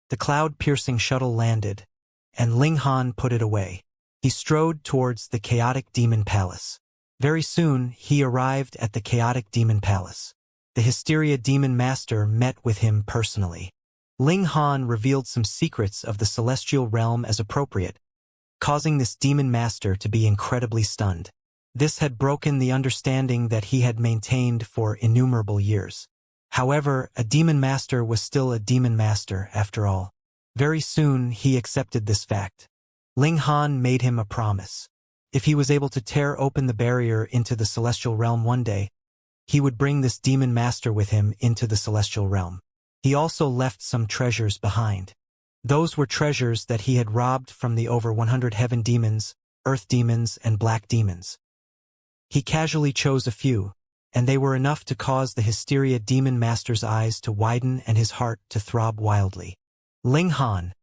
The cloud-piercing shuttle landed, and Ling Han put it away. He strode towards the chaotic demon palace. Very soon, he arrived at the chaotic demon palace. The Hysteria demon master met with him personally. Ling Han revealed some secrets of the celestial realm as appropriate, causing this demon master to be incredibly stunned. This had broken the understanding that he had maintained for innumerable years. However, a demon master was still a demon master after all. Very soon, he accepted this fact. Ling Han made him a promise. If he was able to tear open the barrier into the celestial realm one day, he would bring this demon master with him into the celestial realm. He also left some treasures behind. Those were treasures that he had robbed from the over 100 heaven demons, earth demons, and black demons. He casually chose a few, and they were enough to cause the Hysteria demon master's eyes to widen and his heart to throb wildly. Ling Han,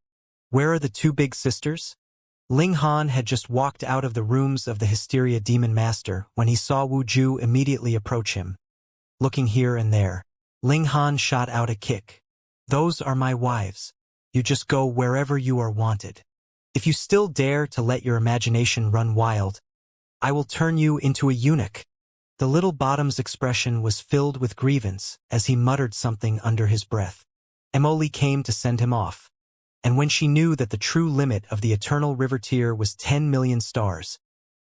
where are the two big sisters? Ling Han had just walked out of the rooms of the Hysteria demon master when he saw Wu Ju immediately approach him. Looking here and there, Ling Han shot out a kick. Those are my wives. You just go wherever you are wanted. If you still dare to let your imagination run wild, I will turn you into a eunuch. The little bottom's expression was filled with grievance as he muttered something under his breath. Emily came to send him off, and when she knew that the true limit of the eternal river tier was 10 million stars,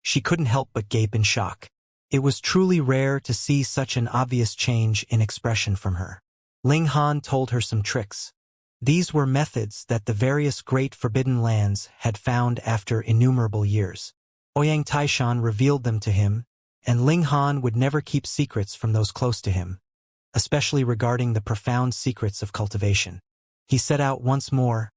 she couldn't help but gape in shock. It was truly rare to see such an obvious change in expression from her. Ling Han told her some tricks. These were methods that the various great forbidden lands had found after innumerable years. Ouyang Taishan revealed them to him, and Ling Han would never keep secrets from those close to him, especially regarding the profound secrets of cultivation. He set out once more,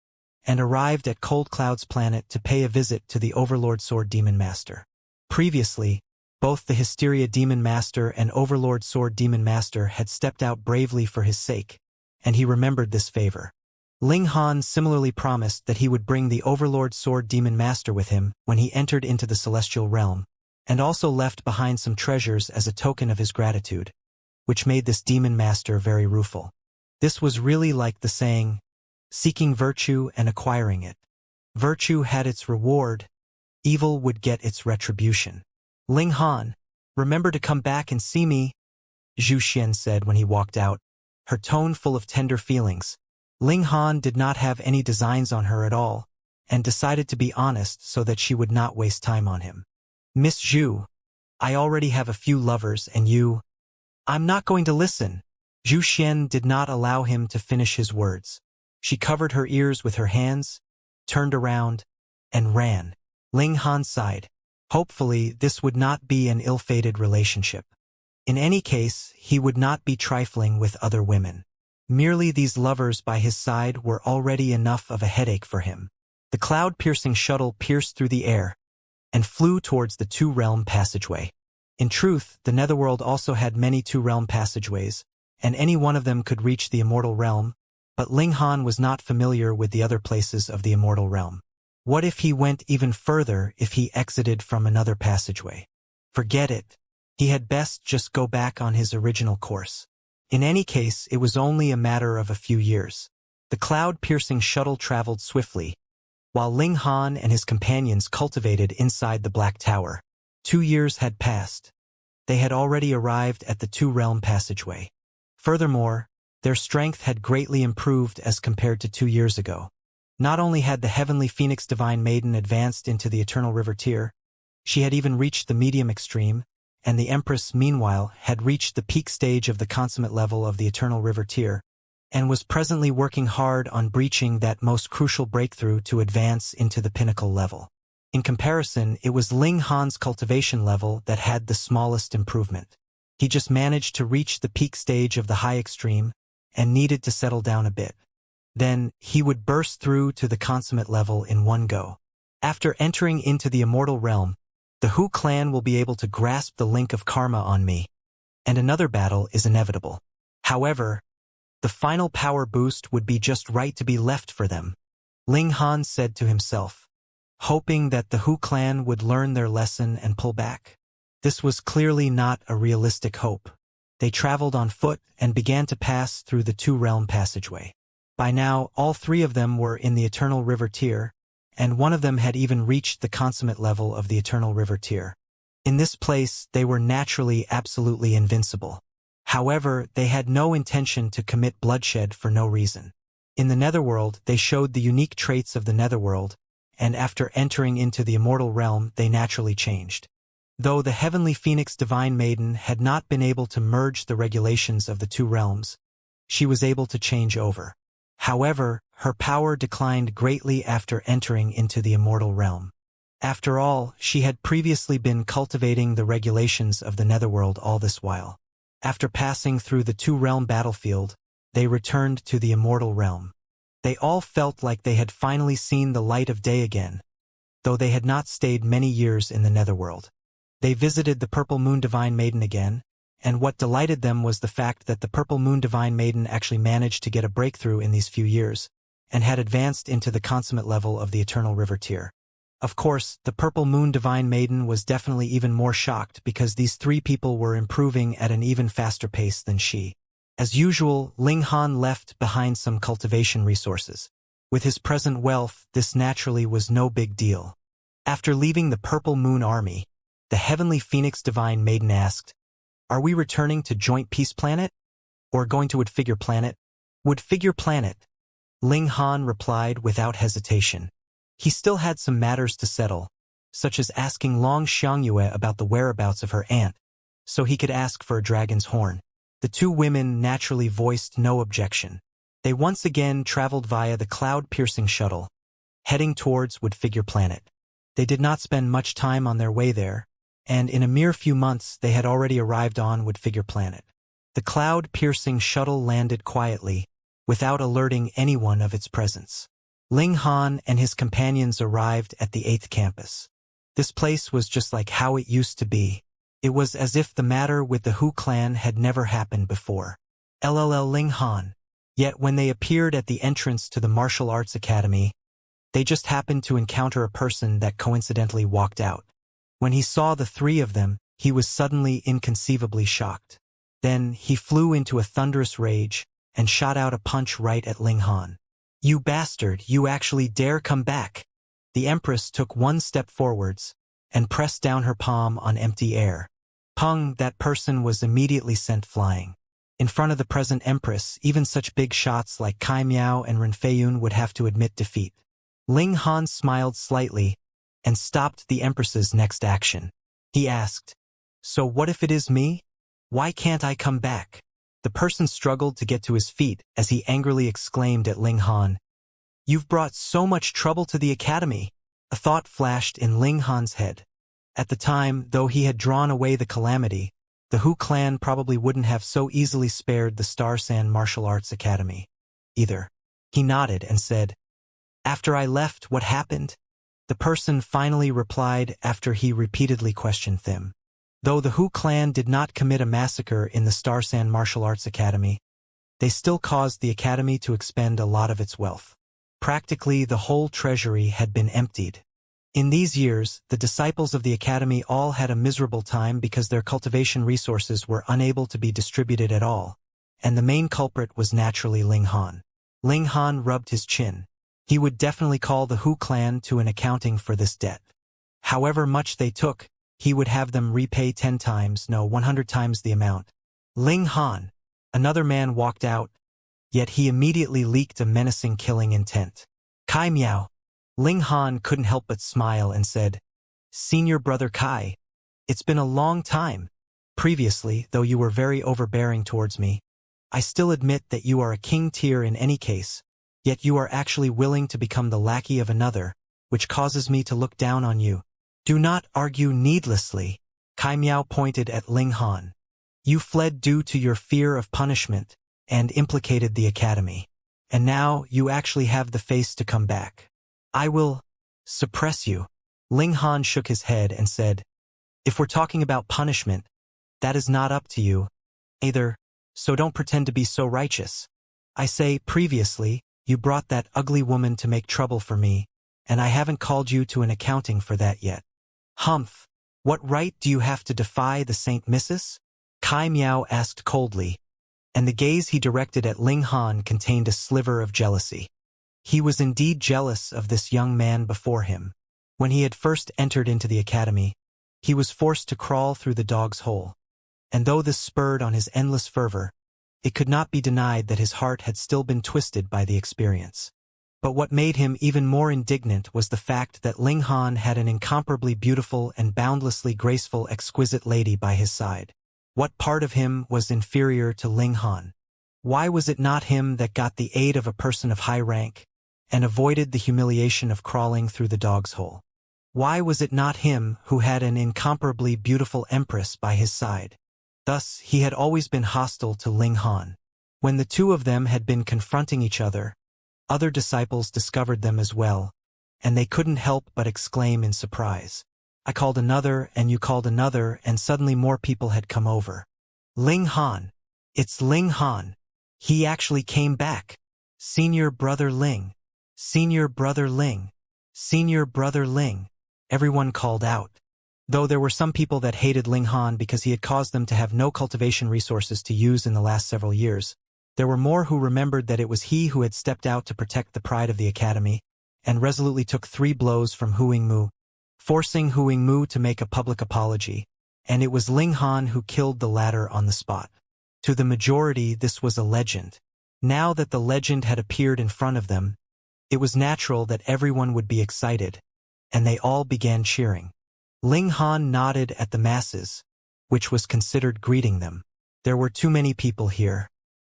and arrived at Cold Cloud's planet to pay a visit to the Overlord Sword Demon Master. Previously, both the Hysteria Demon Master and Overlord Sword Demon Master had stepped out bravely for his sake, and he remembered this favor. Ling Han similarly promised that he would bring the Overlord Sword Demon Master with him when he entered into the celestial realm, and also left behind some treasures as a token of his gratitude, which made this demon master very rueful. This was really like the saying, seeking virtue and acquiring it. Virtue had its reward, evil would get its retribution. Ling Han, remember to come back and see me, Zhu Xian said when he walked out, her tone full of tender feelings. Ling Han did not have any designs on her at all, and decided to be honest so that she would not waste time on him. Miss Zhu, I already have a few lovers and you... I'm not going to listen. Zhu Xian did not allow him to finish his words. She covered her ears with her hands, turned around, and ran. Ling Han sighed. Hopefully, this would not be an ill-fated relationship. In any case, he would not be trifling with other women. Merely these lovers by his side were already enough of a headache for him. The cloud-piercing shuttle pierced through the air and flew towards the two-realm passageway. In truth, the netherworld also had many two-realm passageways, and any one of them could reach the immortal realm, but Ling Han was not familiar with the other places of the immortal realm. What if he went even further if he exited from another passageway? Forget it. He had best just go back on his original course. In any case, it was only a matter of a few years. The cloud-piercing shuttle traveled swiftly, while Ling Han and his companions cultivated inside the Black Tower. 2 years had passed. They had already arrived at the two-realm passageway. Furthermore, their strength had greatly improved as compared to 2 years ago. Not only had the heavenly Phoenix Divine Maiden advanced into the Eternal River tier, she had even reached the medium extreme, and the Empress, meanwhile, had reached the peak stage of the consummate level of the Eternal River tier, and was presently working hard on breaching that most crucial breakthrough to advance into the pinnacle level. In comparison, it was Ling Han's cultivation level that had the smallest improvement. He just managed to reach the peak stage of the high extreme, and needed to settle down a bit. Then, he would burst through to the consummate level in one go. After entering into the immortal realm, the Hu clan will be able to grasp the link of karma on me, and another battle is inevitable. However, the final power boost would be just right to be left for them, Ling Han said to himself, hoping that the Hu clan would learn their lesson and pull back. This was clearly not a realistic hope. They traveled on foot and began to pass through the two-realm passageway. By now, all three of them were in the Eternal River tier, and one of them had even reached the consummate level of the Eternal River tier. In this place, they were naturally absolutely invincible. However, they had no intention to commit bloodshed for no reason. In the Netherworld, they showed the unique traits of the Netherworld, and after entering into the Immortal realm, they naturally changed. Though the Heavenly Phoenix Divine Maiden had not been able to merge the regulations of the two realms, she was able to change over. However, her power declined greatly after entering into the Immortal realm. After all, she had previously been cultivating the regulations of the Netherworld all this while. After passing through the two-realm battlefield, they returned to the Immortal realm. They all felt like they had finally seen the light of day again, though they had not stayed many years in the Netherworld. They visited the Purple Moon Divine Maiden again, and what delighted them was the fact that the Purple Moon Divine Maiden actually managed to get a breakthrough in these few years, and had advanced into the consummate level of the Eternal River tier. Of course, the Purple Moon Divine Maiden was definitely even more shocked because these three people were improving at an even faster pace than she. As usual, Ling Han left behind some cultivation resources. With his present wealth, this naturally was no big deal. After leaving the Purple Moon Army, the Heavenly Phoenix Divine Maiden asked, "Are we returning to Joint Peace Planet? Or going to Woodfigure Planet?" "Woodfigure Planet," Ling Han replied without hesitation. He still had some matters to settle, such as asking Long Xianxia about the whereabouts of her aunt, so he could ask for a dragon's horn. The two women naturally voiced no objection. They once again traveled via the cloud-piercing shuttle, heading towards Woodfigure Planet. They did not spend much time on their way there, and in a mere few months they had already arrived on Woodfigure Planet. The cloud-piercing shuttle landed quietly, without alerting anyone of its presence. Ling Han and his companions arrived at the 8th campus. This place was just like how it used to be. It was as if the matter with the Hu clan had never happened before. LLL Ling Han. Yet when they appeared at the entrance to the Martial Arts Academy, they just happened to encounter a person that coincidentally walked out. When he saw the three of them, he was suddenly inconceivably shocked. Then he flew into a thunderous rage and shot out a punch right at Ling Han. "You bastard, you actually dare come back!" The Empress took one step forwards and pressed down her palm on empty air. Pung, that person was immediately sent flying. In front of the present Empress, even such big shots like Kai Miao and Renfeiyun would have to admit defeat. Ling Han smiled slightly and stopped the Empress's next action. He asked, "So what if it is me? Why can't I come back?" The person struggled to get to his feet as he angrily exclaimed at Ling Han, "You've brought so much trouble to the academy." A thought flashed in Ling Han's head. At the time, though he had drawn away the calamity, the Hu clan probably wouldn't have so easily spared the Star Sand Martial Arts Academy either. He nodded and said, "After I left, what happened?" The person finally replied after he repeatedly questioned them. Though the Hu clan did not commit a massacre in the Star Sand Martial Arts Academy, they still caused the academy to expend a lot of its wealth. Practically the whole treasury had been emptied. In these years, the disciples of the academy all had a miserable time because their cultivation resources were unable to be distributed at all, and the main culprit was naturally Ling Han. Ling Han rubbed his chin. He would definitely call the Hu clan to an accounting for this debt. However much they took, he would have them repay 10 times, no 100 times the amount. Ling Han. Another man walked out, yet he immediately leaked a menacing killing intent. Kai Miao. Ling Han couldn't help but smile and said, "Senior brother Kai, it's been a long time. Previously, though you were very overbearing towards me, I still admit that you are a king tier in any case, yet you are actually willing to become the lackey of another, which causes me to look down on you. Do not argue needlessly." Kai Miao pointed at Ling Han. "You fled due to your fear of punishment, and implicated the academy. And now you actually have the face to come back. I will suppress you." Ling Han shook his head and said, "If we're talking about punishment, that is not up to you either, so don't pretend to be so righteous. I say, previously, you brought that ugly woman to make trouble for me, and I haven't called you to an accounting for that yet. Humph, what right do you have to defy the Saint Missus?" Kai Miao asked coldly. and the gaze he directed at Ling Han contained a sliver of jealousy. He was indeed jealous of this young man before him. When he had first entered into the academy, he was forced to crawl through the dog's hole. And though this spurred on his endless fervor, it could not be denied that his heart had still been twisted by the experience. But what made him even more indignant was the fact that Ling Han had an incomparably beautiful and boundlessly graceful exquisite lady by his side. What part of him was inferior to Ling Han? Why was it not him that got the aid of a person of high rank and avoided the humiliation of crawling through the dog's hole? Why was it not him who had an incomparably beautiful empress by his side? Thus, he had always been hostile to Ling Han. When the two of them had been confronting each other disciples discovered them as well, and they couldn't help but exclaim in surprise. I called another, and you called another, and suddenly more people had come over. Ling Han! It's Ling Han! He actually came back! Senior Brother Ling! Senior Brother Ling! Senior Brother Ling! Everyone called out. Though there were some people that hated Ling Han because he had caused them to have no cultivation resources to use in the last several years, there were more who remembered that it was he who had stepped out to protect the pride of the academy, and resolutely took 3 blows from Huingmu, forcing Huingmu to make a public apology, and it was Ling Han who killed the latter on the spot. To the majority, this was a legend. Now that the legend had appeared in front of them, it was natural that everyone would be excited, and they all began cheering. Ling Han nodded at the masses, which was considered greeting them. There were too many people here.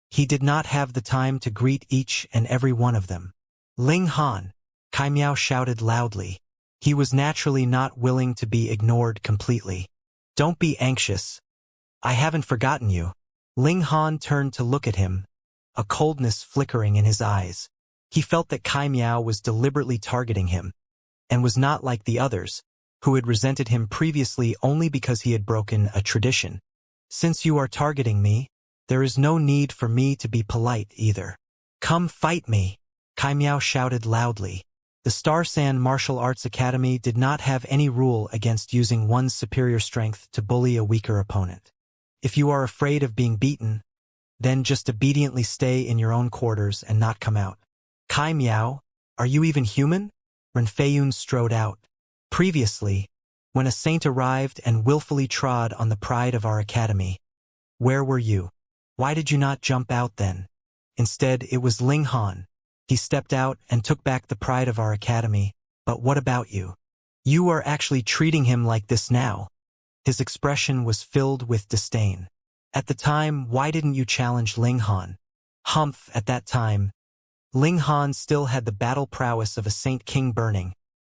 He did not have the time to greet each and every one of them. Ling Han! Kai Miao shouted loudly. He was naturally not willing to be ignored completely. Don't be anxious. I haven't forgotten you. Ling Han turned to look at him, a coldness flickering in his eyes. He felt that Kai Miao was deliberately targeting him, and was not like the others, who had resented him previously only because he had broken a tradition. Since you are targeting me, there is no need for me to be polite either. Come fight me! Kai Miao shouted loudly. The Star Sand Martial Arts Academy did not have any rule against using one's superior strength to bully a weaker opponent. If you are afraid of being beaten, then just obediently stay in your own quarters and not come out. Kai Miao, are you even human? Renfei strode out. Previously, when a saint arrived and willfully trod on the pride of our academy, where were you? Why did you not jump out then? Instead, it was Ling Han. He stepped out and took back the pride of our academy. But what about you? You are actually treating him like this now. His expression was filled with disdain. At the time, why didn't you challenge Ling Han? Humph, at that time, Ling Han still had the battle prowess of a Saint King burning,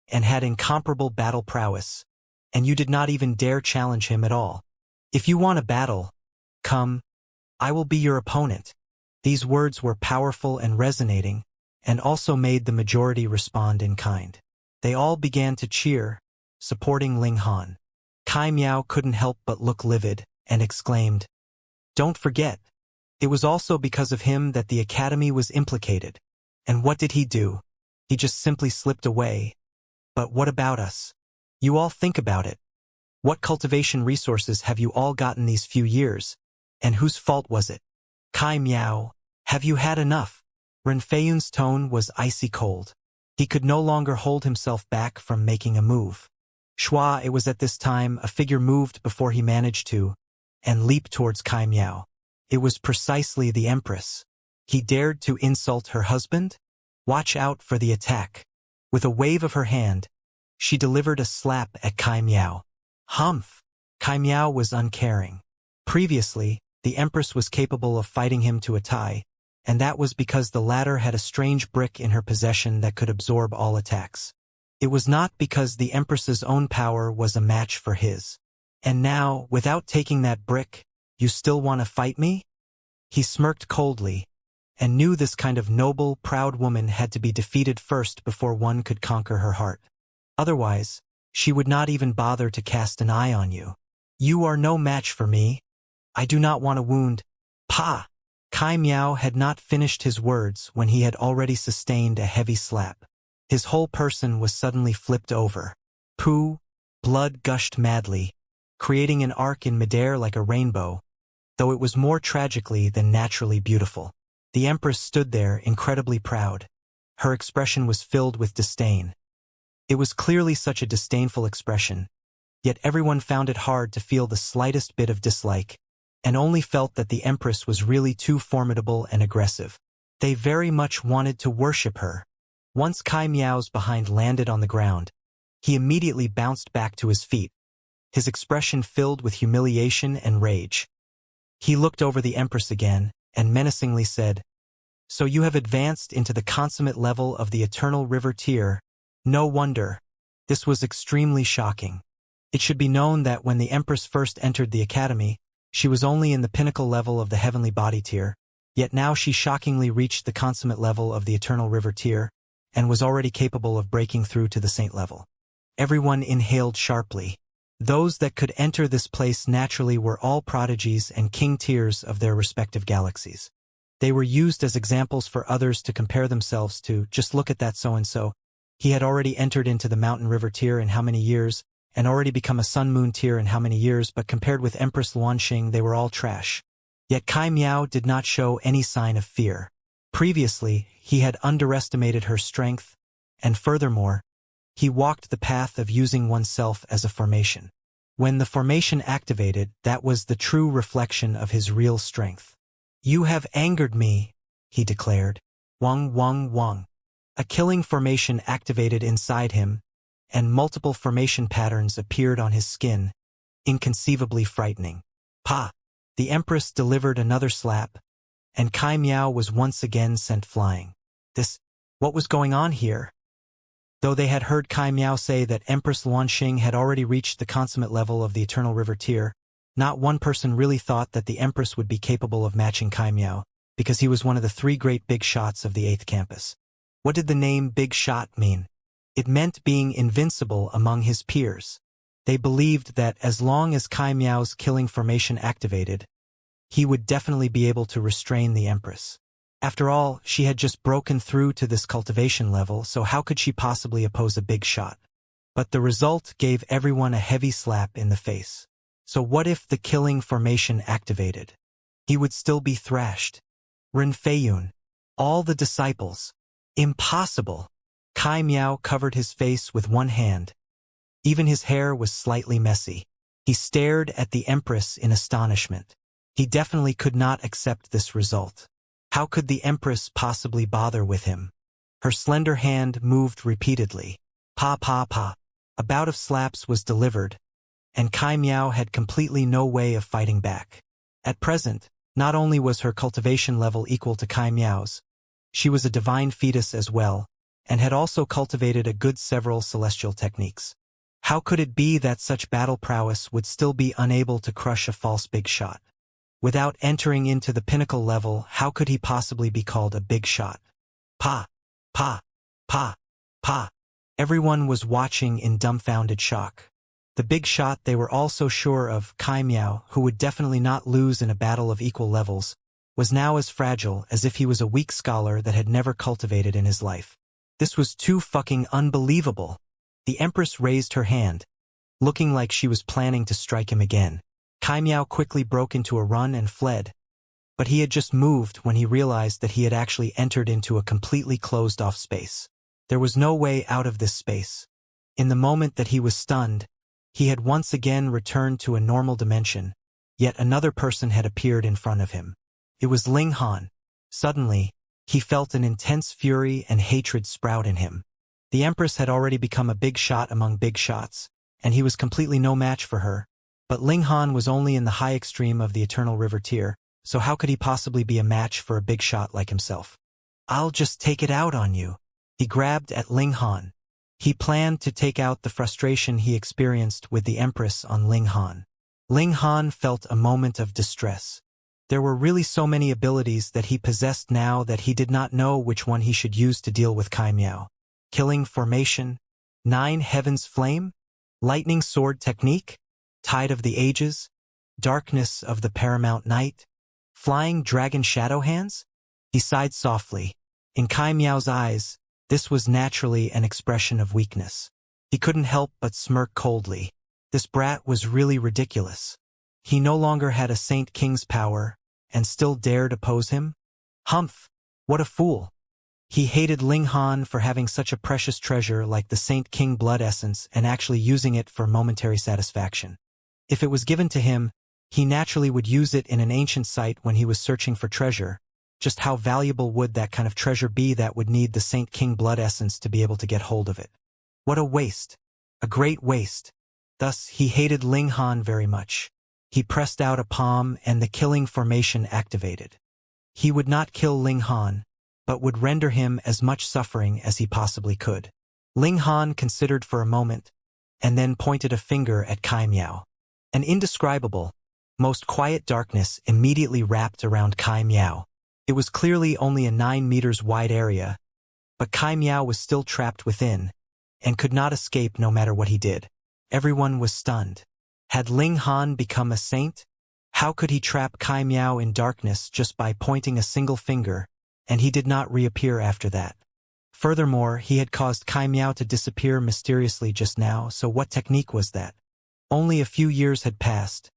and had incomparable battle prowess, and you did not even dare challenge him at all. If you want a battle, come, I will be your opponent. These words were powerful and resonating, and also made the majority respond in kind. They all began to cheer, supporting Ling Han. Kai Miao couldn't help but look livid, and exclaimed, "Don't forget, it was also because of him that the academy was implicated. And what did he do? He just simply slipped away. But what about us? You all think about it. What cultivation resources have you all gotten these few years? And whose fault was it? Kai Miao, have you had enough?" Renfei's tone was icy cold. He could no longer hold himself back from making a move. Schwa, it was at this time a figure moved before he managed to, and leaped towards Kai Miao. It was precisely the Empress. He dared to insult her husband? Watch out for the attack. With a wave of her hand, she delivered a slap at Kai Miao. Humph! Kai Miao was uncaring. Previously, the Empress was capable of fighting him to a tie, and that was because the latter had a strange brick in her possession that could absorb all attacks. It was not because the Empress's own power was a match for his. And now, without taking that brick, you still want to fight me? He smirked coldly, and knew this kind of noble, proud woman had to be defeated first before one could conquer her heart. Otherwise, she would not even bother to cast an eye on you. You are no match for me. I do not want to wound. Pa! Kai Miao had not finished his words when he had already sustained a heavy slap. His whole person was suddenly flipped over. Poo! Blood gushed madly, creating an arc in midair like a rainbow. though it was more tragically than naturally beautiful. The Empress stood there, incredibly proud. Her expression was filled with disdain. It was clearly such a disdainful expression, yet everyone found it hard to feel the slightest bit of dislike, and only felt that the Empress was really too formidable and aggressive. They very much wanted to worship her. Once Kai Miao's behind landed on the ground, he immediately bounced back to his feet, his expression filled with humiliation and rage. He looked over the Empress again, and menacingly said, "So you have advanced into the consummate level of the Eternal River tier. No wonder." This was extremely shocking. It should be known that when the Empress first entered the academy, she was only in the pinnacle level of the Heavenly Body tier, yet now she shockingly reached the consummate level of the Eternal River tier, and was already capable of breaking through to the Saint level. Everyone inhaled sharply. Those that could enter this place naturally were all prodigies and king tiers of their respective galaxies. They were used as examples for others to compare themselves to. Just look at that so-and-so. He had already entered into the Mountain River tier in how many years, and already become a Sun-Moon tier in how many years, but compared with Empress Luanxing they were all trash. Yet Kai Miao did not show any sign of fear. Previously, he had underestimated her strength, and furthermore, he walked the path of using oneself as a formation. When the formation activated, that was the true reflection of his real strength. "You have angered me," he declared. Wang wang wang. A killing formation activated inside him, and multiple formation patterns appeared on his skin, inconceivably frightening. Pa! The Empress delivered another slap, and Kai Miao was once again sent flying. What was going on here? Though they had heard Kai Miao say that Empress Luanxing had already reached the consummate level of the Eternal River tier, not one person really thought that the Empress would be capable of matching Kai Miao, because he was one of the 3 great big shots of the 8th campus. What did the name Big Shot mean? It meant being invincible among his peers. They believed that as long as Kai Miao's killing formation activated, he would definitely be able to restrain the Empress. After all, she had just broken through to this cultivation level, so how could she possibly oppose a big shot? But the result gave everyone a heavy slap in the face. So what if the killing formation activated? He would still be thrashed. Ren Feiyun. All the disciples. Impossible. Kai Miao covered his face with one hand. Even his hair was slightly messy. He stared at the Empress in astonishment. He definitely could not accept this result. How could the Empress possibly bother with him? Her slender hand moved repeatedly. Pa pa pa. A bout of slaps was delivered, and Kai Miao had completely no way of fighting back. At present, not only was her cultivation level equal to Kai Miao's, she was a divine fetus as well, and had also cultivated a good several celestial techniques. How could it be that such battle prowess would still be unable to crush a false big shot? Without entering into the pinnacle level, how could he possibly be called a big shot? Pa! Pa! Pa! Pa! Everyone was watching in dumbfounded shock. The big shot they were all so sure of, Kai Miao, who would definitely not lose in a battle of equal levels, was now as fragile as if he was a weak scholar that had never cultivated in his life. This was too fucking unbelievable. The Empress raised her hand, looking like she was planning to strike him again. Kai Miao quickly broke into a run and fled, but he had just moved when he realized that he had actually entered into a completely closed-off space. There was no way out of this space. In the moment that he was stunned, he had once again returned to a normal dimension, yet another person had appeared in front of him. It was Ling Han. Suddenly, he felt an intense fury and hatred sprout in him. The Empress had already become a big shot among big shots, and he was completely no match for her. But Ling Han was only in the high extreme of the Eternal River tier, so how could he possibly be a match for a big shot like himself? "I'll just take it out on you." He grabbed at Ling Han. He planned to take out the frustration he experienced with the Empress on Ling Han. Ling Han felt a moment of distress. There were really so many abilities that he possessed now that he did not know which one he should use to deal with Kai Miao. Killing formation? 9 Heavens Flame? Lightning Sword Technique? Tide of the Ages? Darkness of the Paramount Night? Flying Dragon Shadow Hands? He sighed softly. In Kai Miao's eyes, this was naturally an expression of weakness. He couldn't help but smirk coldly. This brat was really ridiculous. He no longer had a Saint King's power, and still dared oppose him? Humph! What a fool! He hated Ling Han for having such a precious treasure like the Saint King blood essence and actually using it for momentary satisfaction. If it was given to him, he naturally would use it in an ancient site when he was searching for treasure. Just how valuable would that kind of treasure be that would need the Saint King blood essence to be able to get hold of it? What a waste! A great waste! Thus, he hated Ling Han very much. He pressed out a palm and the killing formation activated. He would not kill Ling Han, but would render him as much suffering as he possibly could. Ling Han considered for a moment, and then pointed a finger at Kai Miao. An indescribable, most quiet darkness immediately wrapped around Kai Miao. It was clearly only a 9 meters wide area, but Kai Miao was still trapped within, and could not escape no matter what he did. Everyone was stunned. Had Ling Han become a saint? How could he trap Kai Miao in darkness just by pointing a single finger, and he did not reappear after that? Furthermore, he had caused Kai Miao to disappear mysteriously just now, so what technique was that? Only a few years had passed,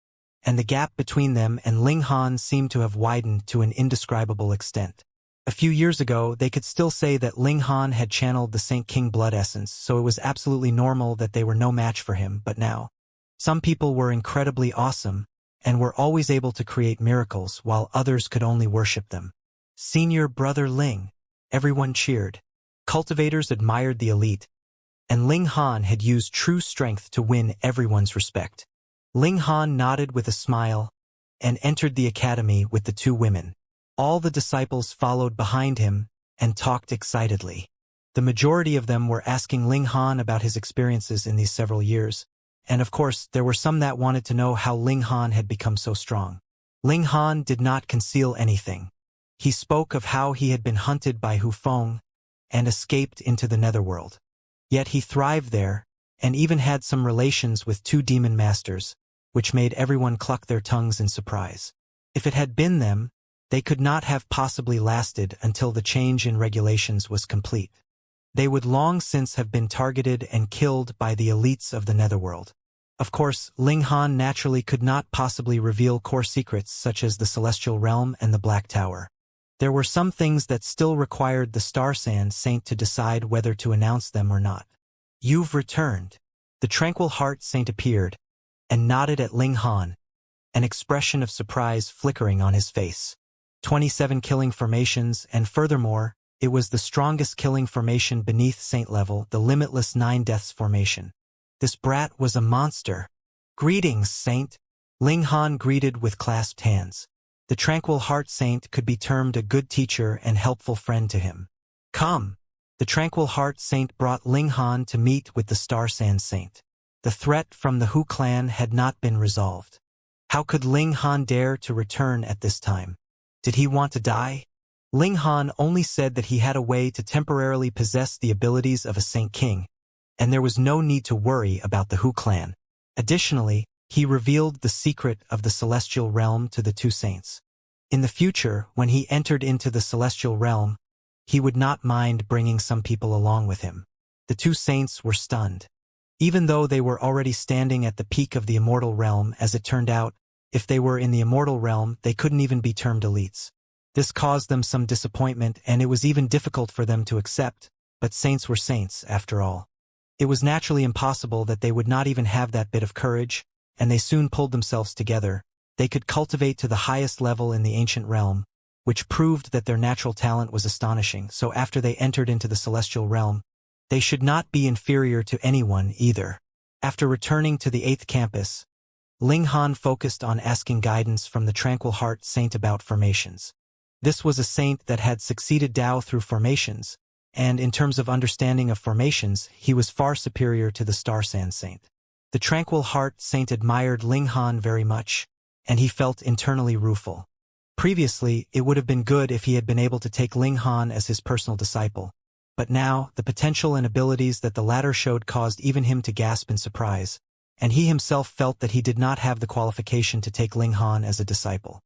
and the gap between them and Ling Han seemed to have widened to an indescribable extent. A few years ago, they could still say that Ling Han had channeled the Saint King blood essence, so it was absolutely normal that they were no match for him, but now, some people were incredibly awesome, and were always able to create miracles while others could only worship them. Senior Brother Ling. Everyone cheered. Cultivators admired the elite, and Ling Han had used true strength to win everyone's respect. Ling Han nodded with a smile and entered the academy with the 2 women. All the disciples followed behind him and talked excitedly. The majority of them were asking Ling Han about his experiences in these several years, and of course there were some that wanted to know how Ling Han had become so strong. Ling Han did not conceal anything. He spoke of how he had been hunted by Hu Feng and escaped into the netherworld. Yet he thrived there, and even had some relations with 2 demon masters, which made everyone cluck their tongues in surprise. If it had been them, they could not have possibly lasted until the change in regulations was complete. They would long since have been targeted and killed by the elites of the netherworld. Of course, Ling Han naturally could not possibly reveal core secrets such as the Celestial Realm and the Black Tower. There were some things that still required the Star Sand Saint to decide whether to announce them or not. You've returned. The Tranquil Heart Saint appeared, and nodded at Ling Han, an expression of surprise flickering on his face. 27 killing formations, and furthermore, it was the strongest killing formation beneath Saint level, the limitless 9 Deaths formation. This brat was a monster. Greetings, Saint. Ling Han greeted with clasped hands. The Tranquil Heart Saint could be termed a good teacher and helpful friend to him. Come. The Tranquil Heart Saint brought Ling Han to meet with the Star Sand Saint. The threat from the Hu clan had not been resolved. How could Ling Han dare to return at this time? Did he want to die? Ling Han only said that he had a way to temporarily possess the abilities of a Saint King, and there was no need to worry about the Hu clan. Additionally, he revealed the secret of the Celestial Realm to the 2 saints. In the future, when he entered into the Celestial Realm, he would not mind bringing some people along with him. The 2 saints were stunned. Even though they were already standing at the peak of the Immortal Realm, as it turned out, if they were in the Immortal Realm, they couldn't even be termed elites. This caused them some disappointment, and it was even difficult for them to accept, but saints were saints, after all. It was naturally impossible that they would not even have that bit of courage, and they soon pulled themselves together. They could cultivate to the highest level in the ancient realm, which proved that their natural talent was astonishing, so after they entered into the Celestial Realm, they should not be inferior to anyone either. After returning to the 8th campus, Ling Han focused on asking guidance from the Tranquil Heart Saint about formations. This was a saint that had succeeded Dao through formations, and in terms of understanding of formations, he was far superior to the Star Sand Saint. The Tranquil Heart Saint admired Ling Han very much, and he felt internally rueful. Previously, it would have been good if he had been able to take Ling Han as his personal disciple, but now, the potential and abilities that the latter showed caused even him to gasp in surprise, and he himself felt that he did not have the qualification to take Ling Han as a disciple.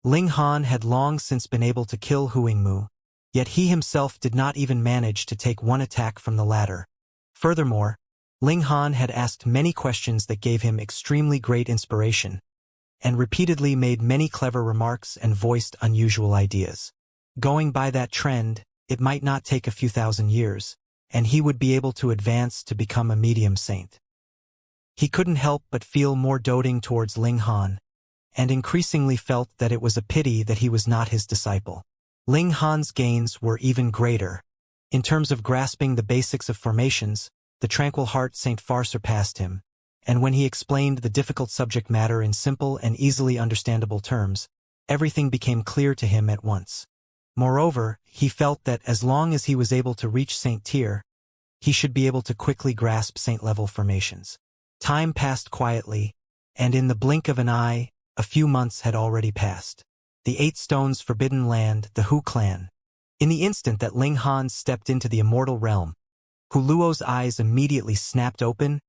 Ling Han had long since been able to kill Huangmu, yet he himself did not even manage to take one attack from the latter. Furthermore, Ling Han had asked many questions that gave him extremely great inspiration, and repeatedly made many clever remarks and voiced unusual ideas. Going by that trend, it might not take a few thousand years, and he would be able to advance to become a medium saint. He couldn't help but feel more doting towards Ling Han, and increasingly felt that it was a pity that he was not his disciple. Ling Han's gains were even greater. In terms of grasping the basics of formations, the Tranquil Heart Saint far surpassed him, and when he explained the difficult subject matter in simple and easily understandable terms, everything became clear to him at once. Moreover, he felt that as long as he was able to reach Saint tier, he should be able to quickly grasp Saint-level formations. Time passed quietly, and in the blink of an eye, a few months had already passed. The 8 Stones Forbidden Land, the Hu clan. In the instant that Ling Han stepped into the immortal realm, Hu Luo's eyes immediately snapped open,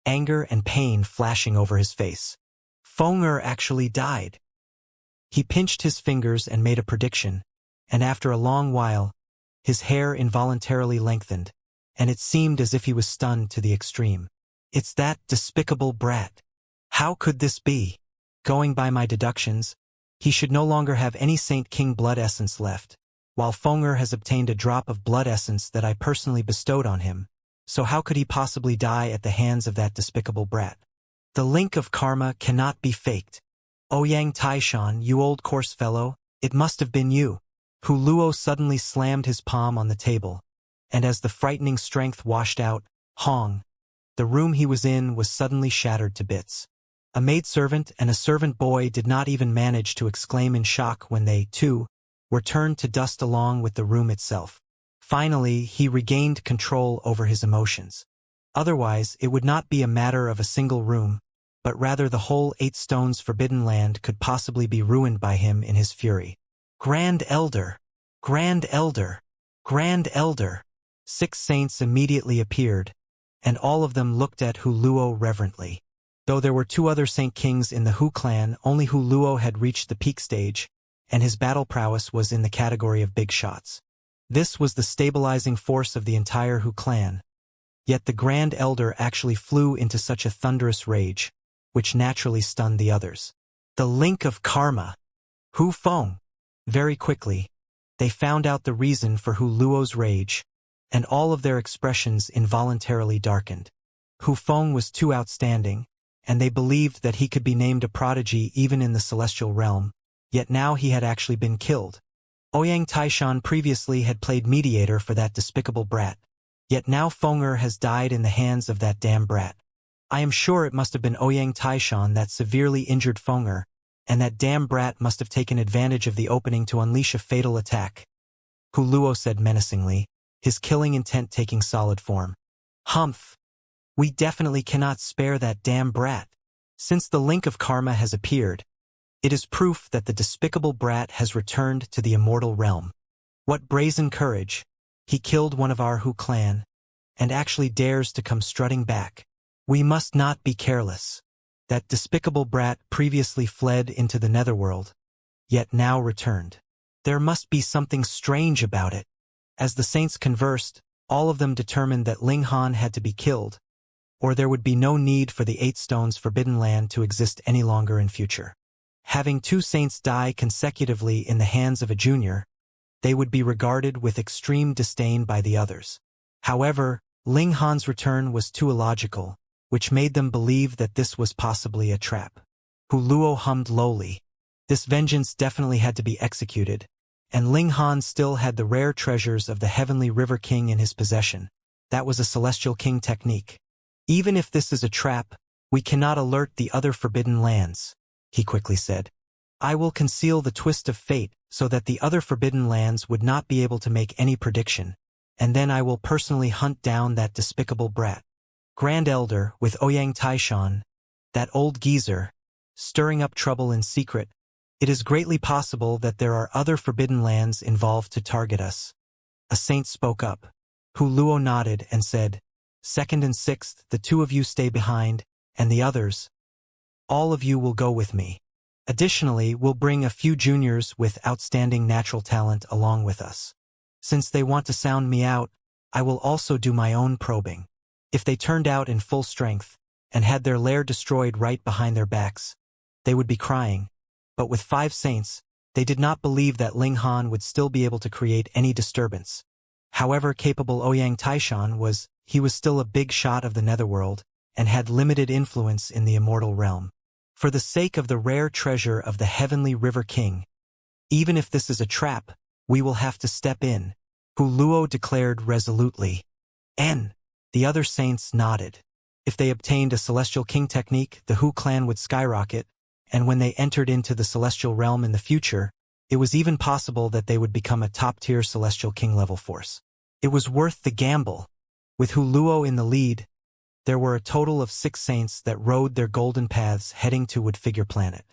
anger and pain flashing over his face. Feng actually died. He pinched his fingers and made a prediction, and after a long while, his hair involuntarily lengthened, and it seemed as if he was stunned to the extreme. It's that despicable brat. How could this be? Going by my deductions, he should no longer have any Saint King blood essence left, while Feng has obtained a drop of blood essence that I personally bestowed on him, so how could he possibly die at the hands of that despicable brat? The link of karma cannot be faked. Ouyang Taishan, you old coarse fellow, it must have been you. Hu Luo suddenly slammed his palm on the table, and as the frightening strength washed out, Hong, the room he was in was suddenly shattered to bits. A maidservant and a servant boy did not even manage to exclaim in shock when they, too, were turned to dust along with the room itself. Finally, he regained control over his emotions. Otherwise, it would not be a matter of a single room, but rather the whole 8 Stones Forbidden Land could possibly be ruined by him in his fury. Grand Elder! Grand Elder! Grand Elder! 6 saints immediately appeared, and all of them looked at Hu Luo reverently. Though there were 2 other Saint Kings in the Hu clan, only Hu Luo had reached the peak stage, and his battle prowess was in the category of big shots. This was the stabilizing force of the entire Hu clan. Yet the Grand Elder actually flew into such a thunderous rage, which naturally stunned the others. The link of karma! Hu Feng! Very quickly, they found out the reason for Hu Luo's rage, and all of their expressions involuntarily darkened. Hu Feng was too outstanding, and they believed that he could be named a prodigy even in the celestial realm, yet now he had actually been killed. Ouyang Taishan previously had played mediator for that despicable brat, yet now Feng has died in the hands of that damn brat. I am sure it must have been Ouyang Taishan that severely injured Feng, and that damn brat must have taken advantage of the opening to unleash a fatal attack. Hu Luo said menacingly, his killing intent taking solid form. Humph! We definitely cannot spare that damn brat. Since the link of karma has appeared, it is proof that the despicable brat has returned to the immortal realm. What brazen courage! He killed one of our Hu clan, and actually dares to come strutting back. We must not be careless. That despicable brat previously fled into the netherworld, yet now returned. There must be something strange about it. As the saints conversed, all of them determined that Ling Han had to be killed, or there would be no need for the 8 Stones Forbidden Land to exist any longer in future. Having 2 saints die consecutively in the hands of a junior, they would be regarded with extreme disdain by the others. However, Ling Han's return was too illogical, which made them believe that this was possibly a trap. Hu Luo hummed lowly. This vengeance definitely had to be executed, and Ling Han still had the rare treasures of the Heavenly River King in his possession. That was a Celestial King technique. Even if this is a trap, we cannot alert the other Forbidden Lands, he quickly said. I will conceal the twist of fate so that the other Forbidden Lands would not be able to make any prediction, and then I will personally hunt down that despicable brat. Grand Elder, with Ouyang Taishan, that old geezer, stirring up trouble in secret, it is greatly possible that there are other Forbidden Lands involved to target us. A saint spoke up. Hu Luo nodded and said, 2nd and 6th, the 2 of you stay behind, and the others, all of you will go with me. Additionally, we'll bring a few juniors with outstanding natural talent along with us. Since they want to sound me out, I will also do my own probing. If they turned out in full strength, and had their lair destroyed right behind their backs, they would be crying. But with 5 saints, they did not believe that Ling Han would still be able to create any disturbance. However capable Ouyang Taishan was, he was still a big shot of the netherworld, and had limited influence in the immortal realm. For the sake of the rare treasure of the heavenly River King, even if this is a trap, we will have to step in, Hu Luo declared resolutely. N. The other saints nodded. If they obtained a Celestial King technique, the Hu clan would skyrocket, and when they entered into the Celestial Realm in the future, it was even possible that they would become a top-tier Celestial King level force. It was worth the gamble. With Hu Luo in the lead, there were a total of 6 saints that rode their golden paths heading to Woodfigure Planet.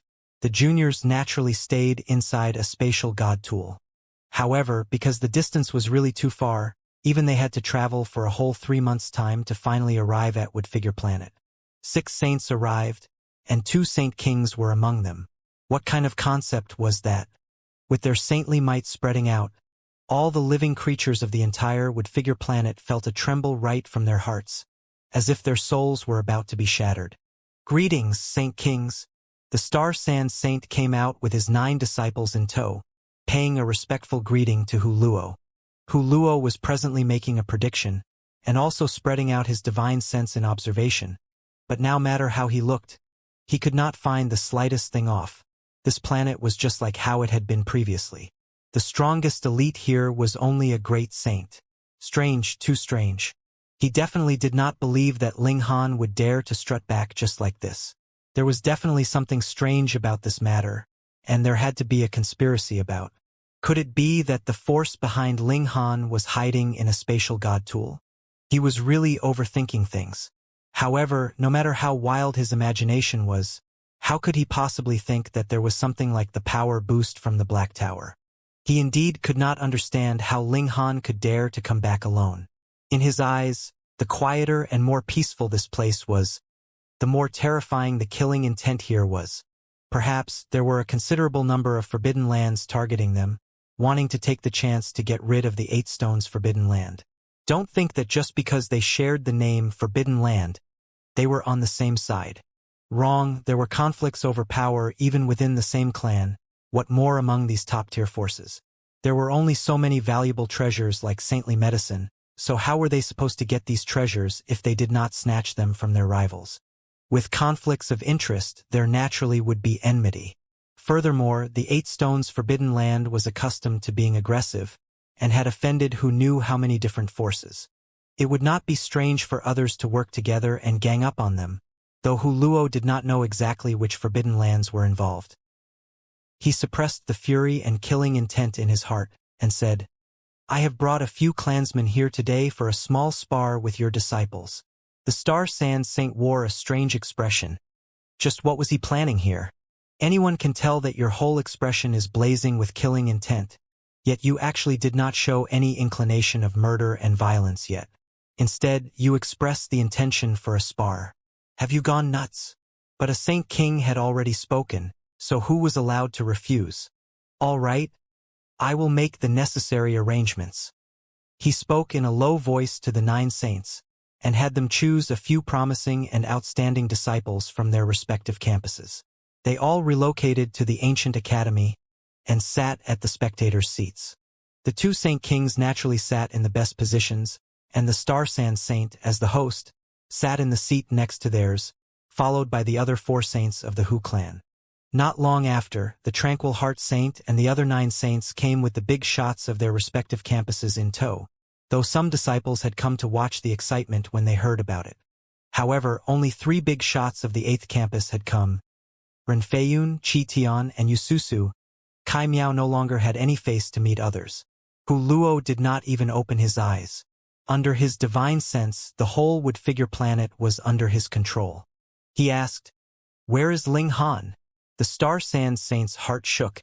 The juniors naturally stayed inside a spatial god tool. However, because the distance was really too far, even they had to travel for a whole 3 months' time to finally arrive at Woodfigure Planet. 6 saints arrived, and 2 saint kings were among them. What kind of concept was that? With their saintly might spreading out, all the living creatures of the entire Woodfigure Planet felt a tremble right from their hearts, as if their souls were about to be shattered. Greetings, Saint Kings! The Star Sand Saint came out with his 9 disciples in tow, paying a respectful greeting to Hu Luo. Hu Luo was presently making a prediction, and also spreading out his divine sense in observation, but no matter how he looked, he could not find the slightest thing off. This planet was just like how it had been previously. The strongest elite here was only a great saint. Strange, too strange. He definitely did not believe that Ling Han would dare to strut back just like this. There was definitely something strange about this matter, and there had to be a conspiracy about. Could it be that the force behind Ling Han was hiding in a spatial god tool? He was really overthinking things. However, no matter how wild his imagination was, how could he possibly think that there was something like the power boost from the Black Tower? He indeed could not understand how Ling Han could dare to come back alone. In his eyes, the quieter and more peaceful this place was, the more terrifying the killing intent here was. Perhaps there were a considerable number of forbidden lands targeting them, wanting to take the chance to get rid of the 8 stones forbidden land. Don't think that just because they shared the name Forbidden Land, they were on the same side. Wrong, there were conflicts over power even within the same clan, what more among these top-tier forces. There were only so many valuable treasures like saintly medicine, so how were they supposed to get these treasures if they did not snatch them from their rivals? With conflicts of interest, there naturally would be enmity. Furthermore, the 8 stones forbidden land was accustomed to being aggressive, and had offended who knew how many different forces. It would not be strange for others to work together and gang up on them, though Hu Luo did not know exactly which forbidden lands were involved. He suppressed the fury and killing intent in his heart, and said, I have brought a few clansmen here today for a small spar with your disciples. The Star Sand Saint wore a strange expression. Just what was he planning here? Anyone can tell that your whole expression is blazing with killing intent, yet you actually did not show any inclination of murder and violence yet. Instead, you expressed the intention for a spar. Have you gone nuts? But a Saint King had already spoken, so who was allowed to refuse? All right, I will make the necessary arrangements. He spoke in a low voice to the 9 saints, and had them choose a few promising and outstanding disciples from their respective campuses. They all relocated to the ancient academy and sat at the spectators' seats. The 2 Saint Kings naturally sat in the best positions, and the Star Sand Saint, as the host, sat in the seat next to theirs, followed by the other 4 saints of the Hu clan. Not long after, the Tranquil Heart Saint and the other 9 saints came with the big shots of their respective campuses in tow, though some disciples had come to watch the excitement when they heard about it. However, only 3 big shots of the 8th campus had come. Renfeiyun, Chi Tian, and Yususu. Kai Miao no longer had any face to meet others. Hu Luo did not even open his eyes. Under his divine sense, the whole Woodfigure Planet was under his control. He asked, Where is Ling Han? The Star Sand Saint's heart shook,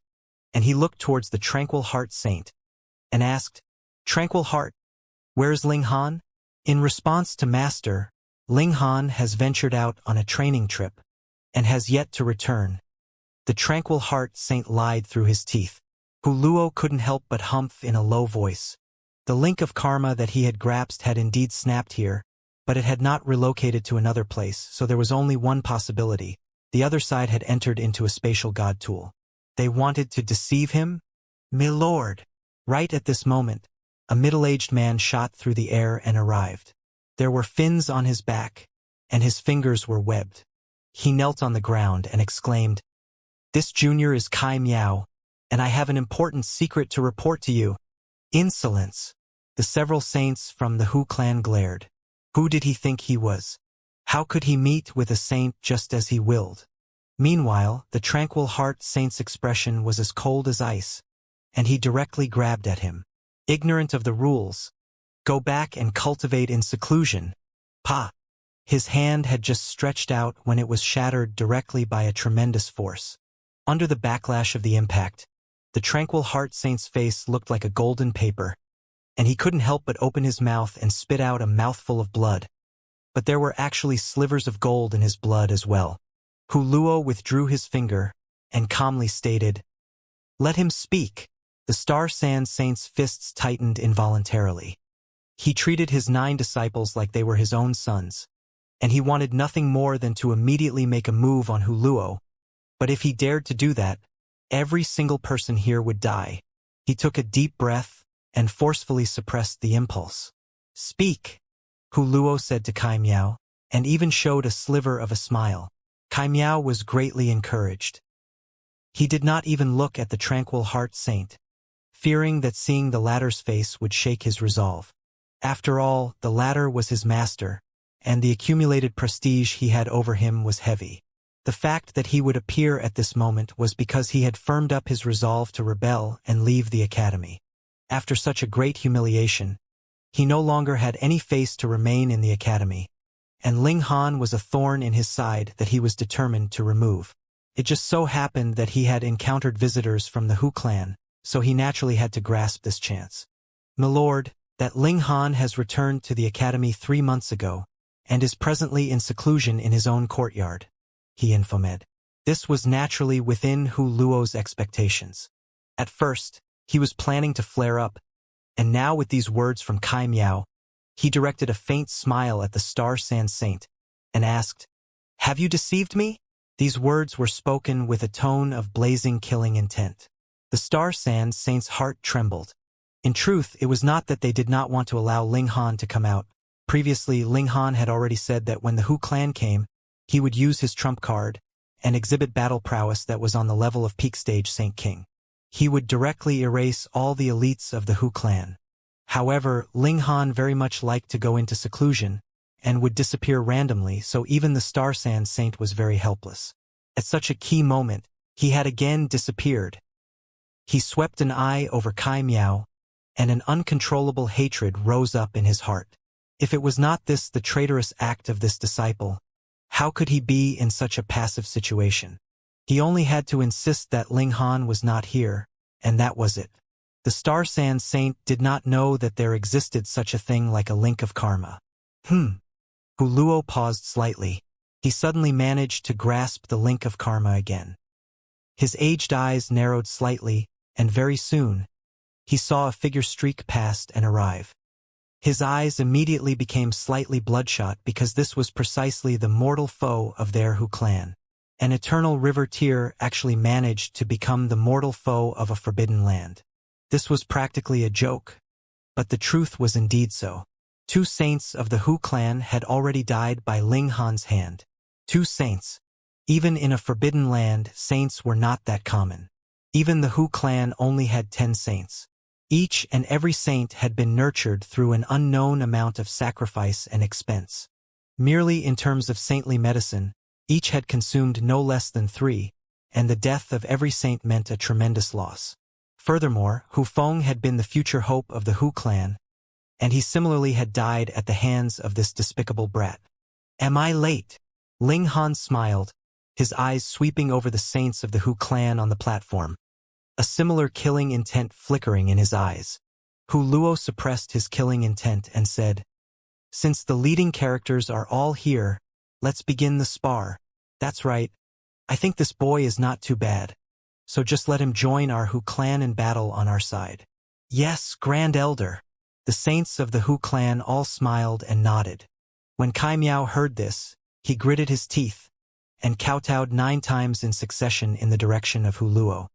and he looked towards the Tranquil Heart Saint, and asked, Tranquil Heart, where is Ling Han? In response to Master, Ling Han has ventured out on a training trip, and has yet to return. The Tranquil Heart Saint lied through his teeth. Hu Luo couldn't help but humph in a low voice. The link of karma that he had grasped had indeed snapped here, but it had not relocated to another place, so there was only one possibility. The other side had entered into a spatial god tool. They wanted to deceive him? My lord! Right at this moment, a middle-aged man shot through the air and arrived. There were fins on his back, and his fingers were webbed. He knelt on the ground and exclaimed, "This junior is Kai Miao, and I have an important secret to report to you." Insolence! The several saints from the Hu clan glared. Who did he think he was? How could he meet with a saint just as he willed? Meanwhile, the tranquil heart saint's expression was as cold as ice, and he directly grabbed at him. Ignorant of the rules, go back and cultivate in seclusion. Pa! His hand had just stretched out when it was shattered directly by a tremendous force. Under the backlash of the impact, the tranquil heart saint's face looked like a golden paper, and he couldn't help but open his mouth and spit out a mouthful of blood. But there were actually slivers of gold in his blood as well. Hu Luo withdrew his finger and calmly stated, "Let him speak." The Star Sand Saint's fists tightened involuntarily. He treated his 9 disciples like they were his own sons, and he wanted nothing more than to immediately make a move on Hu Luo. But if he dared to do that, every single person here would die. He took a deep breath and forcefully suppressed the impulse. "Speak," Hu Luo said to Kai Miao, and even showed a sliver of a smile. Kai Miao was greatly encouraged. He did not even look at the tranquil heart saint, fearing that seeing the latter's face would shake his resolve. After all, the latter was his master, and the accumulated prestige he had over him was heavy. The fact that he would appear at this moment was because he had firmed up his resolve to rebel and leave the academy. After such a great humiliation, he no longer had any face to remain in the academy, and Ling Han was a thorn in his side that he was determined to remove. It just so happened that he had encountered visitors from the Hu clan, so he naturally had to grasp this chance. "My lord, that Ling Han has returned to the academy 3 months ago, and is presently in seclusion in his own courtyard," he informed. This was naturally within Hu Luo's expectations. At first, he was planning to flare up, and now with these words from Kai Miao, he directed a faint smile at the Star Sand Saint, and asked, "Have you deceived me?" These words were spoken with a tone of blazing killing intent. The Star Sand Saint's heart trembled. In truth, it was not that they did not want to allow Ling Han to come out. Previously, Ling Han had already said that when the Hu clan came, he would use his trump card and exhibit battle prowess that was on the level of peak stage Saint King. He would directly erase all the elites of the Hu clan. However, Ling Han very much liked to go into seclusion and would disappear randomly, so even the Star Sand Saint was very helpless. At such a key moment, he had again disappeared. He swept an eye over Kai Miao, and an uncontrollable hatred rose up in his heart. If it was not this the traitorous act of this disciple, how could he be in such a passive situation? He only had to insist that Ling Han was not here, and that was it. The Star Sand Saint did not know that there existed such a thing like a link of karma. Hu Luo paused slightly. He suddenly managed to grasp the link of karma again. His aged eyes narrowed slightly, and very soon, he saw a figure streak past and arrive. His eyes immediately became slightly bloodshot because this was precisely the mortal foe of their Hu clan. An eternal river tear actually managed to become the mortal foe of a forbidden land. This was practically a joke, but the truth was indeed so. 2 saints of the Hu clan had already died by Ling Han's hand. 2 saints. Even in a forbidden land, saints were not that common. Even the Hu clan only had 10 saints. Each and every saint had been nurtured through an unknown amount of sacrifice and expense. Merely in terms of saintly medicine, each had consumed no less than 3, and the death of every saint meant a tremendous loss. Furthermore, Hu Feng had been the future hope of the Hu clan, and he similarly had died at the hands of this despicable brat. "Am I late?" Ling Han smiled, his eyes sweeping over the saints of the Hu clan on the platform, a similar killing intent flickering in his eyes. Hu Luo suppressed his killing intent and said, "Since the leading characters are all here, let's begin the spar. That's right. I think this boy is not too bad. So just let him join our Hu clan in battle on our side." "Yes, Grand Elder." The saints of the Hu clan all smiled and nodded. When Kai Miao heard this, he gritted his teeth, and kowtowed 9 times in succession in the direction of Huluo.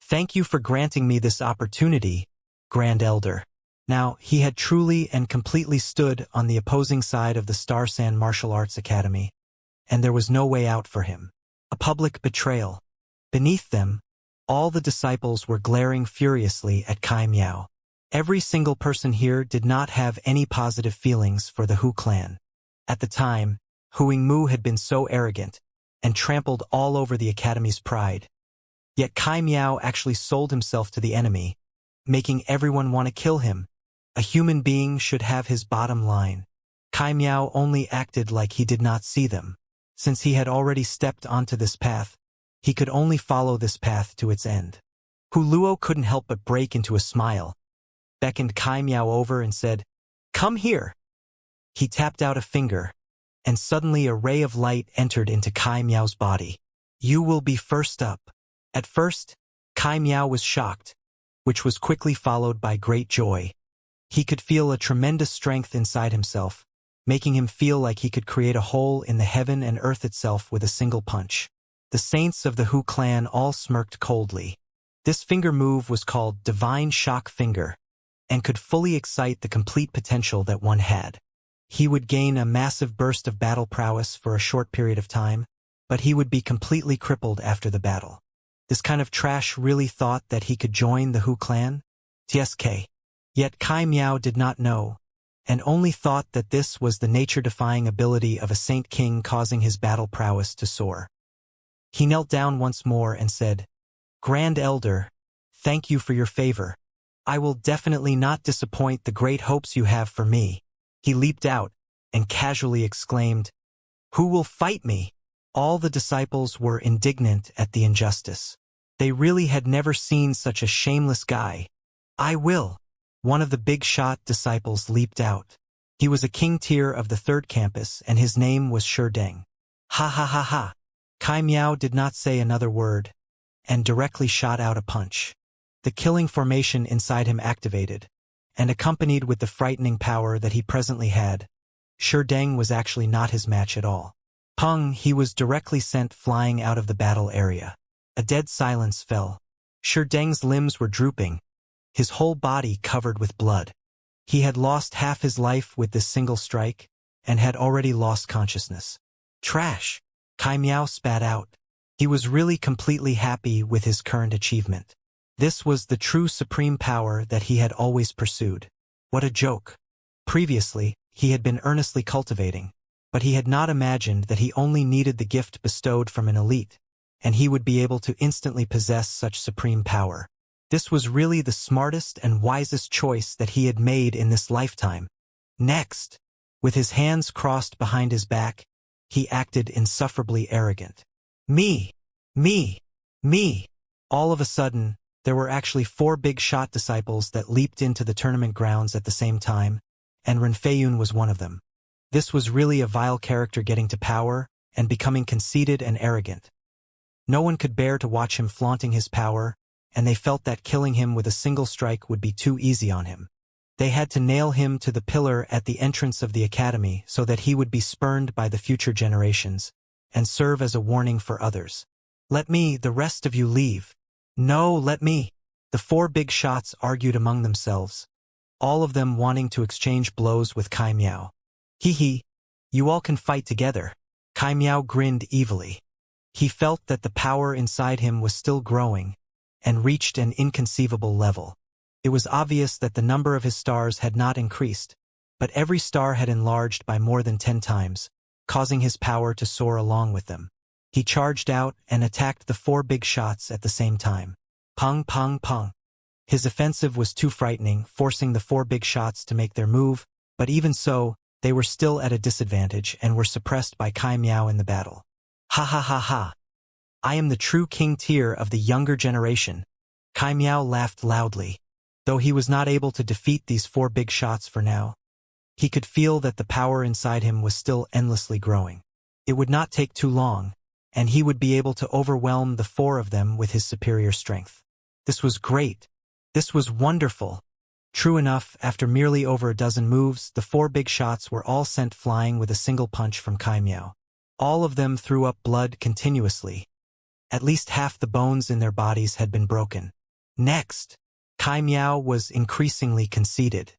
"Thank you for granting me this opportunity, Grand Elder." Now, he had truly and completely stood on the opposing side of the Star Sand Martial Arts Academy, and there was no way out for him. A public betrayal. Beneath them, all the disciples were glaring furiously at Kai Miao. Every single person here did not have any positive feelings for the Hu clan. At the time, Huang Mu had been so arrogant and trampled all over the academy's pride. Yet Kai Miao actually sold himself to the enemy, making everyone want to kill him. A human being should have his bottom line. Kai Miao only acted like he did not see them. Since he had already stepped onto this path, he could only follow this path to its end. Huluo couldn't help but break into a smile, beckoned Kai Miao over and said, "Come here." He tapped out a finger, and suddenly a ray of light entered into Kai Miao's body. "You will be first up." At first, Kai Miao was shocked, which was quickly followed by great joy. He could feel a tremendous strength inside himself, making him feel like he could create a hole in the heaven and earth itself with a single punch. The saints of the Hu clan all smirked coldly. This finger move was called Divine Shock Finger, and could fully excite the complete potential that one had. He would gain a massive burst of battle prowess for a short period of time, but he would be completely crippled after the battle. This kind of trash really thought that he could join the Hu clan? TSK. Yet Kai Miao did not know, and only thought that this was the nature-defying ability of a Saint King causing his battle prowess to soar. He knelt down once more and said, "Grand Elder, thank you for your favor. I will definitely not disappoint the great hopes you have for me." He leaped out and casually exclaimed, "Who will fight me?" All the disciples were indignant at the injustice. They really had never seen such a shameless guy. "I will." One of the big-shot disciples leaped out. He was a king tier of the 3rd campus, and his name was Sherdeng. "Ha ha ha ha." Kai Miao did not say another word, and directly shot out a punch. The killing formation inside him activated, and accompanied with the frightening power that he presently had, Sherdeng was actually not his match at all. Pung, he was directly sent flying out of the battle area. A dead silence fell. Sherdeng's limbs were drooping, his whole body covered with blood. He had lost half his life with this single strike, and had already lost consciousness. "Trash," Kai Miao spat out. He was really completely happy with his current achievement. This was the true supreme power that he had always pursued. What a joke. Previously, he had been earnestly cultivating, but he had not imagined that he only needed the gift bestowed from an elite, and he would be able to instantly possess such supreme power. This was really the smartest and wisest choice that he had made in this lifetime. Next, with his hands crossed behind his back, he acted insufferably arrogant. Me! Me! Me! All of a sudden, there were actually 4 big-shot disciples that leaped into the tournament grounds at the same time, and Renfeiyun was one of them. This was really a vile character getting to power and becoming conceited and arrogant. No one could bear to watch him flaunting his power, and they felt that killing him with a single strike would be too easy on him. They had to nail him to the pillar at the entrance of the academy so that he would be spurned by the future generations, and serve as a warning for others. "Let me, the rest of you, leave." "No, let me." The 4 big shots argued among themselves, all of them wanting to exchange blows with Kai Miao. "Hee hee, you all can fight together." Kai Miao grinned evilly. He felt that the power inside him was still growing, and reached an inconceivable level. It was obvious that the number of his stars had not increased, but every star had enlarged by more than 10 times, causing his power to soar along with them. He charged out and attacked the 4 big shots at the same time. Pung, pung, pung. His offensive was too frightening, forcing the 4 big shots to make their move, but even so, they were still at a disadvantage and were suppressed by Kai Miao in the battle. "Ha ha ha ha. I am the true king tier of the younger generation." Kai Miao laughed loudly. Though he was not able to defeat these 4 big shots for now, he could feel that the power inside him was still endlessly growing. It would not take too long, and he would be able to overwhelm the 4 of them with his superior strength. This was great. This was wonderful. True enough, after merely over a dozen moves, the 4 big shots were all sent flying with a single punch from Kai Miao. All of them threw up blood continuously. At least half the bones in their bodies had been broken. Next, Kai Miao was increasingly conceited.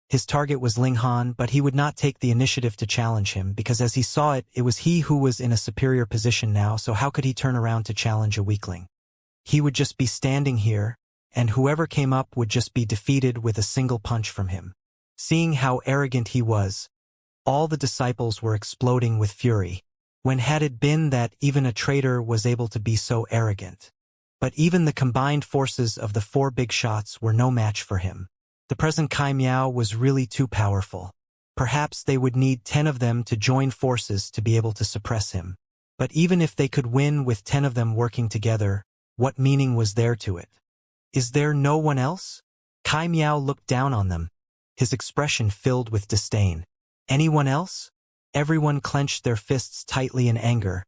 His target was Ling Han, but he would not take the initiative to challenge him because as he saw it, it was he who was in a superior position now, so how could he turn around to challenge a weakling? He would just be standing here, and whoever came up would just be defeated with a single punch from him. Seeing how arrogant he was, all the disciples were exploding with fury. When had it been that even a traitor was able to be so arrogant? But even the combined forces of the 4 big shots were no match for him. The present Kai Miao was really too powerful. Perhaps they would need 10 of them to join forces to be able to suppress him. But even if they could win with 10 of them working together, what meaning was there to it? Is there no one else? Kai Miao looked down on them, his expression filled with disdain. Anyone else? Everyone clenched their fists tightly in anger.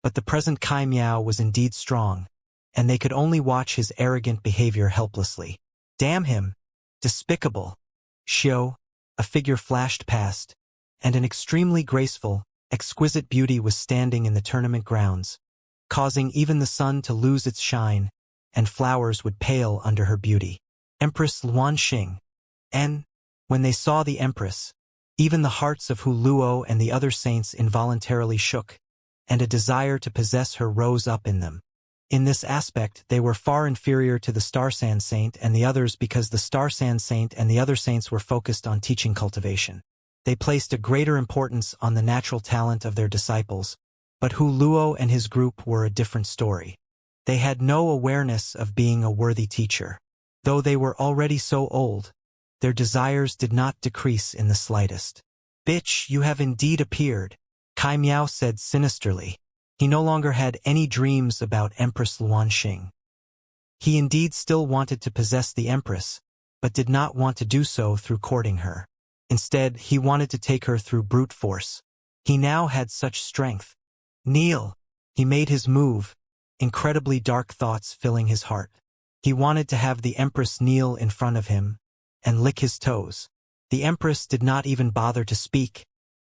But the present Kai Miao was indeed strong, and they could only watch his arrogant behavior helplessly. Damn him! Despicable! Xiao, a figure flashed past, and an extremely graceful, exquisite beauty was standing in the tournament grounds, causing even the sun to lose its shine, and flowers would pale under her beauty. Empress Luanxing. And, when they saw the Empress, even the hearts of Hu Luo and the other saints involuntarily shook, and a desire to possess her rose up in them. In this aspect, they were far inferior to the Star Sand Saint and the others because the Star Sand Saint and the other saints were focused on teaching cultivation. They placed a greater importance on the natural talent of their disciples, but Hu Luo and his group were a different story. They had no awareness of being a worthy teacher. Though they were already so old, their desires did not decrease in the slightest. Bitch, you have indeed appeared, Kai Miao said sinisterly. He no longer had any dreams about Empress Luanxing. He indeed still wanted to possess the Empress, but did not want to do so through courting her. Instead, he wanted to take her through brute force. He now had such strength. Kneel! He made his move, incredibly dark thoughts filling his heart. He wanted to have the Empress kneel in front of him and lick his toes. The Empress did not even bother to speak,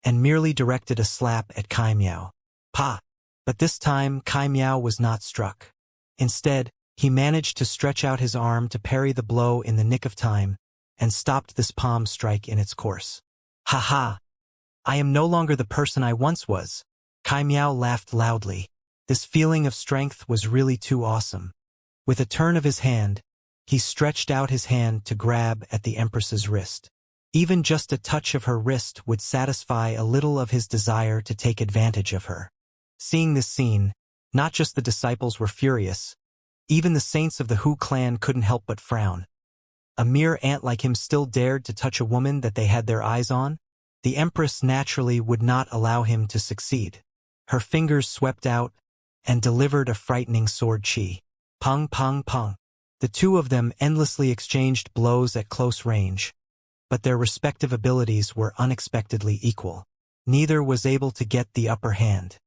and merely directed a slap at Kai Miao. Pa! But this time, Kai Miao was not struck. Instead, he managed to stretch out his arm to parry the blow in the nick of time, and stopped this palm strike in its course. Ha ha! I am no longer the person I once was. Kai Miao laughed loudly. This feeling of strength was really too awesome. With a turn of his hand, he stretched out his hand to grab at the Empress's wrist. Even just a touch of her wrist would satisfy a little of his desire to take advantage of her. Seeing this scene, not just the disciples were furious, even the saints of the Hu clan couldn't help but frown. A mere ant like him still dared to touch a woman that they had their eyes on? The Empress naturally would not allow him to succeed. Her fingers swept out and delivered a frightening sword chi. Pung, pung, pung. The two of them endlessly exchanged blows at close range, but their respective abilities were unexpectedly equal. Neither was able to get the upper hand.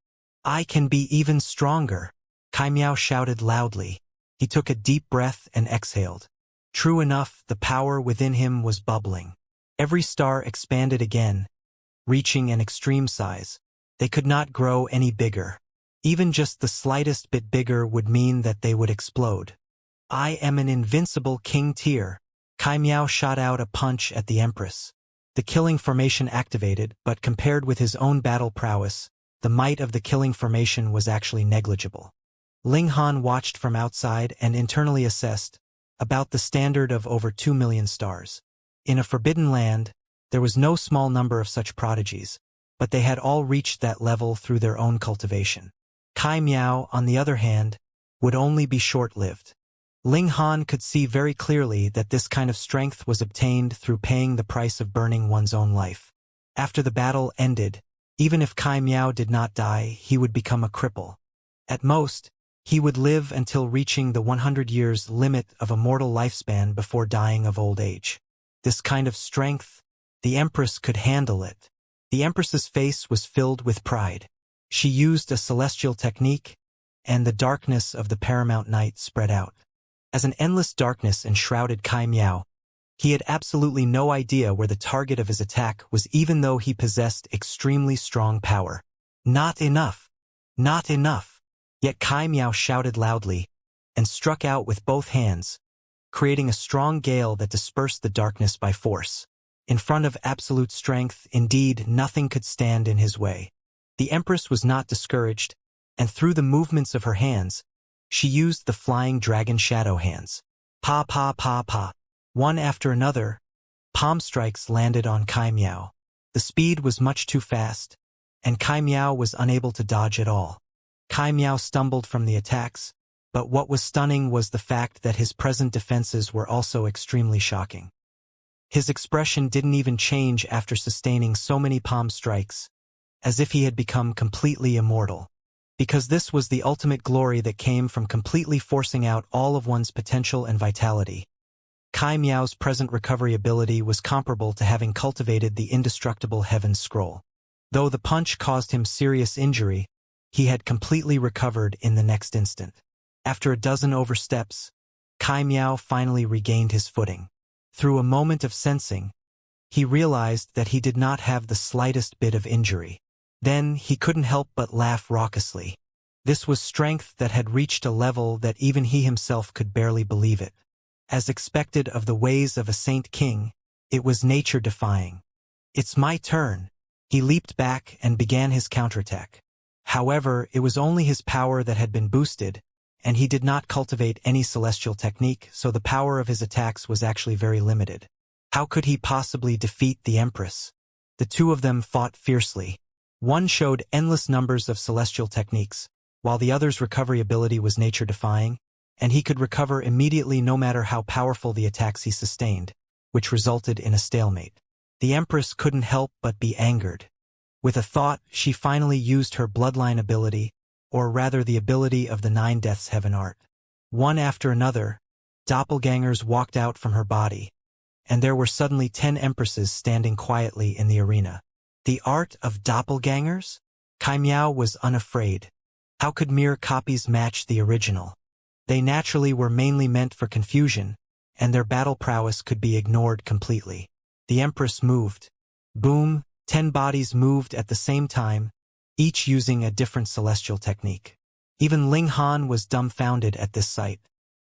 I can be even stronger, Kai Miao shouted loudly. He took a deep breath and exhaled. True enough, the power within him was bubbling. Every star expanded again, reaching an extreme size. They could not grow any bigger. Even just the slightest bit bigger would mean that they would explode. I am an invincible king tier. Kai Miao shot out a punch at the Empress. The killing formation activated, but compared with his own battle prowess, the might of the killing formation was actually negligible. Ling Han watched from outside and internally assessed, about the standard of over 2 million stars. In a forbidden land, there was no small number of such prodigies, but they had all reached that level through their own cultivation. Kai Miao, on the other hand, would only be short-lived. Ling Han could see very clearly that this kind of strength was obtained through paying the price of burning one's own life. After the battle ended, even if Kai Miao did not die, he would become a cripple. At most, he would live until reaching the 100 years limit of a mortal lifespan before dying of old age. This kind of strength, the Empress could handle it. The Empress's face was filled with pride. She used a celestial technique, and the darkness of the paramount night spread out. As an endless darkness enshrouded Kai Miao, he had absolutely no idea where the target of his attack was even though he possessed extremely strong power. Not enough! Not enough! Yet Kai Miao shouted loudly and struck out with both hands, creating a strong gale that dispersed the darkness by force. In front of absolute strength, indeed, nothing could stand in his way. The Empress was not discouraged, and through the movements of her hands, she used the flying dragon shadow hands. Pa pa pa pa. One after another, palm strikes landed on Kai Miao. The speed was much too fast, and Kai Miao was unable to dodge at all. Kai Miao stumbled from the attacks, but what was stunning was the fact that his present defenses were also extremely shocking. His expression didn't even change after sustaining so many palm strikes, as if he had become completely immortal. Because this was the ultimate glory that came from completely forcing out all of one's potential and vitality. Kai Miao's present recovery ability was comparable to having cultivated the indestructible Heaven's Scroll. Though the punch caused him serious injury, he had completely recovered in the next instant. After a dozen oversteps, Kai Miao finally regained his footing. Through a moment of sensing, he realized that he did not have the slightest bit of injury. Then he couldn't help but laugh raucously. This was strength that had reached a level that even he himself could barely believe it. As expected of the ways of a Saint King, it was nature-defying. "It's my turn." He leaped back and began his counterattack. However, it was only his power that had been boosted, and he did not cultivate any celestial technique, so the power of his attacks was actually very limited. How could he possibly defeat the Empress? The two of them fought fiercely. One showed endless numbers of celestial techniques, while the other's recovery ability was nature-defying, and he could recover immediately no matter how powerful the attacks he sustained, which resulted in a stalemate. The Empress couldn't help but be angered. With a thought, she finally used her bloodline ability, or rather the ability of the 9 Deaths Heaven art. One after another, doppelgangers walked out from her body, and there were suddenly 10 Empresses standing quietly in the arena. The art of doppelgangers? Kai Miao was unafraid. How could mere copies match the original? They naturally were mainly meant for confusion, and their battle prowess could be ignored completely. The Empress moved. Boom, 10 bodies moved at the same time, each using a different celestial technique. Even Ling Han was dumbfounded at this sight.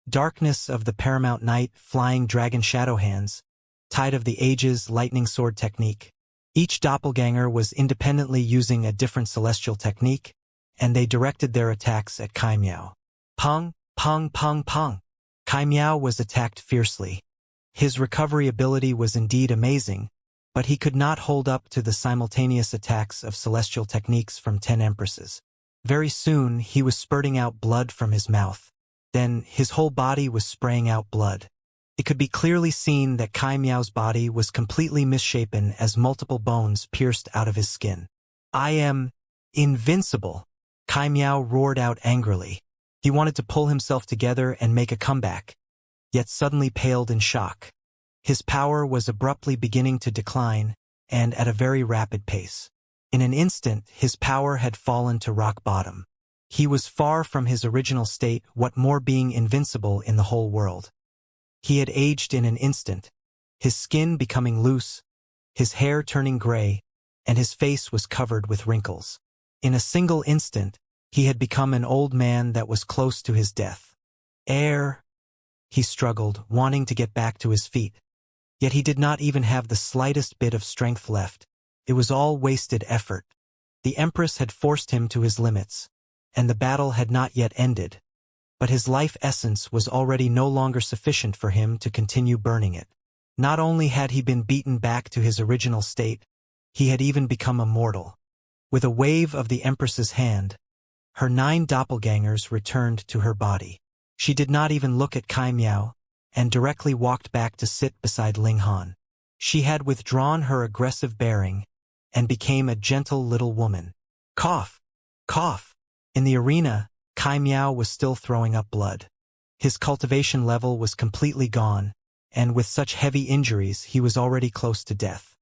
Darkness of the Paramount Night, Flying Dragon Shadow Hands, Tide of the Ages, Lightning Sword technique. Each doppelganger was independently using a different celestial technique, and they directed their attacks at Kai Miao. Pung, pung, pung, pung. Kai Miao was attacked fiercely. His recovery ability was indeed amazing, but he could not hold up to the simultaneous attacks of celestial techniques from 10 Empresses. Very soon, he was spurting out blood from his mouth. Then, his whole body was spraying out blood. It could be clearly seen that Kai Miao's body was completely misshapen as multiple bones pierced out of his skin. "I am invincible!" Kai Miao roared out angrily. He wanted to pull himself together and make a comeback, yet suddenly paled in shock. His power was abruptly beginning to decline, and at a very rapid pace. In an instant, his power had fallen to rock bottom. He was far from his original state, what more being invincible in the whole world. He had aged in an instant, his skin becoming loose, his hair turning gray, and his face was covered with wrinkles. In a single instant, he had become an old man that was close to his death. He struggled, wanting to get back to his feet. Yet he did not even have the slightest bit of strength left. It was all wasted effort. The Empress had forced him to his limits, and the battle had not yet ended. But his life essence was already no longer sufficient for him to continue burning it. Not only had he been beaten back to his original state, he had even become immortal. With a wave of the Empress's hand, her 9 doppelgangers returned to her body. She did not even look at Kai Miao, and directly walked back to sit beside Ling Han. She had withdrawn her aggressive bearing, and became a gentle little woman. Cough! Cough! In the arena, Kai Miao was still throwing up blood. His cultivation level was completely gone, and with such heavy injuries he was already close to death.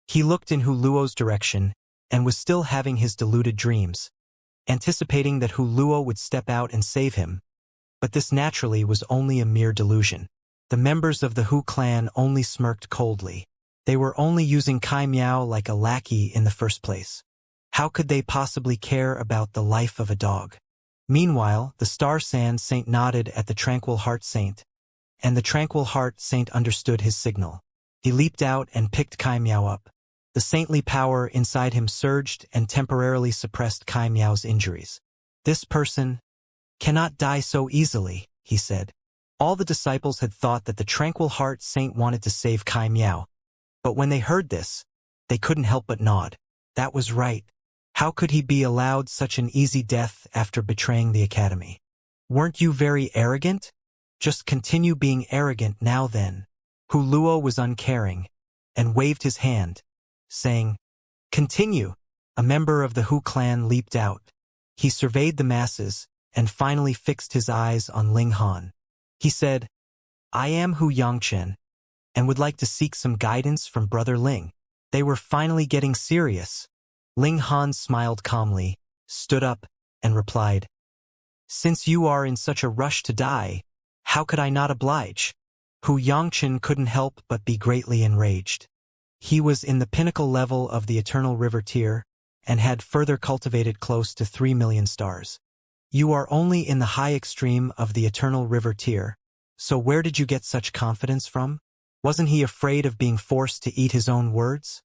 He looked in Hu Luo's direction, and was still having his deluded dreams, anticipating that Hu Luo would step out and save him. But this naturally was only a mere delusion. The members of the Hu clan only smirked coldly. They were only using Kai Miao like a lackey in the first place. How could they possibly care about the life of a dog? Meanwhile, the Star Sand Saint nodded at the Tranquil Heart Saint, and the Tranquil Heart Saint understood his signal. He leaped out and picked Kai Miao up. The saintly power inside him surged and temporarily suppressed Kai Miao's injuries. This person cannot die so easily, he said. All the disciples had thought that the Tranquil Heart Saint wanted to save Kai Miao, but when they heard this, they couldn't help but nod. That was right. How could he be allowed such an easy death after betraying the academy? Weren't you very arrogant? Just continue being arrogant now then. Hu Luo was uncaring, and waved his hand, saying, "Continue." A member of the Hu clan leaped out. He surveyed the masses, and finally fixed his eyes on Ling Han. He said, "I am Hu Yangchen, and would like to seek some guidance from Brother Ling." They were finally getting serious. Ling Han smiled calmly, stood up, and replied, "Since you are in such a rush to die, how could I not oblige?" Hu Yangchen couldn't help but be greatly enraged. He was in the pinnacle level of the Eternal River tier, and had further cultivated close to 3 million stars. You are only in the high extreme of the Eternal River tier, so where did you get such confidence from? Wasn't he afraid of being forced to eat his own words?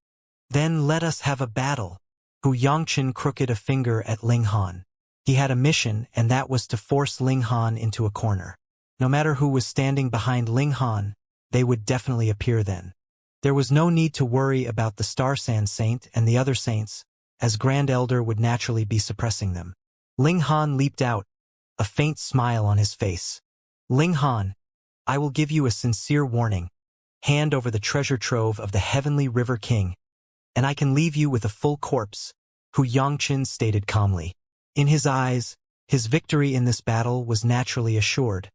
Then let us have a battle. Hu Yangchen crooked a finger at Ling Han. He had a mission, and that was to force Ling Han into a corner. No matter who was standing behind Ling Han, they would definitely appear then. There was no need to worry about the Star Sand Saint and the other saints, as Grand Elder would naturally be suppressing them. Ling Han leaped out, a faint smile on his face. "Ling Han, I will give you a sincere warning. Hand over the treasure trove of the Heavenly River King, and I can leave you with a full corpse," Hu Yangchen stated calmly. In his eyes, his victory in this battle was naturally assured,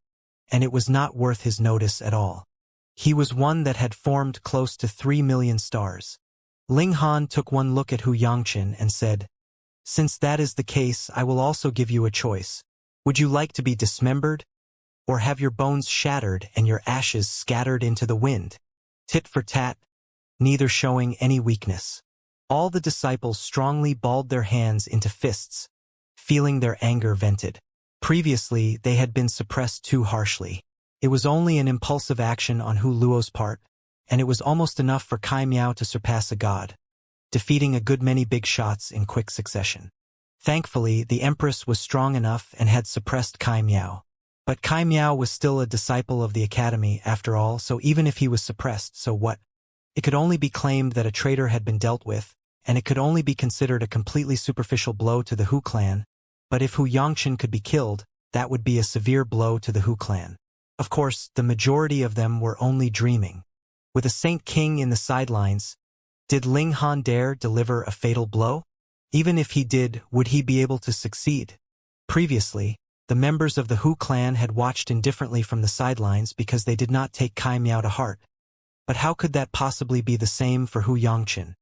and it was not worth his notice at all. He was one that had formed close to 3 million stars. Ling Han took one look at Hu Yangchen and said, "Since that is the case, I will also give you a choice. Would you like to be dismembered, or have your bones shattered and your ashes scattered into the wind?" Tit for tat, neither showing any weakness. All the disciples strongly balled their hands into fists, feeling their anger vented. Previously, they had been suppressed too harshly. It was only an impulsive action on Hu Luo's part, and it was almost enough for Kai Miao to surpass a god, defeating a good many big shots in quick succession. Thankfully, the Empress was strong enough and had suppressed Kai Miao. But Kai Miao was still a disciple of the Academy after all, so even if he was suppressed, so what? It could only be claimed that a traitor had been dealt with, and it could only be considered a completely superficial blow to the Hu clan. But if Hu Yangchen could be killed, that would be a severe blow to the Hu clan. Of course, the majority of them were only dreaming. With a Saint King in the sidelines, did Ling Han dare deliver a fatal blow? Even if he did, would he be able to succeed? Previously, the members of the Hu clan had watched indifferently from the sidelines because they did not take Kai Miao to heart. But how could that possibly be the same for Hu Yangchen?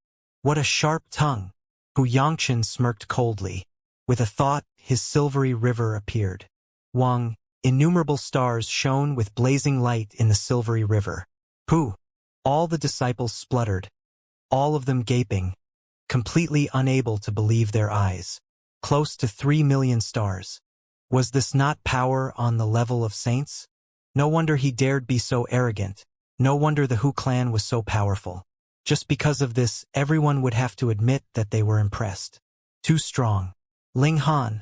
What a sharp tongue! Hu Yangchen smirked coldly. With a thought, his silvery river appeared. Wang, innumerable stars shone with blazing light in the silvery river. Hu! All the disciples spluttered, all of them gaping, completely unable to believe their eyes. Close to 3 million stars. Was this not power on the level of saints? No wonder he dared be so arrogant. No wonder the Hu clan was so powerful. Just because of this, everyone would have to admit that they were impressed. Too strong. Ling Han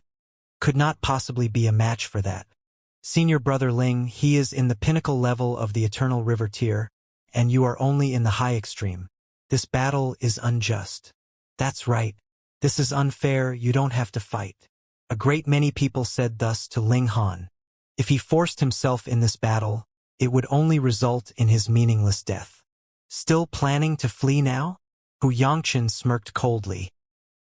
could not possibly be a match for that. Senior Brother Ling, he is in the pinnacle level of the Eternal River tier, and you are only in the high extreme. This battle is unjust. That's right. This is unfair, you don't have to fight. A great many people said thus to Ling Han. If he forced himself in this battle, it would only result in his meaningless death. Still planning to flee now? Hu Yangchen smirked coldly.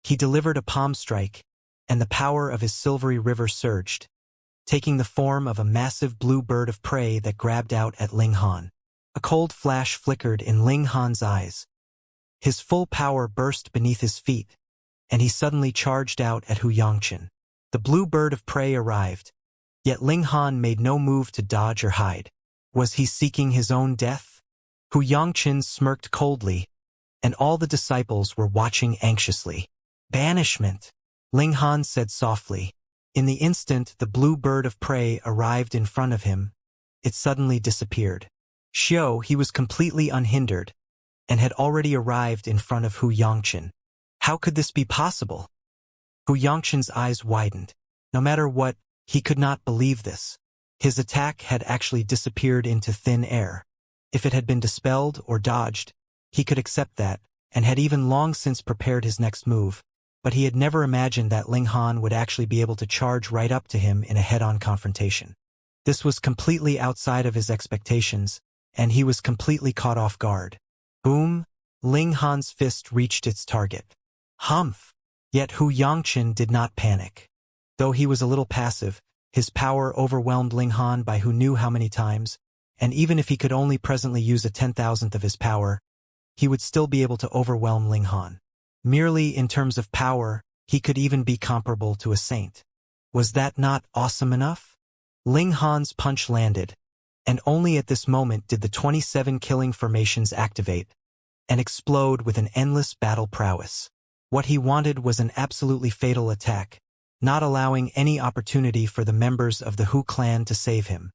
He delivered a palm strike, and the power of his silvery river surged, taking the form of a massive blue bird of prey that grabbed out at Ling Han. A cold flash flickered in Ling Han's eyes. His full power burst beneath his feet, and he suddenly charged out at Hu Yangchen. The blue bird of prey arrived, yet Ling Han made no move to dodge or hide. Was he seeking his own death? Hu Yangchen smirked coldly, and all the disciples were watching anxiously. Banishment, Ling Han said softly. In the instant the blue bird of prey arrived in front of him, it suddenly disappeared. He was completely unhindered, and had already arrived in front of Hu Yongchen. How could this be possible? Hu Yongchen's eyes widened. No matter what, he could not believe this. His attack had actually disappeared into thin air. If it had been dispelled or dodged, he could accept that, and had even long since prepared his next move, but he had never imagined that Ling Han would actually be able to charge right up to him in a head-on confrontation. This was completely outside of his expectations, and he was completely caught off guard. Boom! Ling Han's fist reached its target. Humph! Yet Hu Yongchen did not panic. Though he was a little passive, his power overwhelmed Ling Han by who knew how many times, and even if he could only presently use a 10,000th of his power, he would still be able to overwhelm Ling Han. Merely in terms of power, he could even be comparable to a saint. Was that not awesome enough? Ling Han's punch landed, and only at this moment did the 27 killing formations activate and explode with an endless battle prowess. What he wanted was an absolutely fatal attack, not allowing any opportunity for the members of the Hu clan to save him.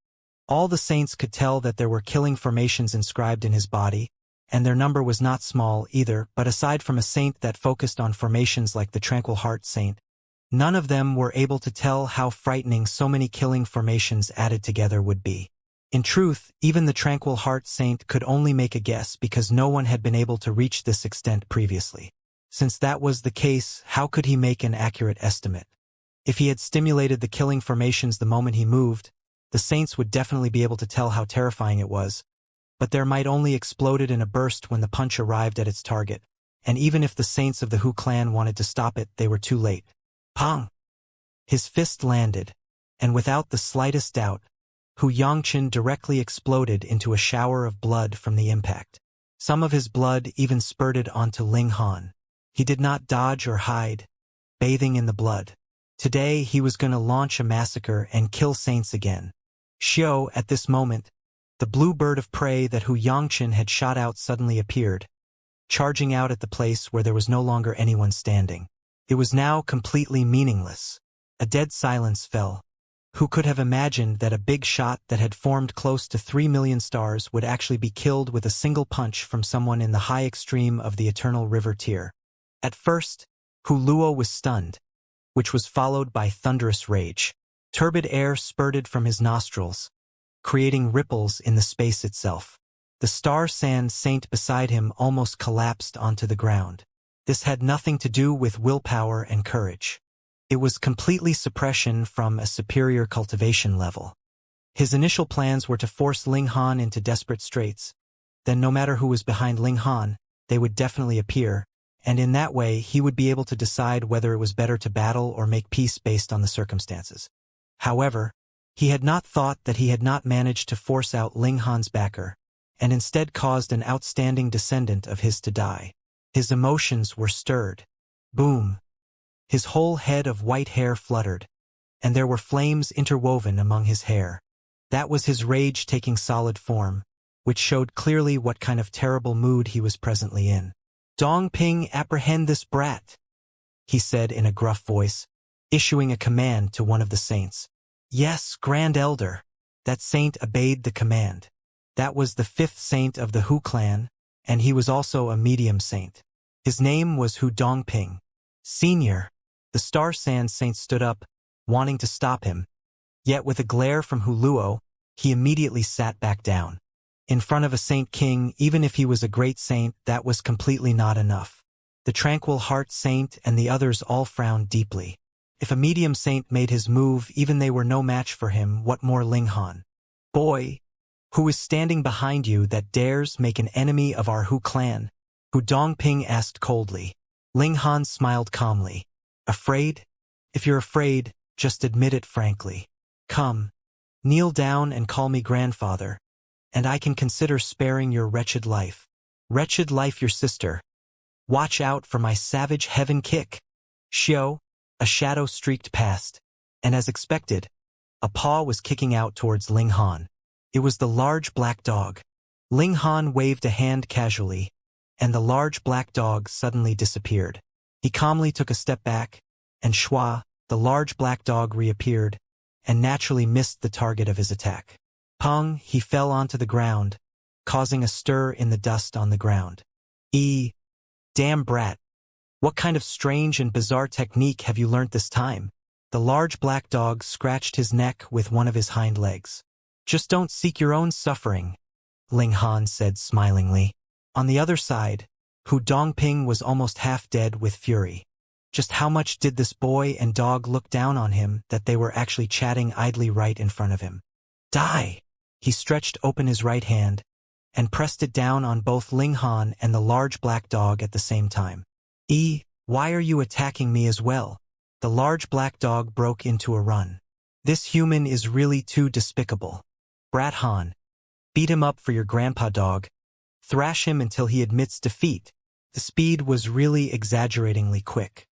All the saints could tell that there were killing formations inscribed in his body, and their number was not small either, but aside from a saint that focused on formations like the Tranquil Heart Saint, none of them were able to tell how frightening so many killing formations added together would be. In truth, even the Tranquil Heart Saint could only make a guess because no one had been able to reach this extent previously. Since that was the case, how could he make an accurate estimate? If he had stimulated the killing formations the moment he moved, the saints would definitely be able to tell how terrifying it was, but there might only exploded in a burst when the punch arrived at its target, and even if the saints of the Hu clan wanted to stop it, they were too late. Pong! His fist landed, and without the slightest doubt, Hu Yongchen directly exploded into a shower of blood from the impact. Some of his blood even spurted onto Ling Han. He did not dodge or hide, bathing in the blood. Today he was going to launch a massacre and kill saints again. At this moment, the blue bird of prey that Hu Yongchen had shot out suddenly appeared, charging out at the place where there was no longer anyone standing. It was now completely meaningless. A dead silence fell. Who could have imagined that a big shot that had formed close to 3 million stars would actually be killed with a single punch from someone in the high extreme of the eternal river tier? At first, Hu Luo was stunned, which was followed by thunderous rage. Turbid air spurted from his nostrils, creating ripples in the space itself. The Star Sand Saint beside him almost collapsed onto the ground. This had nothing to do with willpower and courage. It was completely suppression from a superior cultivation level. His initial plans were to force Ling Han into desperate straits. Then no matter who was behind Ling Han, they would definitely appear, and in that way he would be able to decide whether it was better to battle or make peace based on the circumstances. However, he had not thought that he had not managed to force out Ling Han's backer, and instead caused an outstanding descendant of his to die. His emotions were stirred. Boom! His whole head of white hair fluttered, and there were flames interwoven among his hair. That was his rage taking solid form, which showed clearly what kind of terrible mood he was presently in. "Dongping, apprehend this brat," he said in a gruff voice, issuing a command to one of the saints. "Yes, Grand Elder." That saint obeyed the command. That was the 5th saint of the Hu clan, and he was also a medium saint. His name was Hu Dongping. "Senior." The Star Sand Saint stood up, wanting to stop him, yet with a glare from Hu Luo, he immediately sat back down. In front of a Saint King, even if he was a great saint, that was completely not enough. The Tranquil Heart Saint and the others all frowned deeply. If a medium saint made his move, even they were no match for him, what more Ling Han? "Boy, who is standing behind you that dares make an enemy of our Hu clan?" Hu Dongping asked coldly. Ling Han smiled calmly. "Afraid? If you're afraid, just admit it frankly. Come, kneel down and call me grandfather, and I can consider sparing your wretched life. Wretched life your sister. Watch out for my savage heaven kick." A shadow streaked past, and as expected, a paw was kicking out towards Ling Han. It was the large black dog. Ling Han waved a hand casually, and the large black dog suddenly disappeared. He calmly took a step back, and Shua, the large black dog, reappeared, and naturally missed the target of his attack. Pong, he fell onto the ground, causing a stir in the dust on the ground. Damn brat. What kind of strange and bizarre technique have you learnt this time? The large black dog scratched his neck with one of his hind legs. Just don't seek your own suffering, Ling Han said smilingly. On the other side, Hu Dongping was almost half dead with fury. Just how much did this boy and dog look down on him that they were actually chatting idly right in front of him? Die! He stretched open his right hand and pressed it down on both Ling Han and the large black dog at the same time. Why are you attacking me as well? The large black dog broke into a run. This human is really too despicable. Brat Han. Beat him up for your grandpa, dog. Thrash him until he admits defeat. The speed was really exaggeratingly quick.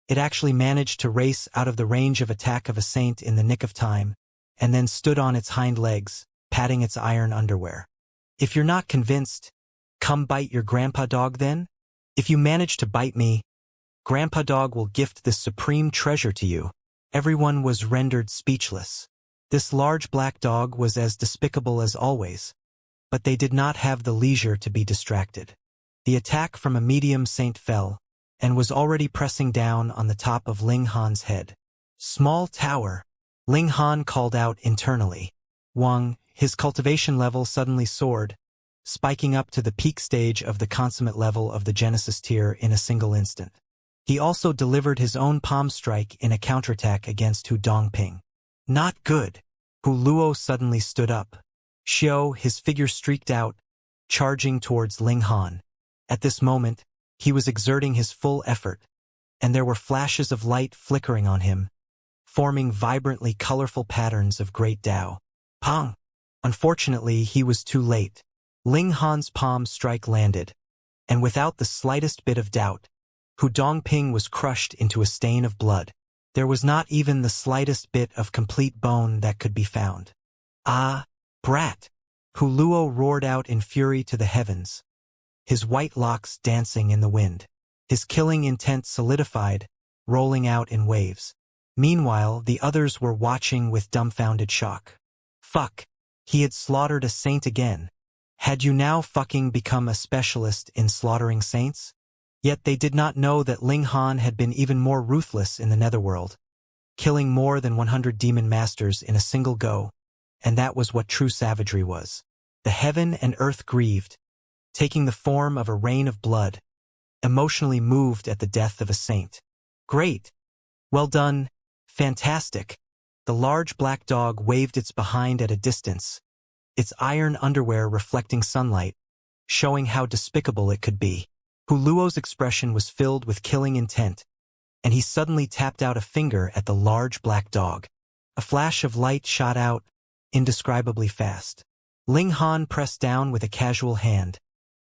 It actually managed to race out of the range of attack of a saint in the nick of time, and then stood on its hind legs, patting its iron underwear. If you're not convinced, come bite your grandpa dog then? If you manage to bite me, Grandpa Dog will gift this supreme treasure to you. Everyone was rendered speechless. This large black dog was as despicable as always, but they did not have the leisure to be distracted. The attack from a medium saint fell, and was already pressing down on the top of Ling Han's head. Small tower. Ling Han called out internally. Wang, his cultivation level suddenly soared, spiking up to the peak stage of the consummate level of the Genesis tier in a single instant. He also delivered his own palm strike in a counterattack against Hu Dongping. Not good. Hu Luo suddenly stood up. Xiao, his figure streaked out, charging towards Ling Han. At this moment, he was exerting his full effort, and there were flashes of light flickering on him, forming vibrantly colorful patterns of great Tao. Pong! Unfortunately, he was too late. Ling Han's palm strike landed, and without the slightest bit of doubt, Hu Dongping was crushed into a stain of blood. There was not even the slightest bit of complete bone that could be found. Ah, brat! Hu Luo roared out in fury to the heavens, his white locks dancing in the wind. His killing intent solidified, rolling out in waves. Meanwhile, the others were watching with dumbfounded shock. Fuck! He had slaughtered a saint again. Had you now fucking become a specialist in slaughtering saints? Yet they did not know that Ling Han had been even more ruthless in the netherworld, killing more than 100 demon masters in a single go, and that was what true savagery was. The heaven and earth grieved, taking the form of a rain of blood, emotionally moved at the death of a saint. Great! Well done! Fantastic! The large black dog waved its behind at a distance, its iron underwear reflecting sunlight, showing how despicable it could be. Hu Luo's expression was filled with killing intent, and he suddenly tapped out a finger at the large black dog. A flash of light shot out, indescribably fast. Ling Han pressed down with a casual hand,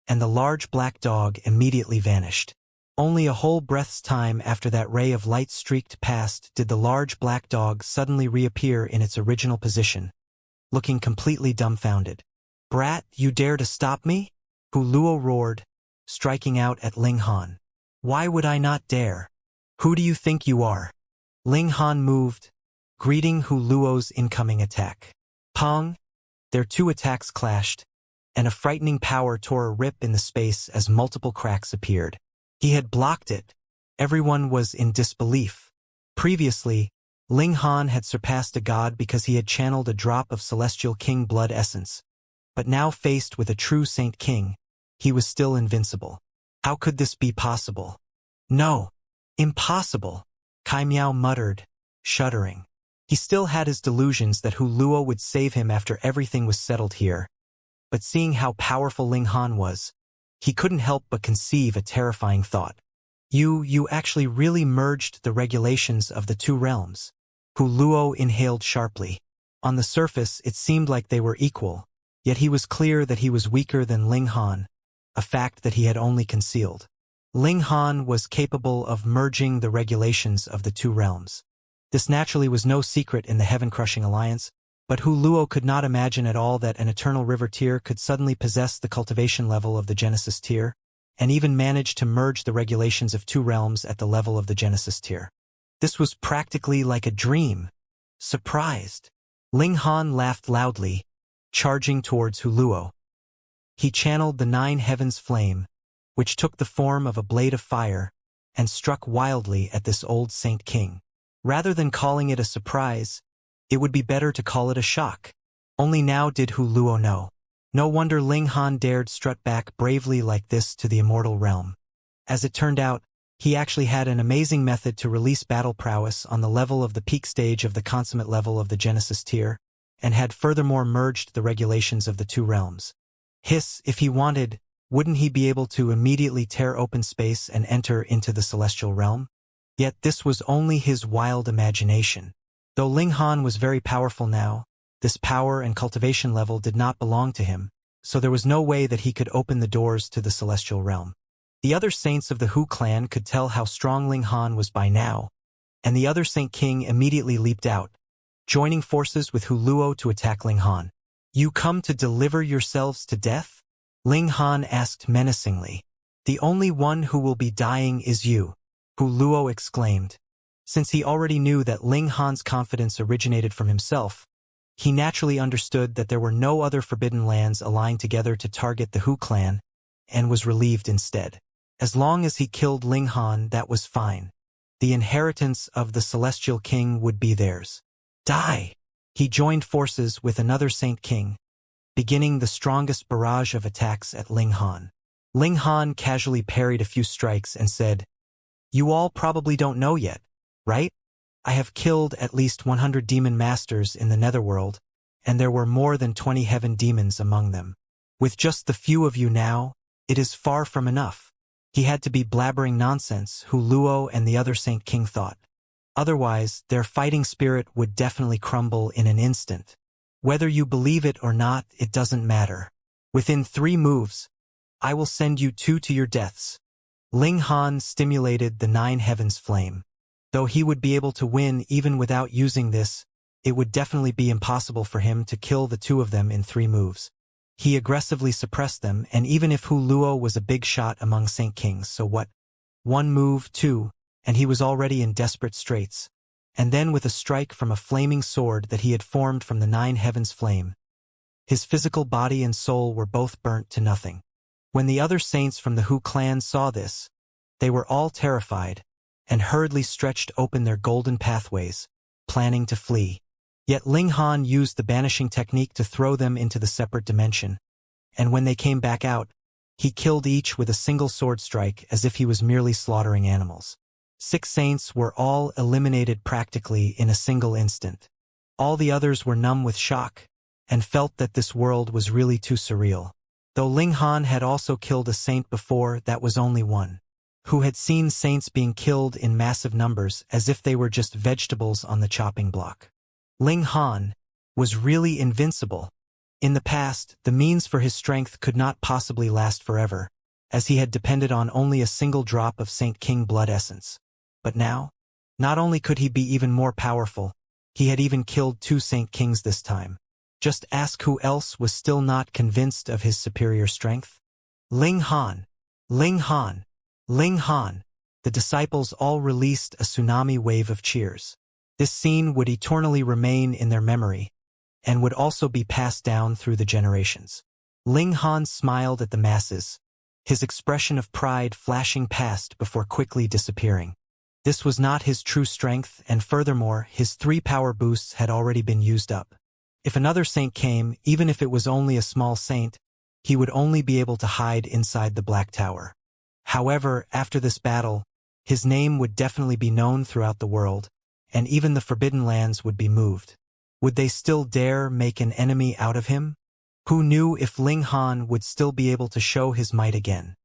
and the large black dog immediately vanished. Only a whole breath's time after that ray of light streaked past did the large black dog suddenly reappear in its original position, looking completely dumbfounded. Brat, you dare to stop me? Hu Luo roared, striking out at Ling Han. Why would I not dare? Who do you think you are? Ling Han moved, greeting Hu Luo's incoming attack. Pong! Their two attacks clashed, and a frightening power tore a rip in the space as multiple cracks appeared. He had blocked it. Everyone was in disbelief. Previously, Ling Han had surpassed a god because he had channeled a drop of Celestial King blood essence. But now faced with a true Saint King, he was still invincible. How could this be possible? No! Impossible! Kai Miao muttered, shuddering. He still had his delusions that Hu Luo would save him after everything was settled here. But seeing how powerful Ling Han was, he couldn't help but conceive a terrifying thought. You actually really merged the regulations of the two realms. Hu Luo inhaled sharply. On the surface, it seemed like they were equal, yet he was clear that he was weaker than Ling Han, a fact that he had only concealed. Ling Han was capable of merging the regulations of the two realms. This naturally was no secret in the heaven-crushing alliance, but Hu Luo could not imagine at all that an Eternal River tier could suddenly possess the cultivation level of the Genesis tier, and even managed to merge the regulations of two realms at the level of the Genesis tier. This was practically like a dream. Surprised, Ling Han laughed loudly, charging towards Huluo. He channeled the 9 heavens flame, which took the form of a blade of fire, and struck wildly at this old Saint King. Rather than calling it a surprise, it would be better to call it a shock. Only now did Huluo know. No wonder Ling Han dared strut back bravely like this to the immortal realm. As it turned out, he actually had an amazing method to release battle prowess on the level of the peak stage of the consummate level of the Genesis tier, and had furthermore merged the regulations of the two realms. If he wanted, wouldn't he be able to immediately tear open space and enter into the celestial realm? Yet this was only his wild imagination. Though Ling Han was very powerful now, this power and cultivation level did not belong to him, so there was no way that he could open the doors to the celestial realm. The other saints of the Hu clan could tell how strong Ling Han was by now, and the other Saint King immediately leaped out, joining forces with Huluo to attack Ling Han. "You come to deliver yourselves to death?" Ling Han asked menacingly. "The only one who will be dying is you," Huluo exclaimed. Since he already knew that Ling Han's confidence originated from himself, he naturally understood that there were no other forbidden lands aligned together to target the Hu clan, and was relieved instead. As long as he killed Ling Han, that was fine. The inheritance of the Celestial King would be theirs. Die! He joined forces with another Saint King, beginning the strongest barrage of attacks at Ling Han. Ling Han casually parried a few strikes and said, "You all probably don't know yet, right? I have killed at least 100 demon masters in the netherworld, and there were more than 20 heaven demons among them. With just the few of you now, it is far from enough." He had to be blabbering nonsense, Huluo and the other Saint King thought. Otherwise, their fighting spirit would definitely crumble in an instant. Whether you believe it or not, it doesn't matter. Within 3 moves, I will send you 2 to your deaths. Ling Han stimulated the 9 heavens flame. Though he would be able to win even without using this, it would definitely be impossible for him to kill the 2 of them in 3 moves. He aggressively suppressed them, and even if Huluo was a big shot among Saint Kings, so what? 1 move, 2, and he was already in desperate straits. And then with a strike from a flaming sword that he had formed from the 9 heavens flame, his physical body and soul were both burnt to nothing. When the other saints from the Hu clan saw this, they were all terrified, and hurriedly stretched open their golden pathways, planning to flee. Yet Ling Han used the banishing technique to throw them into the separate dimension, and when they came back out, he killed each with a single sword strike as if he was merely slaughtering animals. 6 saints were all eliminated practically in a single instant. All the others were numb with shock, and felt that this world was really too surreal. Though Ling Han had also killed a saint before, that was only one, who had seen saints being killed in massive numbers as if they were just vegetables on the chopping block. Ling Han was really invincible. In the past, the means for his strength could not possibly last forever, as he had depended on only a single drop of Saint King blood essence. But now, not only could he be even more powerful, he had even killed 2 Saint Kings this time. Just ask who else was still not convinced of his superior strength. Ling Han! Ling Han! Ling Han! The disciples all released a tsunami wave of cheers. This scene would eternally remain in their memory, and would also be passed down through the generations. Ling Han smiled at the masses, his expression of pride flashing past before quickly disappearing. This was not his true strength, and furthermore, his 3 power boosts had already been used up. If another saint came, even if it was only a small saint, he would only be able to hide inside the Black Tower. However, after this battle, his name would definitely be known throughout the world, and even the Forbidden Lands would be moved. Would they still dare make an enemy out of him? Who knew if Ling Han would still be able to show his might again?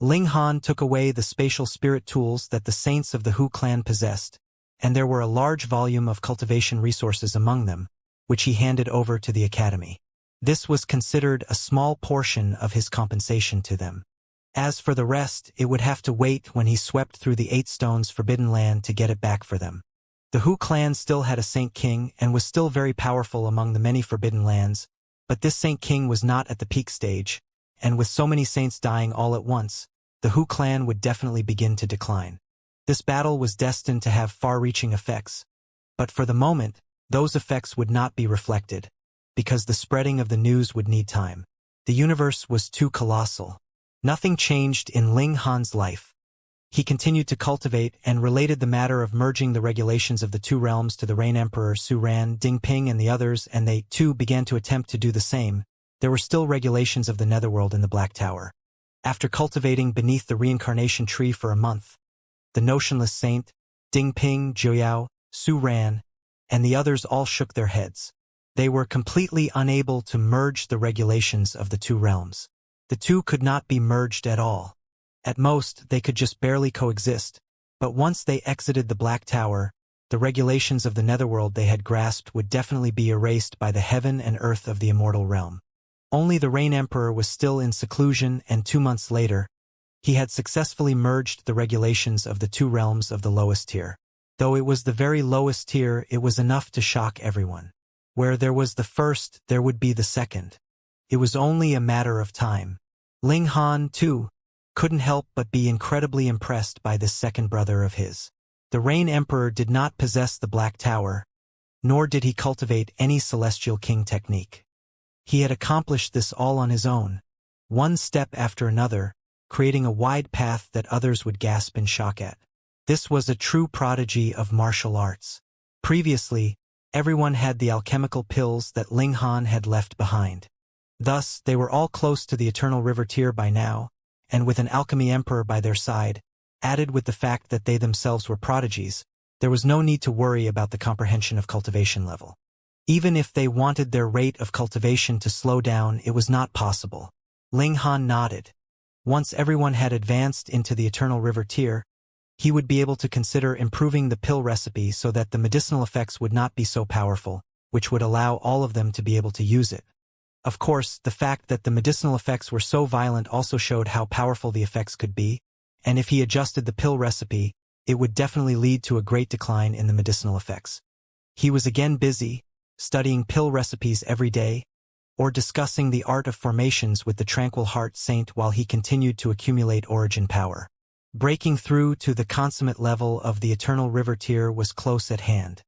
Ling Han took away the spatial spirit tools that the saints of the Hu clan possessed, and there were a large volume of cultivation resources among them, which he handed over to the academy. This was considered a small portion of his compensation to them. As for the rest, it would have to wait when he swept through the 8 stones Forbidden Land to get it back for them. The Hu clan still had a Saint King and was still very powerful among the many Forbidden Lands, but this Saint King was not at the peak stage, and with so many saints dying all at once, the Hu clan would definitely begin to decline. This battle was destined to have far-reaching effects, but for the moment, those effects would not be reflected, because the spreading of the news would need time. The universe was too colossal. Nothing changed in Ling Han's life. He continued to cultivate and related the matter of merging the regulations of the two realms to the Reign Emperor Su Ran, Dingping and the others, and they, too, began to attempt to do the same. There were still regulations of the Netherworld in the Black Tower. After cultivating beneath the Reincarnation tree for a month, the notionless saint, Dingping, Jiuyao, Su Ran, and the others all shook their heads. They were completely unable to merge the regulations of the two realms. The two could not be merged at all. At most, they could just barely coexist, but once they exited the Black Tower, the regulations of the Netherworld they had grasped would definitely be erased by the heaven and earth of the immortal realm. Only the Reign Emperor was still in seclusion, and 2 months later, he had successfully merged the regulations of the two realms of the lowest tier. Though it was the very lowest tier, it was enough to shock everyone. Where there was the first, there would be the second. It was only a matter of time. Ling Han, too, couldn't help but be incredibly impressed by this second brother of his. The Reign Emperor did not possess the Black Tower, nor did he cultivate any Celestial King technique. He had accomplished this all on his own, one step after another, creating a wide path that others would gasp in shock at. This was a true prodigy of martial arts. Previously, everyone had the alchemical pills that Ling Han had left behind. Thus, they were all close to the Eternal River tier by now, and with an alchemy emperor by their side, added with the fact that they themselves were prodigies, there was no need to worry about the comprehension of cultivation level. Even if they wanted their rate of cultivation to slow down, it was not possible. Ling Han nodded. Once everyone had advanced into the Eternal River tier, he would be able to consider improving the pill recipe so that the medicinal effects would not be so powerful, which would allow all of them to be able to use it. Of course, the fact that the medicinal effects were so violent also showed how powerful the effects could be, and if he adjusted the pill recipe, it would definitely lead to a great decline in the medicinal effects. He was again busy, studying pill recipes every day, or discussing the art of formations with the Tranquil Heart Saint while he continued to accumulate origin power. Breaking through to the consummate level of the Eternal River tier was close at hand.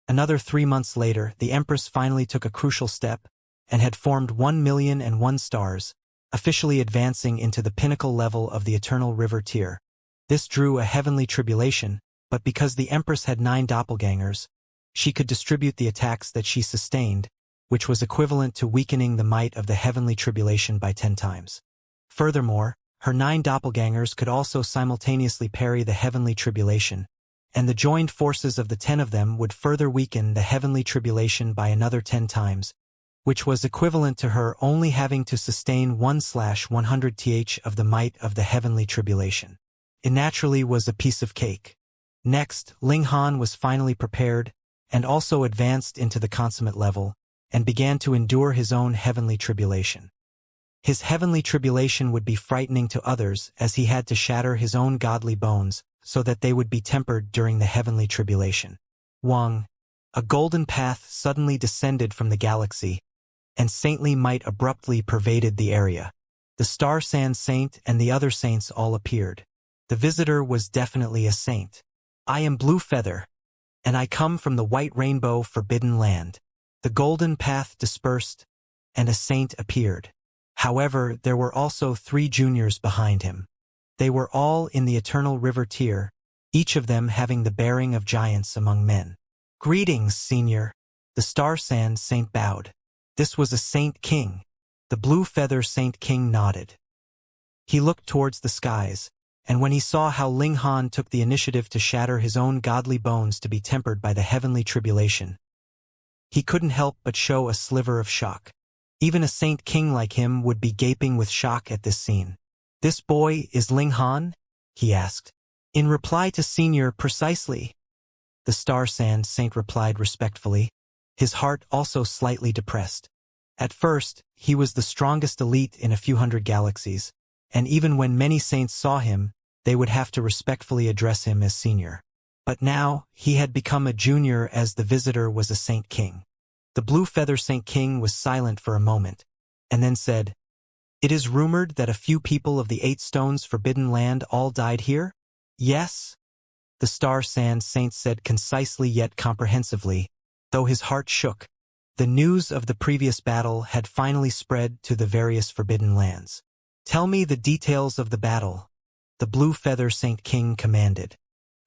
Another 3 months later, the Empress finally took a crucial step, and had formed 1,000,001 stars, officially advancing into the pinnacle level of the Eternal River tier. This drew a heavenly tribulation, but because the Empress had 9 doppelgangers, she could distribute the attacks that she sustained, which was equivalent to weakening the might of the heavenly tribulation by 10 times. Furthermore, her 9 doppelgangers could also simultaneously parry the heavenly tribulation, and the joined forces of the 10 of them would further weaken the heavenly tribulation by another 10 times, which was equivalent to her only having to sustain 1/100th of the might of the heavenly tribulation. It naturally was a piece of cake. Next, Ling Han was finally prepared, and also advanced into the consummate level, and began to endure his own heavenly tribulation. His heavenly tribulation would be frightening to others as he had to shatter his own godly bones so that they would be tempered during the heavenly tribulation. Wang, a golden path suddenly descended from the galaxy, and saintly might abruptly pervaded the area. The Star Sand Saint and the other saints all appeared. The visitor was definitely a saint. "I am Blue Feather, and I come from the White Rainbow Forbidden Land." The golden path dispersed, and a saint appeared. However, there were also 3 juniors behind him. They were all in the Eternal River tier, each of them having the bearing of giants among men. "Greetings, Senior." The Star Sand Saint bowed. This was a Saint King. The Blue Feather Saint King nodded. He looked towards the skies, and when he saw how Ling Han took the initiative to shatter his own godly bones to be tempered by the heavenly tribulation, he couldn't help but show a sliver of shock. Even a Saint King like him would be gaping with shock at this scene. "This boy is Ling Han?" he asked. "In reply to Senior, precisely," the Star Sand Saint replied respectfully, his heart also slightly depressed. At first, he was the strongest elite in a few hundred galaxies, and even when many saints saw him, they would have to respectfully address him as Senior. But now, he had become a junior as the visitor was a Saint King. The Blue Feather Saint King was silent for a moment, and then said, It is rumored that a few people of the 8 Stones Forbidden Land all died here? Yes, the Star Sand Saint said concisely yet comprehensively, though his heart shook. The news of the previous battle had finally spread to the various Forbidden Lands. Tell me the details of the battle, the Blue Feather Saint King commanded.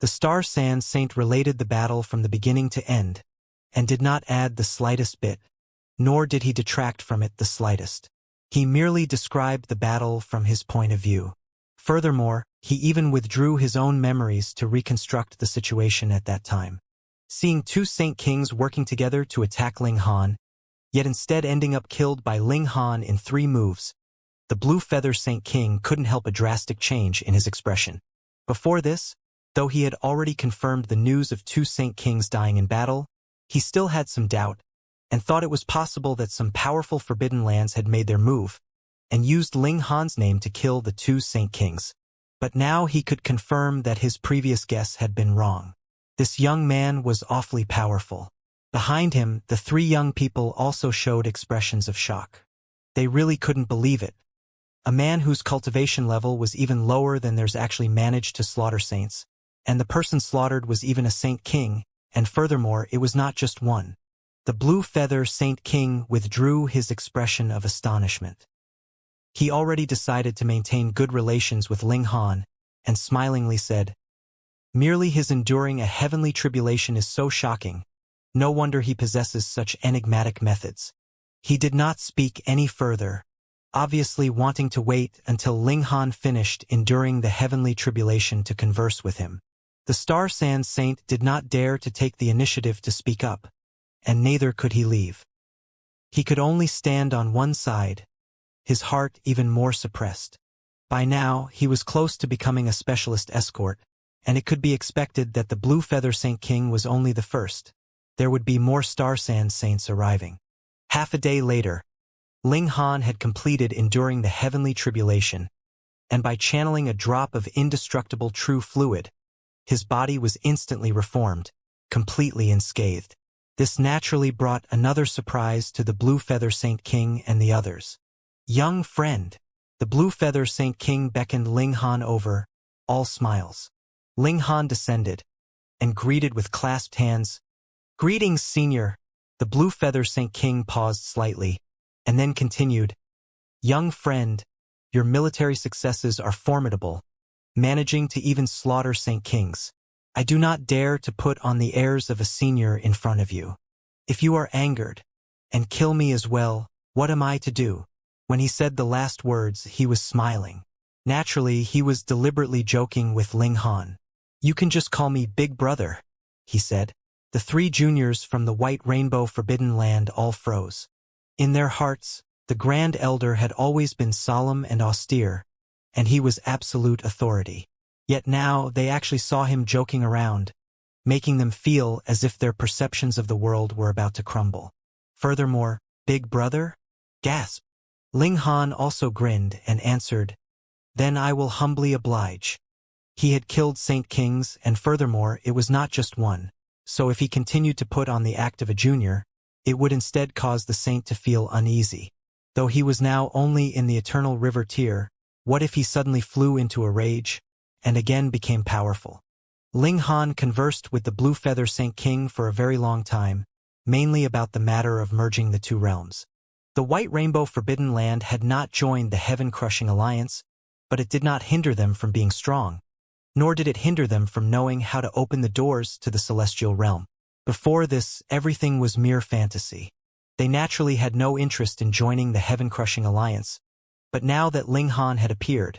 The Star Sand Saint related the battle from the beginning to end, and did not add the slightest bit, nor did he detract from it the slightest. He merely described the battle from his point of view. Furthermore, he even withdrew his own memories to reconstruct the situation at that time. Seeing 2 Saint Kings working together to attack Ling Han, yet instead ending up killed by Ling Han in 3 moves, the Blue Feather Saint King couldn't help a drastic change in his expression. Before this, though he had already confirmed the news of 2 Saint Kings dying in battle, he still had some doubt, and thought it was possible that some powerful Forbidden Lands had made their move, and used Ling Han's name to kill the 2 Saint Kings. But now he could confirm that his previous guess had been wrong. This young man was awfully powerful. Behind him, the 3 young people also showed expressions of shock. They really couldn't believe it. A man whose cultivation level was even lower than theirs actually managed to slaughter saints, and the person slaughtered was even a Saint King, and furthermore it was not just one. The Blue Feather Saint King withdrew his expression of astonishment. He already decided to maintain good relations with Ling Han, and smilingly said, "Merely his enduring a heavenly tribulation is so shocking. No wonder he possesses such enigmatic methods." He did not speak any further, obviously wanting to wait until Ling Han finished enduring the heavenly tribulation to converse with him. The Star Sand Saint did not dare to take the initiative to speak up, and neither could he leave. He could only stand on one side, his heart even more suppressed. By now, he was close to becoming a specialist escort, and it could be expected that the Blue Feather Saint King was only the first. There would be more Star Sand Saints arriving. Half a day later, Ling Han had completed enduring the heavenly tribulation, and by channeling a drop of indestructible true fluid, his body was instantly reformed, completely unscathed. This naturally brought another surprise to the Blue Feather Saint King and the others. "Young friend." The Blue Feather Saint King beckoned Ling Han over, all smiles. Ling Han descended, and greeted with clasped hands. "Greetings, Senior." The Blue Feather Saint King paused slightly, and then continued, "Young friend, your military successes are formidable, managing to even slaughter Saint Kings. I do not dare to put on the airs of a senior in front of you. If you are angered, and kill me as well, what am I to do?" When he said the last words, he was smiling. Naturally, he was deliberately joking with Ling Han. "You can just call me Big Brother," he said. The 3 juniors from the White Rainbow Forbidden Land all froze. In their hearts, the Grand Elder had always been solemn and austere, and he was absolute authority. Yet now they actually saw him joking around, making them feel as if their perceptions of the world were about to crumble. Furthermore, "Big Brother?" Gasp! Ling Han also grinned and answered, "Then I will humbly oblige." He had killed Saint Kings, and furthermore it was not just one, so if he continued to put on the act of a junior, it would instead cause the saint to feel uneasy. Though he was now only in the Eternal River tier, what if he suddenly flew into a rage, and again became powerful? Ling Han conversed with the Blue Feather Saint King for a very long time, mainly about the matter of merging the 2 realms. The White Rainbow Forbidden Land had not joined the Heaven-Crushing Alliance, but it did not hinder them from being strong, nor did it hinder them from knowing how to open the doors to the Celestial Realm. Before this, everything was mere fantasy. They naturally had no interest in joining the Heaven-Crushing Alliance, but now that Ling Han had appeared,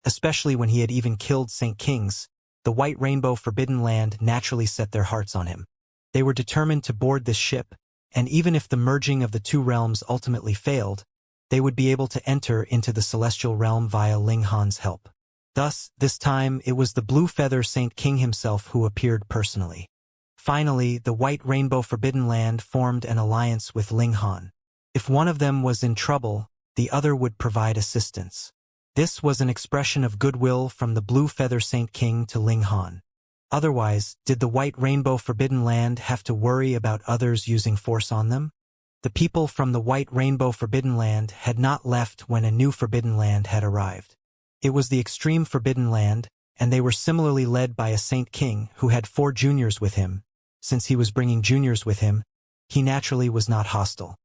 especially when he had even killed Saint Kings, the White Rainbow Forbidden Land naturally set their hearts on him. They were determined to board this ship, and even if the merging of the 2 realms ultimately failed, they would be able to enter into the Celestial Realm via Ling Han's help. Thus, this time it was the Blue Feather Saint King himself who appeared personally. Finally, the White Rainbow Forbidden Land formed an alliance with Ling Han. If one of them was in trouble, the other would provide assistance. This was an expression of goodwill from the Blue Feather Saint King to Ling Han. Otherwise, did the White Rainbow Forbidden Land have to worry about others using force on them? The people from the White Rainbow Forbidden Land had not left when a new Forbidden Land had arrived. It was the extreme Forbidden Land, and they were similarly led by a Saint King who had 4 juniors with him. Since he was bringing juniors with him, he naturally was not hostile.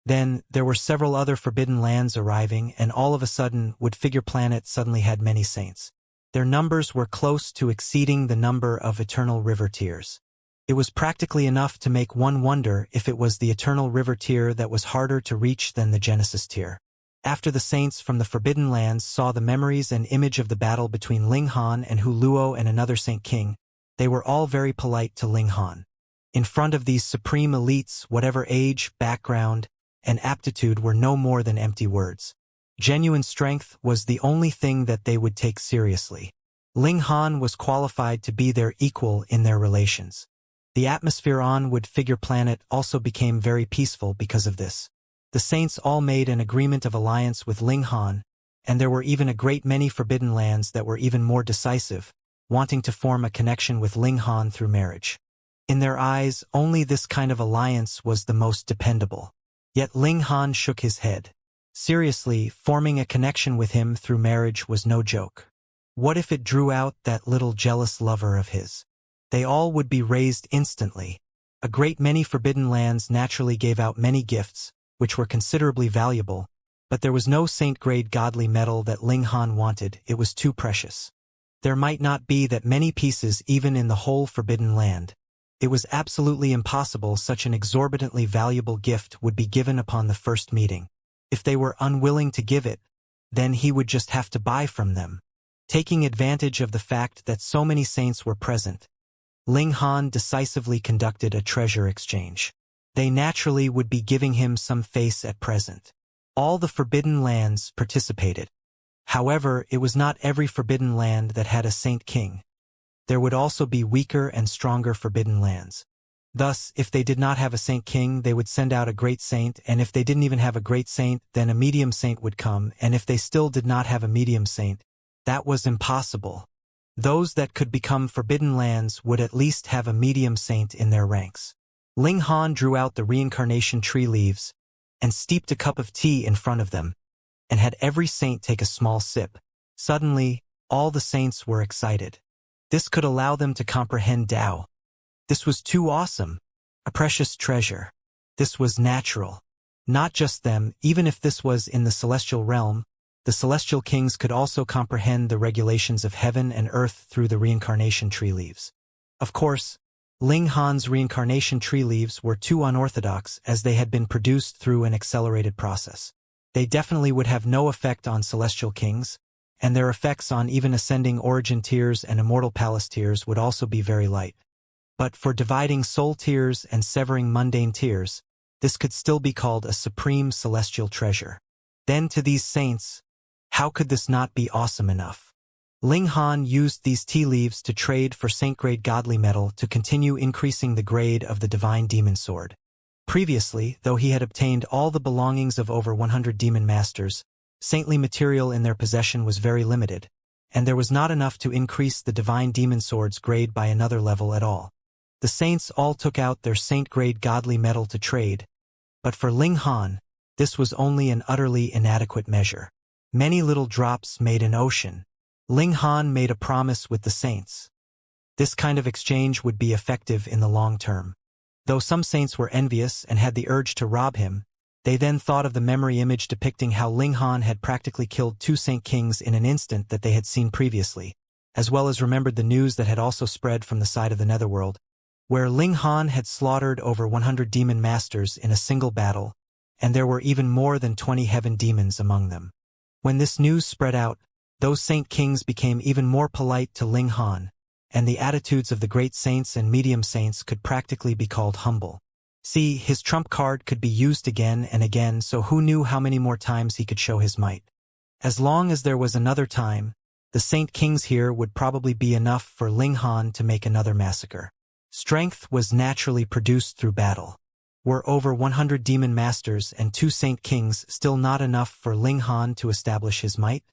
Then, there were several other Forbidden Lands arriving, and all of a sudden, Woodfigure Planet suddenly had many saints. Their numbers were close to exceeding the number of Eternal River Tiers. It was practically enough to make one wonder if it was the Eternal River Tier that was harder to reach than the Genesis Tier. After the saints from the Forbidden Lands saw the memories and image of the battle between Ling Han and Hu Luo and another Saint King, they were all very polite to Ling Han. In front of these supreme elites, whatever age, background, and aptitude were no more than empty words. Genuine strength was the only thing that they would take seriously. Ling Han was qualified to be their equal in their relations. The atmosphere on Woodfigure Planet also became very peaceful because of this. The saints all made an agreement of alliance with Ling Han, and there were even a great many Forbidden Lands that were even more decisive, wanting to form a connection with Ling Han through marriage. In their eyes, only this kind of alliance was the most dependable. Yet Ling Han shook his head. Seriously, forming a connection with him through marriage was no joke. What if it drew out that little jealous lover of his? They all would be raised instantly. A great many Forbidden Lands naturally gave out many gifts, which were considerably valuable, but there was no saint-grade godly metal that Ling Han wanted. It was too precious. There might not be that many pieces even in the whole Forbidden Land. It was absolutely impossible such an exorbitantly valuable gift would be given upon the first meeting. If they were unwilling to give it, then he would just have to buy from them. Taking advantage of the fact that so many saints were present, Ling Han decisively conducted a treasure exchange. They naturally would be giving him some face at present. All the Forbidden Lands participated. However, it was not every Forbidden Land that had a Saint King. There would also be weaker and stronger Forbidden Lands. Thus, if they did not have a Saint King, they would send out a Great Saint, and if they didn't even have a Great Saint, then a Medium Saint would come, and if they still did not have a Medium Saint, that was impossible. Those that could become Forbidden Lands would at least have a Medium Saint in their ranks. Ling Han drew out the Reincarnation tree leaves, and steeped a cup of tea in front of them, and had every saint take a small sip. Suddenly, all the saints were excited. This could allow them to comprehend Tao. This was too awesome. A precious treasure. This was natural. Not just them, even if this was in the celestial realm, the celestial kings could also comprehend the regulations of heaven and earth through the Reincarnation tree leaves. Of course, Ling Han's Reincarnation tree leaves were too unorthodox as they had been produced through an accelerated process. They definitely would have no effect on celestial kings, and their effects on even ascending origin tiers and immortal palace tiers would also be very light. But for dividing soul tiers and severing mundane tiers, this could still be called a supreme celestial treasure. Then to these saints, how could this not be awesome enough? Ling Han used these tea leaves to trade for saint-grade godly metal to continue increasing the grade of the divine demon sword. Previously, though he had obtained all the belongings of over 100 demon masters, saintly material in their possession was very limited, and there was not enough to increase the divine demon sword's grade by another level at all. The saints all took out their saint-grade godly metal to trade, but for Ling Han, this was only an utterly inadequate measure. Many little drops made an ocean. Ling Han made a promise with the saints. This kind of exchange would be effective in the long term. Though some saints were envious and had the urge to rob him, they then thought of the memory image depicting how Ling Han had practically killed 2 Saint Kings in an instant that they had seen previously, as well as remembered the news that had also spread from the side of the Netherworld, where Ling Han had slaughtered over 100 demon masters in a single battle, and there were even more than 20 heaven demons among them. When this news spread out, those Saint Kings became even more polite to Ling Han, and the attitudes of the great saints and medium saints could practically be called humble. See, his trump card could be used again and again, so who knew how many more times he could show his might. As long as there was another time, the Saint Kings here would probably be enough for Ling Han to make another massacre. Strength was naturally produced through battle. Were over 100 demon masters and 2 Saint Kings still not enough for Ling Han to establish his might?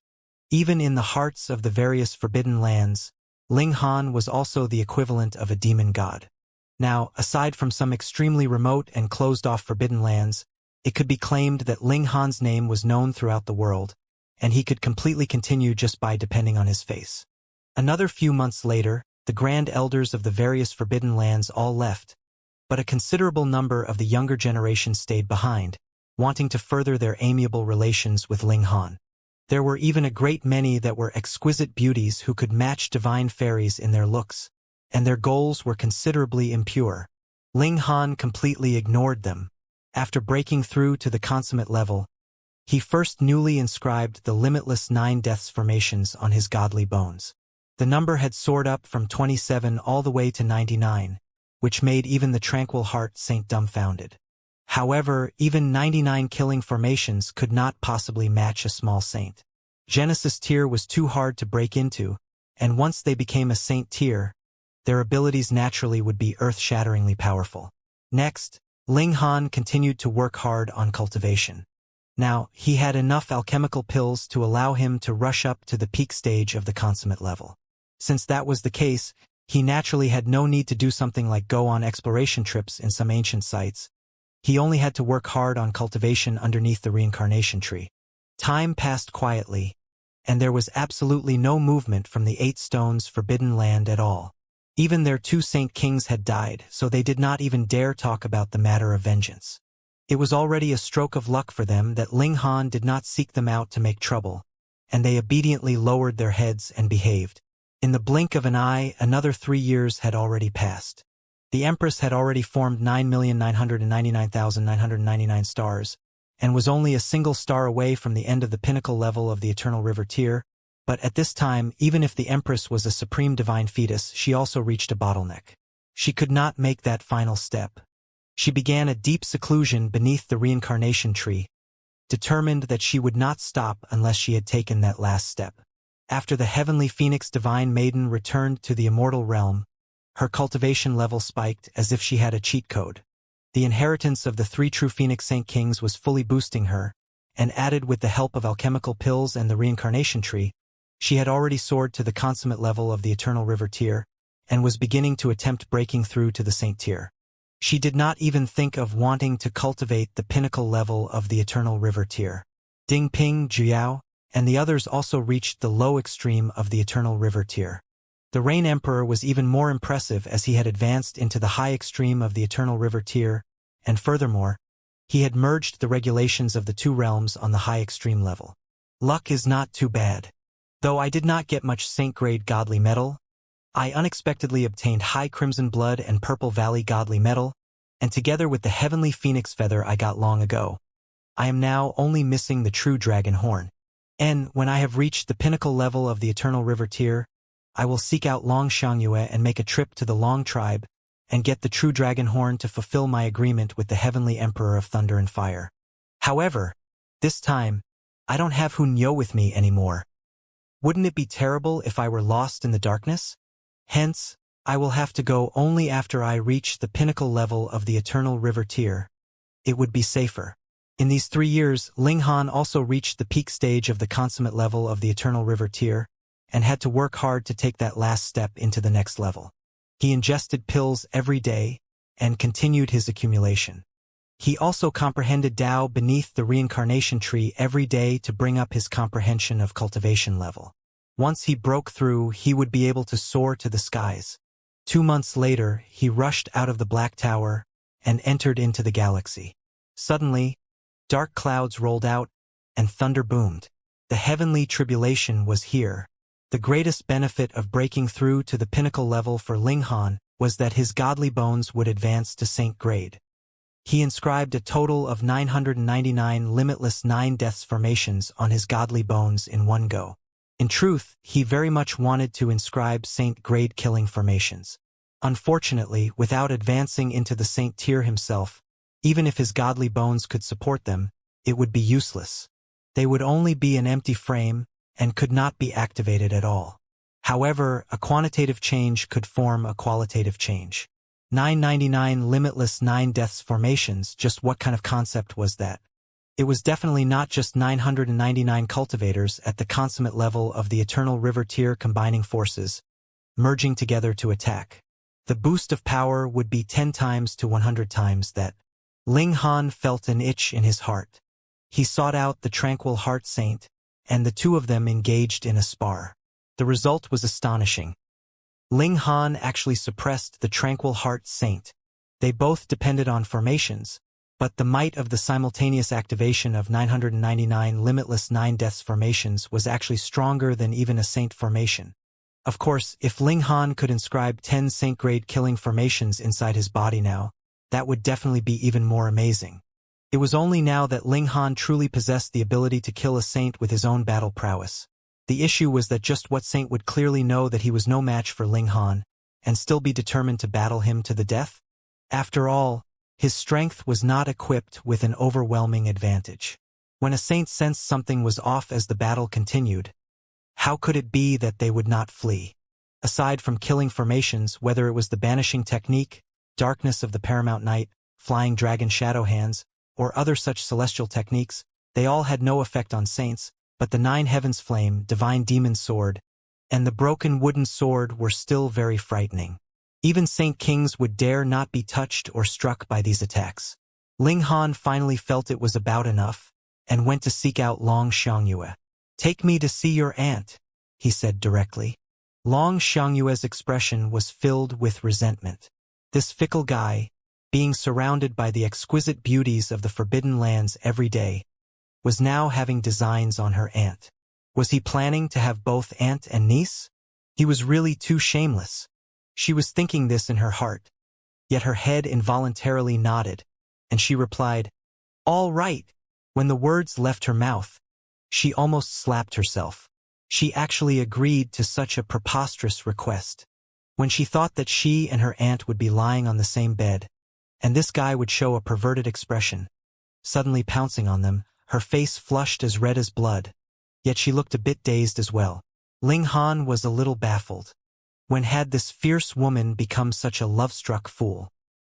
Even in the hearts of the various Forbidden Lands, Ling Han was also the equivalent of a demon god. Now, aside from some extremely remote and closed-off Forbidden Lands, it could be claimed that Ling Han's name was known throughout the world, and he could completely continue just by depending on his face. Another few months later, the Grand Elders of the various Forbidden Lands all left, but a considerable number of the younger generation stayed behind, wanting to further their amiable relations with Ling Han. There were even a great many that were exquisite beauties who could match divine fairies in their looks, and their goals were considerably impure. Ling Han completely ignored them. After breaking through to the consummate level, he first newly inscribed the limitless 9 deaths formations on his godly bones. The number had soared up from 27 all the way to 99, which made even the tranquil heart saint dumbfounded. However, even 99 killing formations could not possibly match a small saint. Genesis tier was too hard to break into, and once they became a saint tier, their abilities naturally would be earth-shatteringly powerful. Next, Ling Han continued to work hard on cultivation. Now, he had enough alchemical pills to allow him to rush up to the peak stage of the consummate level. Since that was the case, he naturally had no need to do something like go on exploration trips in some ancient sites. He only had to work hard on cultivation underneath the Reincarnation tree. Time passed quietly, and there was absolutely no movement from the 8 stones forbidden land at all. Even their 2 saint kings had died, so they did not even dare talk about the matter of vengeance. It was already a stroke of luck for them that Ling Han did not seek them out to make trouble, and they obediently lowered their heads and behaved. In the blink of an eye, another 3 years had already passed. The Empress had already formed 9,999,999 stars, and was only a single star away from the end of the pinnacle level of the Eternal River tier, but at this time, even if the Empress was a supreme divine fetus, she also reached a bottleneck. She could not make that final step. She began a deep seclusion beneath the Reincarnation tree, determined that she would not stop unless she had taken that last step. After the heavenly phoenix divine maiden returned to the immortal realm, her cultivation level spiked as if she had a cheat code. The inheritance of the 3 true Phoenix Saint Kings was fully boosting her, and added with the help of alchemical pills and the Reincarnation tree, she had already soared to the consummate level of the Eternal River tier, and was beginning to attempt breaking through to the Saint tier. She did not even think of wanting to cultivate the pinnacle level of the Eternal River tier. Ding Ping, Jiao, and the others also reached the low extreme of the Eternal River tier. The Rain Emperor was even more impressive as he had advanced into the high extreme of the Eternal River tier, and furthermore, he had merged the regulations of the 2 realms on the high extreme level. Luck is not too bad. Though I did not get much Saint-grade godly metal, I unexpectedly obtained high Crimson Blood and Purple Valley godly metal, and together with the heavenly phoenix feather I got long ago, I am now only missing the true dragon horn. And when I have reached the pinnacle level of the Eternal River tier, I will seek out Long Xianxia and make a trip to the Long tribe and get the true dragon horn to fulfill my agreement with the heavenly Emperor of Thunder and Fire. However, this time, I don't have Hunyo with me anymore. Wouldn't it be terrible if I were lost in the darkness? Hence, I will have to go only after I reach the pinnacle level of the Eternal River tier. It would be safer. In these 3 years, Ling Han also reached the peak stage of the consummate level of the Eternal River tier, and had to work hard to take that last step into the next level. He ingested pills every day, and continued his accumulation. He also comprehended Tao beneath the Reincarnation tree every day to bring up his comprehension of cultivation level. Once he broke through, he would be able to soar to the skies. 2 months later, he rushed out of the Black Tower and entered into the galaxy. Suddenly, dark clouds rolled out, and thunder boomed. The heavenly tribulation was here. The greatest benefit of breaking through to the pinnacle level for Ling Han was that his godly bones would advance to Saint grade. He inscribed a total of 999 limitless 9 deaths formations on his godly bones in one go. In truth, he very much wanted to inscribe Saint grade killing formations. Unfortunately, without advancing into the Saint tier himself, even if his godly bones could support them, it would be useless. They would only be an empty frame and could not be activated at all. However, a quantitative change could form a qualitative change. 999 limitless 9 deaths formations, just what kind of concept was that? It was definitely not just 999 cultivators at the consummate level of the Eternal River tier combining forces, merging together to attack. The boost of power would be 10 times to 100 times that. Ling Han felt an itch in his heart. He sought out the tranquil heart saint, and the two of them engaged in a spar. The result was astonishing. Ling Han actually suppressed the tranquil heart saint. They both depended on formations, but the might of the simultaneous activation of 999 limitless 9 deaths formations was actually stronger than even a saint formation. Of course, if Ling Han could inscribe 10 saint-grade killing formations inside his body now, that would definitely be even more amazing. It was only now that Ling Han truly possessed the ability to kill a saint with his own battle prowess. The issue was that just what saint would clearly know that he was no match for Ling Han, and still be determined to battle him to the death? After all, his strength was not equipped with an overwhelming advantage. When a saint sensed something was off as the battle continued, how could it be that they would not flee? Aside from killing formations, whether it was the banishing technique, darkness of the paramount night, flying dragon shadow hands, or other such celestial techniques, they all had no effect on saints, but the 9 heavens flame, divine demon sword, and the broken wooden sword were still very frightening. Even saint kings would dare not be touched or struck by these attacks. Ling Han finally felt it was about enough, and went to seek out Long Xianxia. "Take me to see your aunt," he said directly. Long Xiangyue's expression was filled with resentment. This fickle guy, being surrounded by the exquisite beauties of the Forbidden Lands every day, was now having designs on her aunt. Was he planning to have both aunt and niece? He was really too shameless. She was thinking this in her heart, yet her head involuntarily nodded, and she replied, "All right." When the words left her mouth, she almost slapped herself. She actually agreed to such a preposterous request. When she thought that she and her aunt would be lying on the same bed, and this guy would show a perverted expression, suddenly pouncing on them, her face flushed as red as blood, yet she looked a bit dazed as well. Ling Han was a little baffled. When had this fierce woman become such a love-struck fool?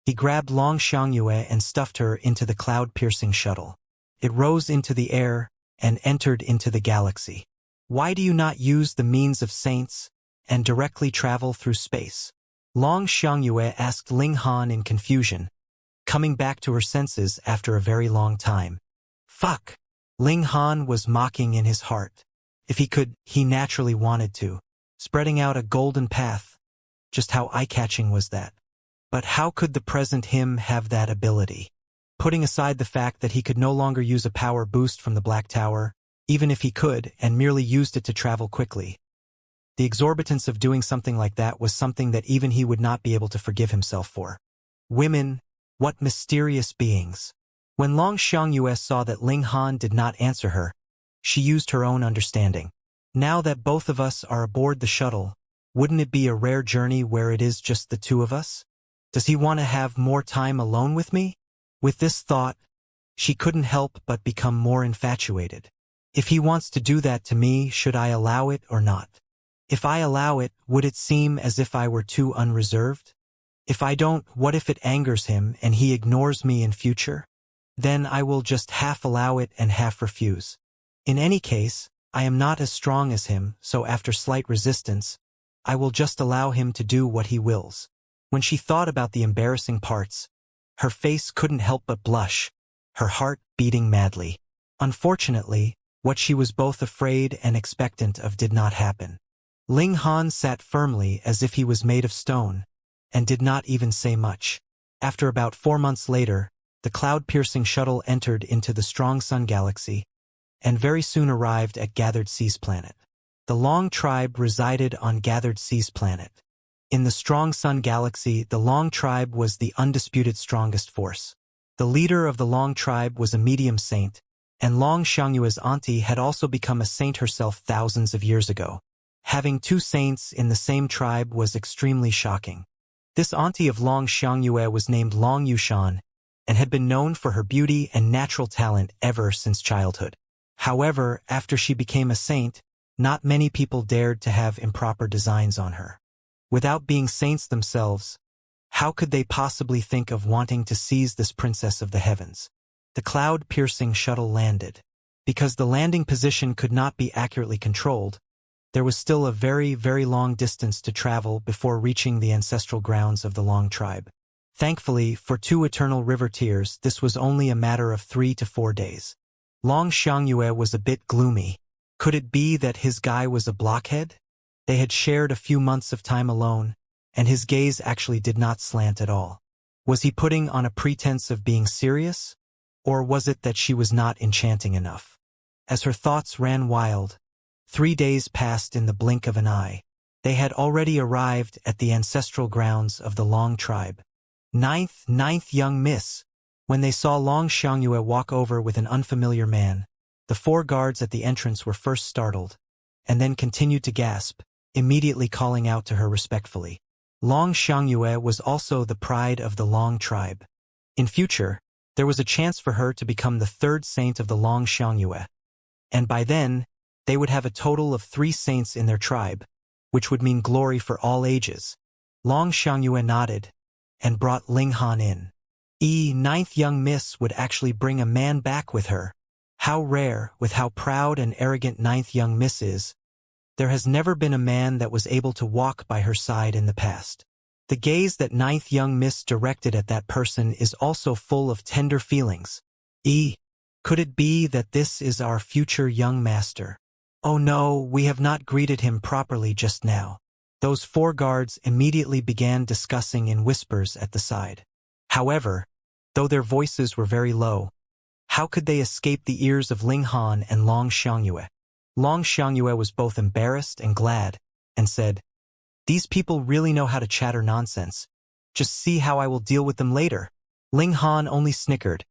He grabbed Long Xiangyue and stuffed her into the cloud-piercing shuttle. It rose into the air and entered into the galaxy. "Why do you not use the means of saints and directly travel through space?" Long Xiangyue asked Ling Han in confusion, coming back to her senses after a very long time. "Fuck!" Ling Han was mocking in his heart. If he could, he naturally wanted to, spreading out a golden path. Just how eye-catching was that? But how could the present him have that ability? Putting aside the fact that he could no longer use a power boost from the Black Tower, even if he could, and merely used it to travel quickly, the exorbitance of doing something like that was something that even he would not be able to forgive himself for. Women, what mysterious beings. When Long Xiangyue saw that Ling Han did not answer her, she used her own understanding. "Now that both of us are aboard the shuttle, wouldn't it be a rare journey where it is just the two of us? Does he want to have more time alone with me?" With this thought, she couldn't help but become more infatuated. If he wants to do that to me, should I allow it or not? If I allow it, would it seem as if I were too unreserved? If I don't, what if it angers him and he ignores me in future? Then I will just half allow it and half refuse. In any case, I am not as strong as him, so after slight resistance, I will just allow him to do what he wills. When she thought about the embarrassing parts, her face couldn't help but blush, her heart beating madly. Unfortunately, what she was both afraid and expectant of did not happen. Ling Han sat firmly as if he was made of stone, and did not even say much. After about 4 months later, the cloud-piercing shuttle entered into the Strong Sun Galaxy, and very soon arrived at Gathered Seas Planet. The Long tribe resided on Gathered Seas Planet. In the Strong Sun Galaxy, the Long tribe was the undisputed strongest force. The leader of the Long tribe was a medium saint, and Long Xiangyue's auntie had also become a saint herself thousands of years ago. Having 2 saints in the same tribe was extremely shocking. This auntie of Long Xiangyue was named Long Yushan, and had been known for her beauty and natural talent ever since childhood. However, after she became a saint, not many people dared to have improper designs on her. Without being saints themselves, how could they possibly think of wanting to seize this princess of the heavens? The cloud-piercing shuttle landed. Because the landing position could not be accurately controlled, there was still a very, very long distance to travel before reaching the ancestral grounds of the Long tribe. Thankfully, for 2 eternal river tears, this was only a matter of 3 to 4 days. Long Xiangyue was a bit gloomy. Could it be that his guy was a blockhead? They had shared a few months of time alone, and his gaze actually did not slant at all. Was he putting on a pretense of being serious? Or was it that she was not enchanting enough? As her thoughts ran wild, 3 days passed in the blink of an eye. They had already arrived at the ancestral grounds of the Long tribe. Ninth young miss. When they saw Long Xiangyue walk over with an unfamiliar man, the 4 guards at the entrance were first startled, and then continued to gasp, immediately calling out to her respectfully. Long Xiangyue was also the pride of the Long tribe. In future, there was a chance for her to become the 3rd saint of the Long Xiangyue, and by then, they would have a total of 3 saints in their tribe, which would mean glory for all ages. Long Xiangyue nodded, and brought Ling Han in. Ninth young miss would actually bring a man back with her. How rare, with how proud and arrogant 9th young miss is. There has never been a man that was able to walk by her side in the past. The gaze that 9th young miss directed at that person is also full of tender feelings. Could it be that this is our future young master? Oh no, we have not greeted him properly just now. Those 4 guards immediately began discussing in whispers at the side. However, though their voices were very low, how could they escape the ears of Ling Han and Long Xiangyue? Long Xiangyue was both embarrassed and glad, and said, "These people really know how to chatter nonsense. Just see how I will deal with them later." Ling Han only snickered,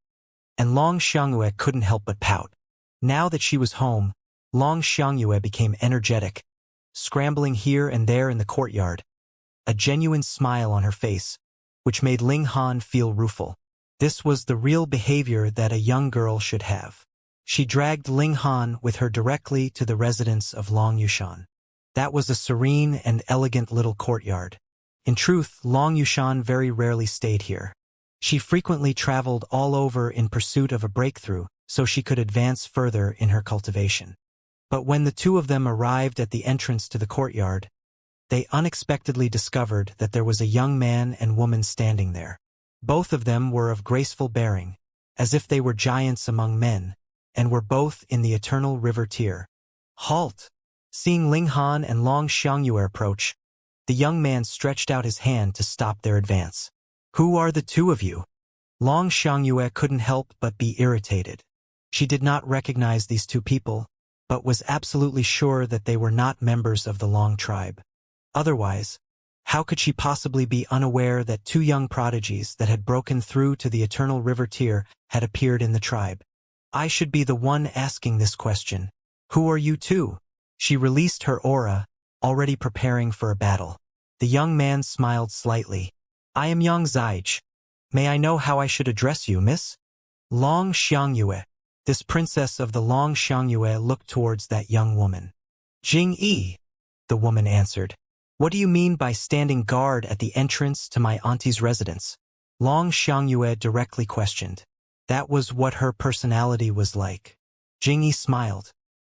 and Long Xiangyue couldn't help but pout. Now that she was home, Long Xiangyue became energetic, scrambling here and there in the courtyard, a genuine smile on her face, which made Ling Han feel rueful. This was the real behavior that a young girl should have. She dragged Ling Han with her directly to the residence of Long Yushan. That was a serene and elegant little courtyard. In truth, Long Yushan very rarely stayed here. She frequently traveled all over in pursuit of a breakthrough so she could advance further in her cultivation. But when the 2 of them arrived at the entrance to the courtyard, they unexpectedly discovered that there was a young man and woman standing there. Both of them were of graceful bearing, as if they were giants among men, and were both in the eternal river tier. Halt! Seeing Ling Han and Long Xiangyue approach, the young man stretched out his hand to stop their advance. Who are the 2 of you? Long Xiangyue couldn't help but be irritated. She did not recognize these 2 people, but was absolutely sure that they were not members of the Long tribe. Otherwise, how could she possibly be unaware that 2 young prodigies that had broken through to the eternal river tier had appeared in the tribe? I should be the one asking this question. Who are you 2? She released her aura, already preparing for a battle. The young man smiled slightly. I am Yang Zaij. May I know how I should address you, miss? Long Xiangyue. This princess of the Long Xiangyue looked towards that young woman. Jing Yi, the woman answered. What do you mean by standing guard at the entrance to my auntie's residence? Long Xiangyue directly questioned. That was what her personality was like. Jing Yi smiled.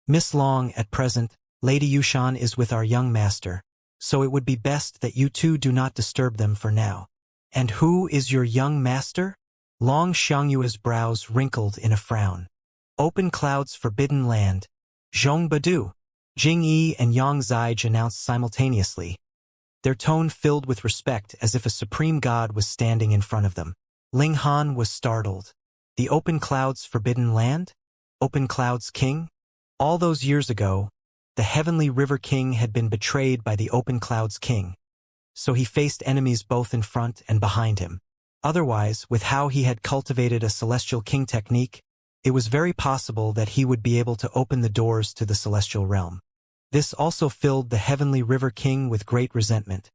Miss Long, at present, Lady Yushan is with our young master, so it would be best that you 2 do not disturb them for now. And who is your young master? Long Xiangyue's brows wrinkled in a frown. Open Cloud's Forbidden Land. Zhong Badu. Jing Yi and Yang Zaij announced simultaneously, their tone filled with respect as if a supreme god was standing in front of them. Ling Han was startled. The Open Cloud's Forbidden Land? Open Cloud's king? All those years ago, the Heavenly River King had been betrayed by the Open Cloud's king, so he faced enemies both in front and behind him. Otherwise, with how he had cultivated a Celestial King technique, it was very possible that he would be able to open the doors to the Celestial Realm. This also filled the Heavenly River King with great resentment,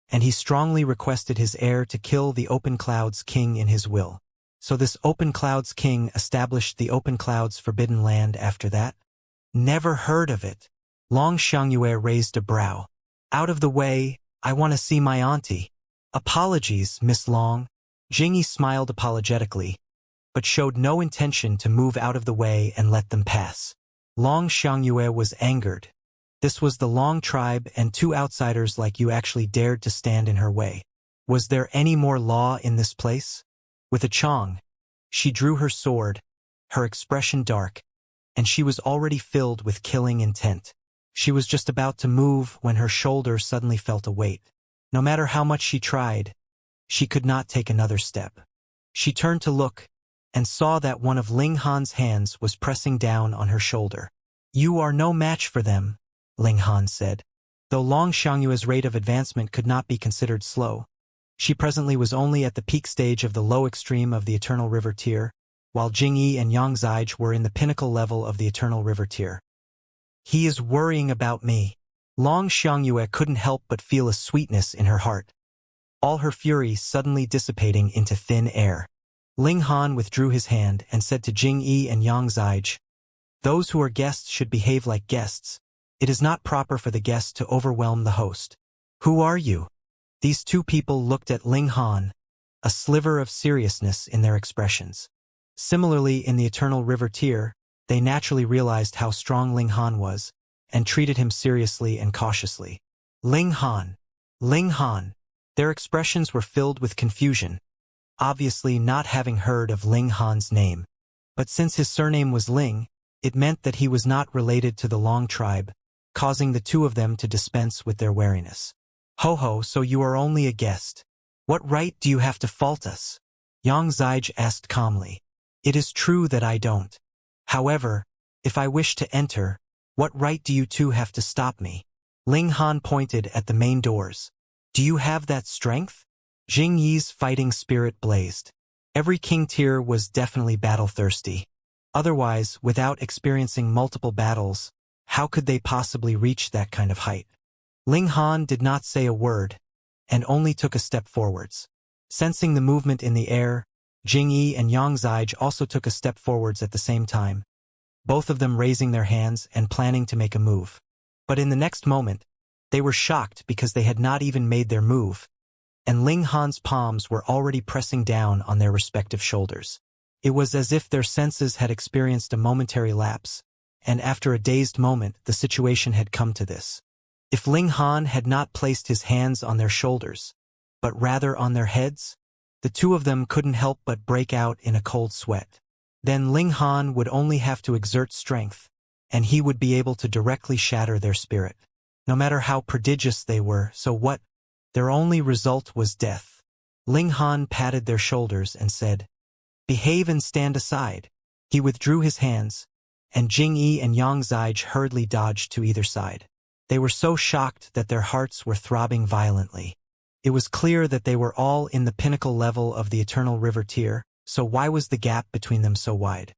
and he strongly requested his heir to kill the Open Cloud's king in his will. So this Open Cloud's king established the Open Cloud's Forbidden Land after that? Never heard of it. Long Xiangyue raised a brow. Out of the way, I want to see my auntie. Apologies, Miss Long. Jing Yi smiled apologetically, but showed no intention to move out of the way and let them pass. Long Xiangyue was angered. This was the Long tribe, and 2 outsiders like you actually dared to stand in her way. Was there any more law in this place? With a chong, she drew her sword, her expression dark, and she was already filled with killing intent. She was just about to move when her shoulder suddenly felt a weight. No matter how much she tried, she could not take another step. She turned to look, and saw that one of Ling Han's hands was pressing down on her shoulder. "You are no match for them," Ling Han said. Though Long Xiangyue's rate of advancement could not be considered slow, she presently was only at the peak stage of the low extreme of the Eternal River tier, while Jingyi and Yang Zige were in the pinnacle level of the Eternal River tier. "He is worrying about me." Long Xiangyue couldn't help but feel a sweetness in her heart, all her fury suddenly dissipating into thin air. Ling Han withdrew his hand and said to Jingyi and Yang Zige, "Those who are guests should behave like guests. It is not proper for the guest to overwhelm the host." "Who are you?" These two people looked at Ling Han, a sliver of seriousness in their expressions. Similarly, in the Eternal River tier, they naturally realized how strong Ling Han was, and treated him seriously and cautiously. Ling Han. Ling Han. Their expressions were filled with confusion, obviously not having heard of Ling Han's name. But since his surname was Ling, it meant that he was not related to the Long tribe, causing the two of them to dispense with their wariness. "Ho ho, so you are only a guest. What right do you have to fault us?" Yang Zige asked calmly. "It is true that I don't. However, if I wish to enter, what right do you two have to stop me?" Ling Han pointed at the main doors. "Do you have that strength?" Jing Yi's fighting spirit blazed. Every king tier was definitely battle-thirsty. Otherwise, without experiencing multiple battles, how could they possibly reach that kind of height? Ling Han did not say a word, and only took a step forwards. Sensing the movement in the air, Jing Yi and Yang Zige also took a step forwards at the same time, both of them raising their hands and planning to make a move. But in the next moment, they were shocked because they had not even made their move, and Ling Han's palms were already pressing down on their respective shoulders. It was as if their senses had experienced a momentary lapse, and after a dazed moment, the situation had come to this. If Ling Han had not placed his hands on their shoulders, but rather on their heads, the two of them couldn't help but break out in a cold sweat. Then Ling Han would only have to exert strength, and he would be able to directly shatter their spirit. No matter how prodigious they were, so what? Their only result was death. Ling Han patted their shoulders and said, "Behave and stand aside." He withdrew his hands, and Jing Yi and Yang Zige hurriedly dodged to either side. They were so shocked that their hearts were throbbing violently. It was clear that they were all in the pinnacle level of the Eternal River tier, so why was the gap between them so wide?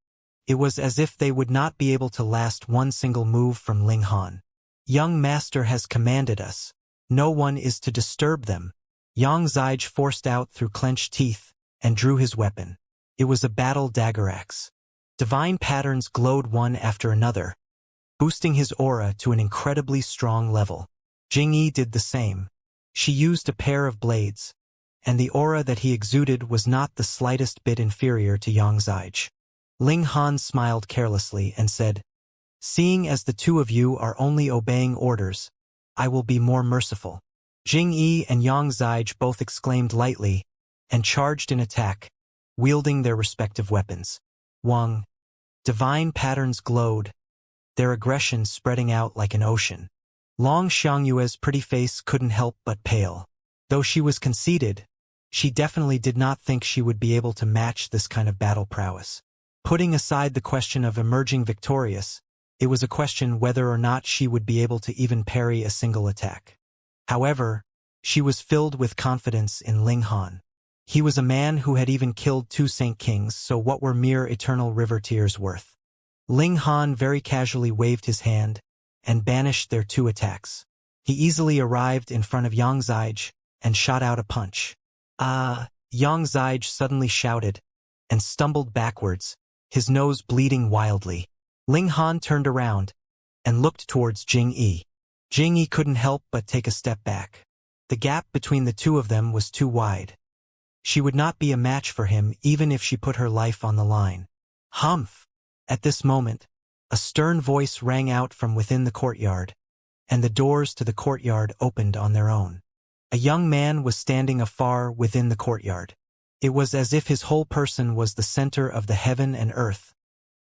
It was as if they would not be able to last one single move from Ling Han. "Young Master has commanded us. No one is to disturb them." Yang Zige forced out through clenched teeth and drew his weapon. It was a battle dagger axe. Divine patterns glowed one after another, boosting his aura to an incredibly strong level. Jingyi did the same. She used a pair of blades, and the aura that he exuded was not the slightest bit inferior to Yang Zige. Ling Han smiled carelessly and said, "Seeing as the two of you are only obeying orders, I will be more merciful." Jing Yi and Yang Zige both exclaimed lightly and charged in attack, wielding their respective weapons. Wang. Divine patterns glowed, their aggression spreading out like an ocean. Long Xiangyue's pretty face couldn't help but pale. Though she was conceited, she definitely did not think she would be able to match this kind of battle prowess. Putting aside the question of emerging victorious, it was a question whether or not she would be able to even parry a single attack. However, she was filled with confidence in Ling Han. He was a man who had even killed 2 Saint Kings, so what were mere Eternal River tiers worth? Ling Han very casually waved his hand and banished their 2 attacks. He easily arrived in front of Yang Zige and shot out a punch. "Ah!" Yang Zige suddenly shouted and stumbled backwards, his nose bleeding wildly. Ling Han turned around and looked towards Jing Yi. Jing Yi couldn't help but take a step back. The gap between the two of them was too wide. She would not be a match for him even if she put her life on the line. "Humph!" At this moment, a stern voice rang out from within the courtyard, and the doors to the courtyard opened on their own. A young man was standing afar within the courtyard. It was as if his whole person was the center of the heaven and earth,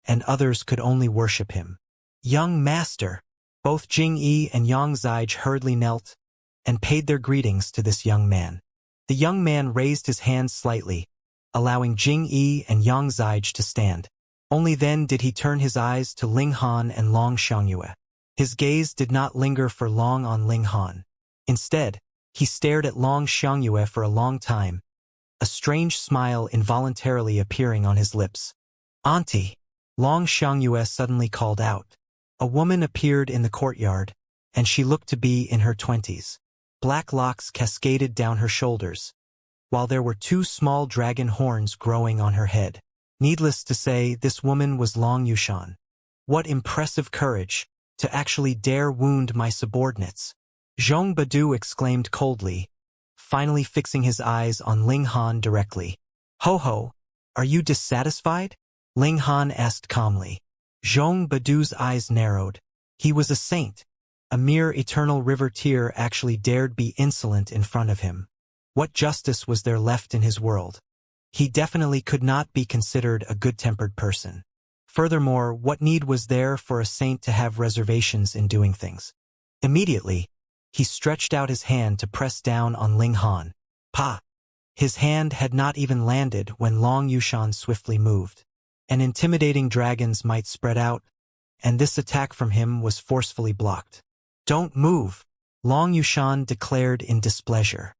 and others could only worship him. Young master! Both Jing-yi and Yang Zige hurriedly knelt and paid their greetings to this young man. The young man raised his hands slightly, allowing Jing-yi and Yang Zige to stand. Only then did he turn his eyes to Ling Han and Long Xianxia. His gaze did not linger for long on Ling Han. Instead, he stared at Long Xianxia for a long time, a strange smile involuntarily appearing on his lips. "Auntie!" Long Xianxia suddenly called out. A woman appeared in the courtyard, and she looked to be in her 20s. Black locks cascaded down her shoulders, while there were 2 small dragon horns growing on her head. Needless to say, this woman was Long Yushan. What impressive courage, to actually dare wound my subordinates! Zhong Badu exclaimed coldly, finally fixing his eyes on Ling Han directly. "Ho ho, are you dissatisfied?" Ling Han asked calmly. Zhong Badu's eyes narrowed. He was a saint. A mere eternal river tier actually dared be insolent in front of him. What justice was there left in his world? He definitely could not be considered a good-tempered person. Furthermore, what need was there for a saint to have reservations in doing things? Immediately, he stretched out his hand to press down on Ling Han. Pa! His hand had not even landed when Long Yushan swiftly moved. An intimidating dragon's might spread out, and this attack from him was forcefully blocked. "Don't move," Long Yushan declared in displeasure.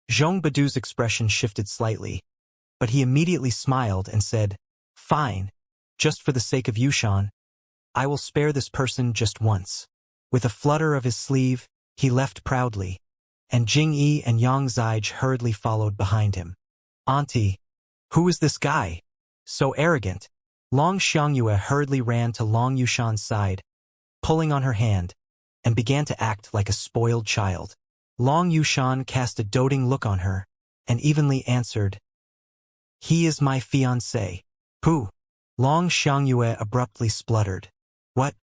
Zhong Badu's expression shifted slightly, but he immediately smiled and said, "Fine, just for the sake of Yushan, I will spare this person just once." With a flutter of his sleeve, he left proudly, and Jing-yi and Yang Zige hurriedly followed behind him. "Auntie, who is this guy? So arrogant." Long Xianxia hurriedly ran to Long Yushan's side, pulling on her hand, and began to act like a spoiled child. Long Yushan cast a doting look on her, and evenly answered, "He is my fiancé." "Pooh!" Long Xianxia abruptly spluttered. "What?"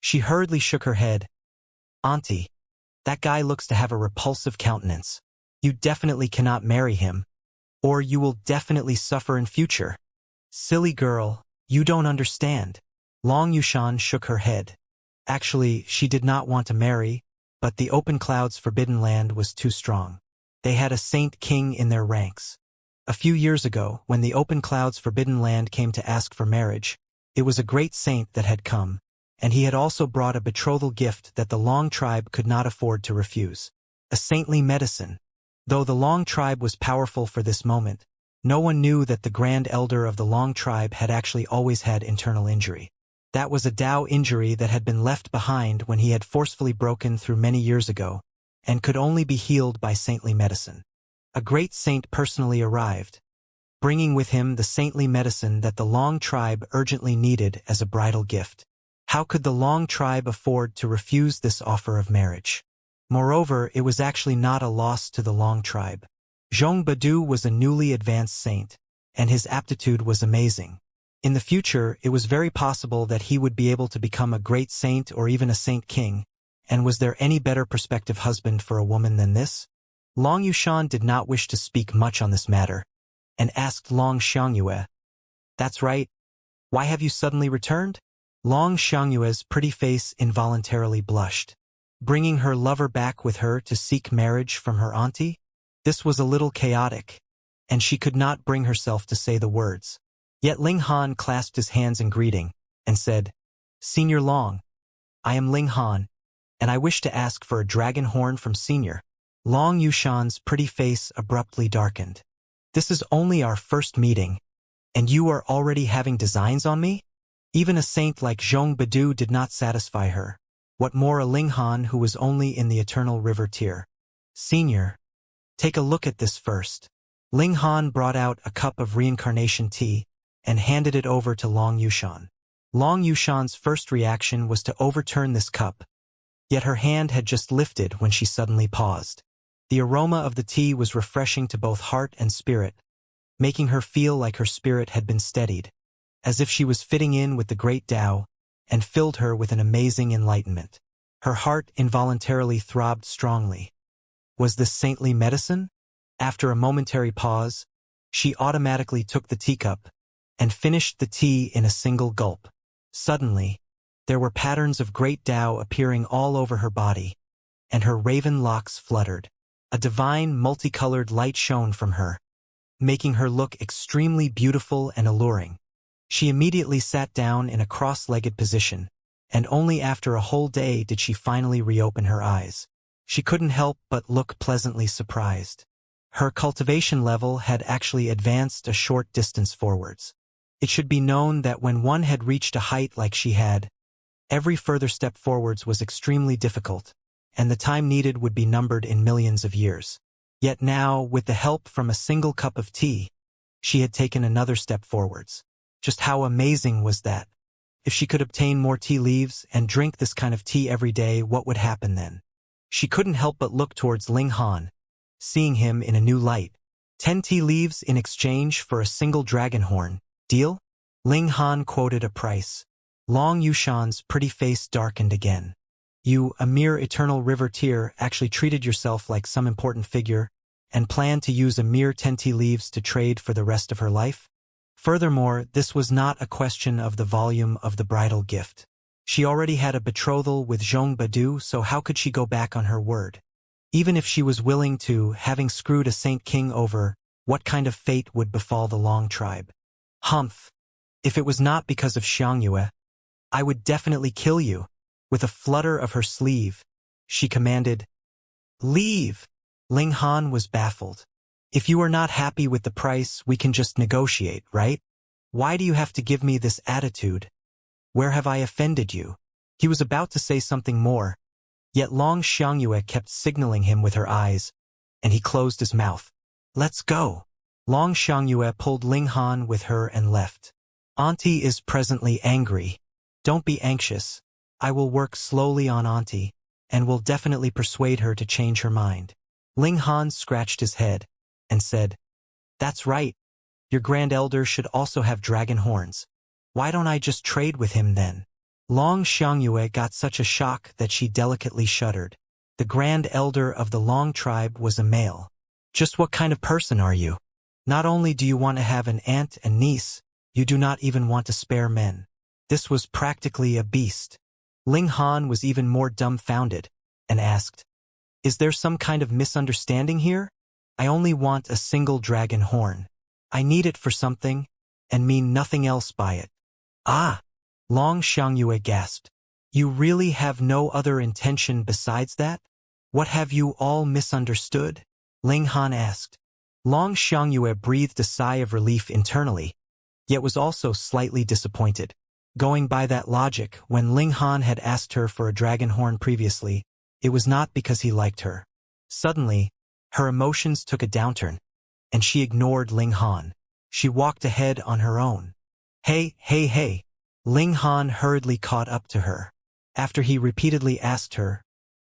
She hurriedly shook her head. "Auntie, that guy looks to have a repulsive countenance. You definitely cannot marry him, or you will definitely suffer in future." "Silly girl, you don't understand." Long Yushan shook her head. Actually, she did not want to marry, but the Open Cloud's forbidden land was too strong. They had a saint king in their ranks. A few years ago, when the Open Cloud's forbidden land came to ask for marriage, it was a great saint that had come, and he had also brought a betrothal gift that the Long tribe could not afford to refuse. A saintly medicine. Though the Long tribe was powerful for this moment, no one knew that the Grand Elder of the Long tribe had actually always had internal injury. That was a Dao injury that had been left behind when he had forcefully broken through many years ago, and could only be healed by saintly medicine. A great saint personally arrived, bringing with him the saintly medicine that the Long tribe urgently needed as a bridal gift. How could the Long tribe afford to refuse this offer of marriage? Moreover, it was actually not a loss to the Long tribe. Zhong Badu was a newly advanced saint, and his aptitude was amazing. In the future, it was very possible that he would be able to become a great saint or even a saint king, and was there any better prospective husband for a woman than this? Long Yushan did not wish to speak much on this matter, and asked Long Xianxia, "That's right. Why have you suddenly returned?" Long Xiangxue's pretty face involuntarily blushed. Bringing her lover back with her to seek marriage from her auntie? This was a little chaotic, and she could not bring herself to say the words. Yet Ling Han clasped his hands in greeting, and said, "Senior Long, I am Ling Han, and I wish to ask for a dragon horn from Senior." Long Yushan's pretty face abruptly darkened. "This is only our first meeting, and you are already having designs on me?" Even a saint like Zhong Badu did not satisfy her. What more a Ling Han who was only in the Eternal River tier? "Senior, take a look at this first." Ling Han brought out a cup of Reincarnation tea and handed it over to Long Yushan. Long Yushan's first reaction was to overturn this cup, yet her hand had just lifted when she suddenly paused. The aroma of the tea was refreshing to both heart and spirit, making her feel like her spirit had been steadied, as if she was fitting in with the great Tao, and filled her with an amazing enlightenment. Her heart involuntarily throbbed strongly. Was this saintly medicine? After a momentary pause, she automatically took the teacup and finished the tea in a single gulp. Suddenly, there were patterns of great Tao appearing all over her body, and her raven locks fluttered. A divine, multicolored light shone from her, making her look extremely beautiful and alluring. She immediately sat down in a cross-legged position, and only after a whole day did she finally reopen her eyes. She couldn't help but look pleasantly surprised. Her cultivation level had actually advanced a short distance forwards. It should be known that when one had reached a height like she had, every further step forwards was extremely difficult, and the time needed would be numbered in millions of years. Yet now, with the help from a single cup of tea, she had taken another step forwards. Just how amazing was that? If she could obtain more tea leaves and drink this kind of tea every day, what would happen then? She couldn't help but look towards Ling Han, seeing him in a new light. 10 tea leaves in exchange for a single dragon horn. Deal? Ling Han quoted a price. Long Yushan's pretty face darkened again. You, a mere eternal river tear, actually treated yourself like some important figure and planned to use a mere 10 tea leaves to trade for the rest of her life? Furthermore, this was not a question of the volume of the bridal gift. She already had a betrothal with Zhong Badu, so how could she go back on her word? Even if she was willing to, having screwed a Saint King over, what kind of fate would befall the Long tribe? Humph! If it was not because of Xianxia, I would definitely kill you. With a flutter of her sleeve, she commanded, "Leave!" Ling Han was baffled. If you are not happy with the price, we can just negotiate, right? Why do you have to give me this attitude? Where have I offended you? He was about to say something more, yet Long Xiangyue kept signaling him with her eyes, and he closed his mouth. Let's go. Long Xiangyue pulled Ling Han with her and left. Auntie is presently angry. Don't be anxious. I will work slowly on Auntie, and will definitely persuade her to change her mind. Ling Han scratched his head and said, That's right. Your Grand Elder should also have dragon horns. Why don't I just trade with him then? Long Xiangyue got such a shock that she delicately shuddered. The Grand Elder of the Long tribe was a male. Just what kind of person are you? Not only do you want to have an aunt and niece, you do not even want to spare men. This was practically a beast. Ling Han was even more dumbfounded and asked, Is there some kind of misunderstanding here? I only want a single dragon horn. I need it for something, and mean nothing else by it. Ah! Long Xiangyue gasped. You really have no other intention besides that? What have you all misunderstood? Ling Han asked. Long Xiangyue breathed a sigh of relief internally, yet was also slightly disappointed. Going by that logic, when Ling Han had asked her for a dragon horn previously, it was not because he liked her. Suddenly, her emotions took a downturn, and she ignored Ling Han. She walked ahead on her own. Hey. Ling Han hurriedly caught up to her. After he repeatedly asked her,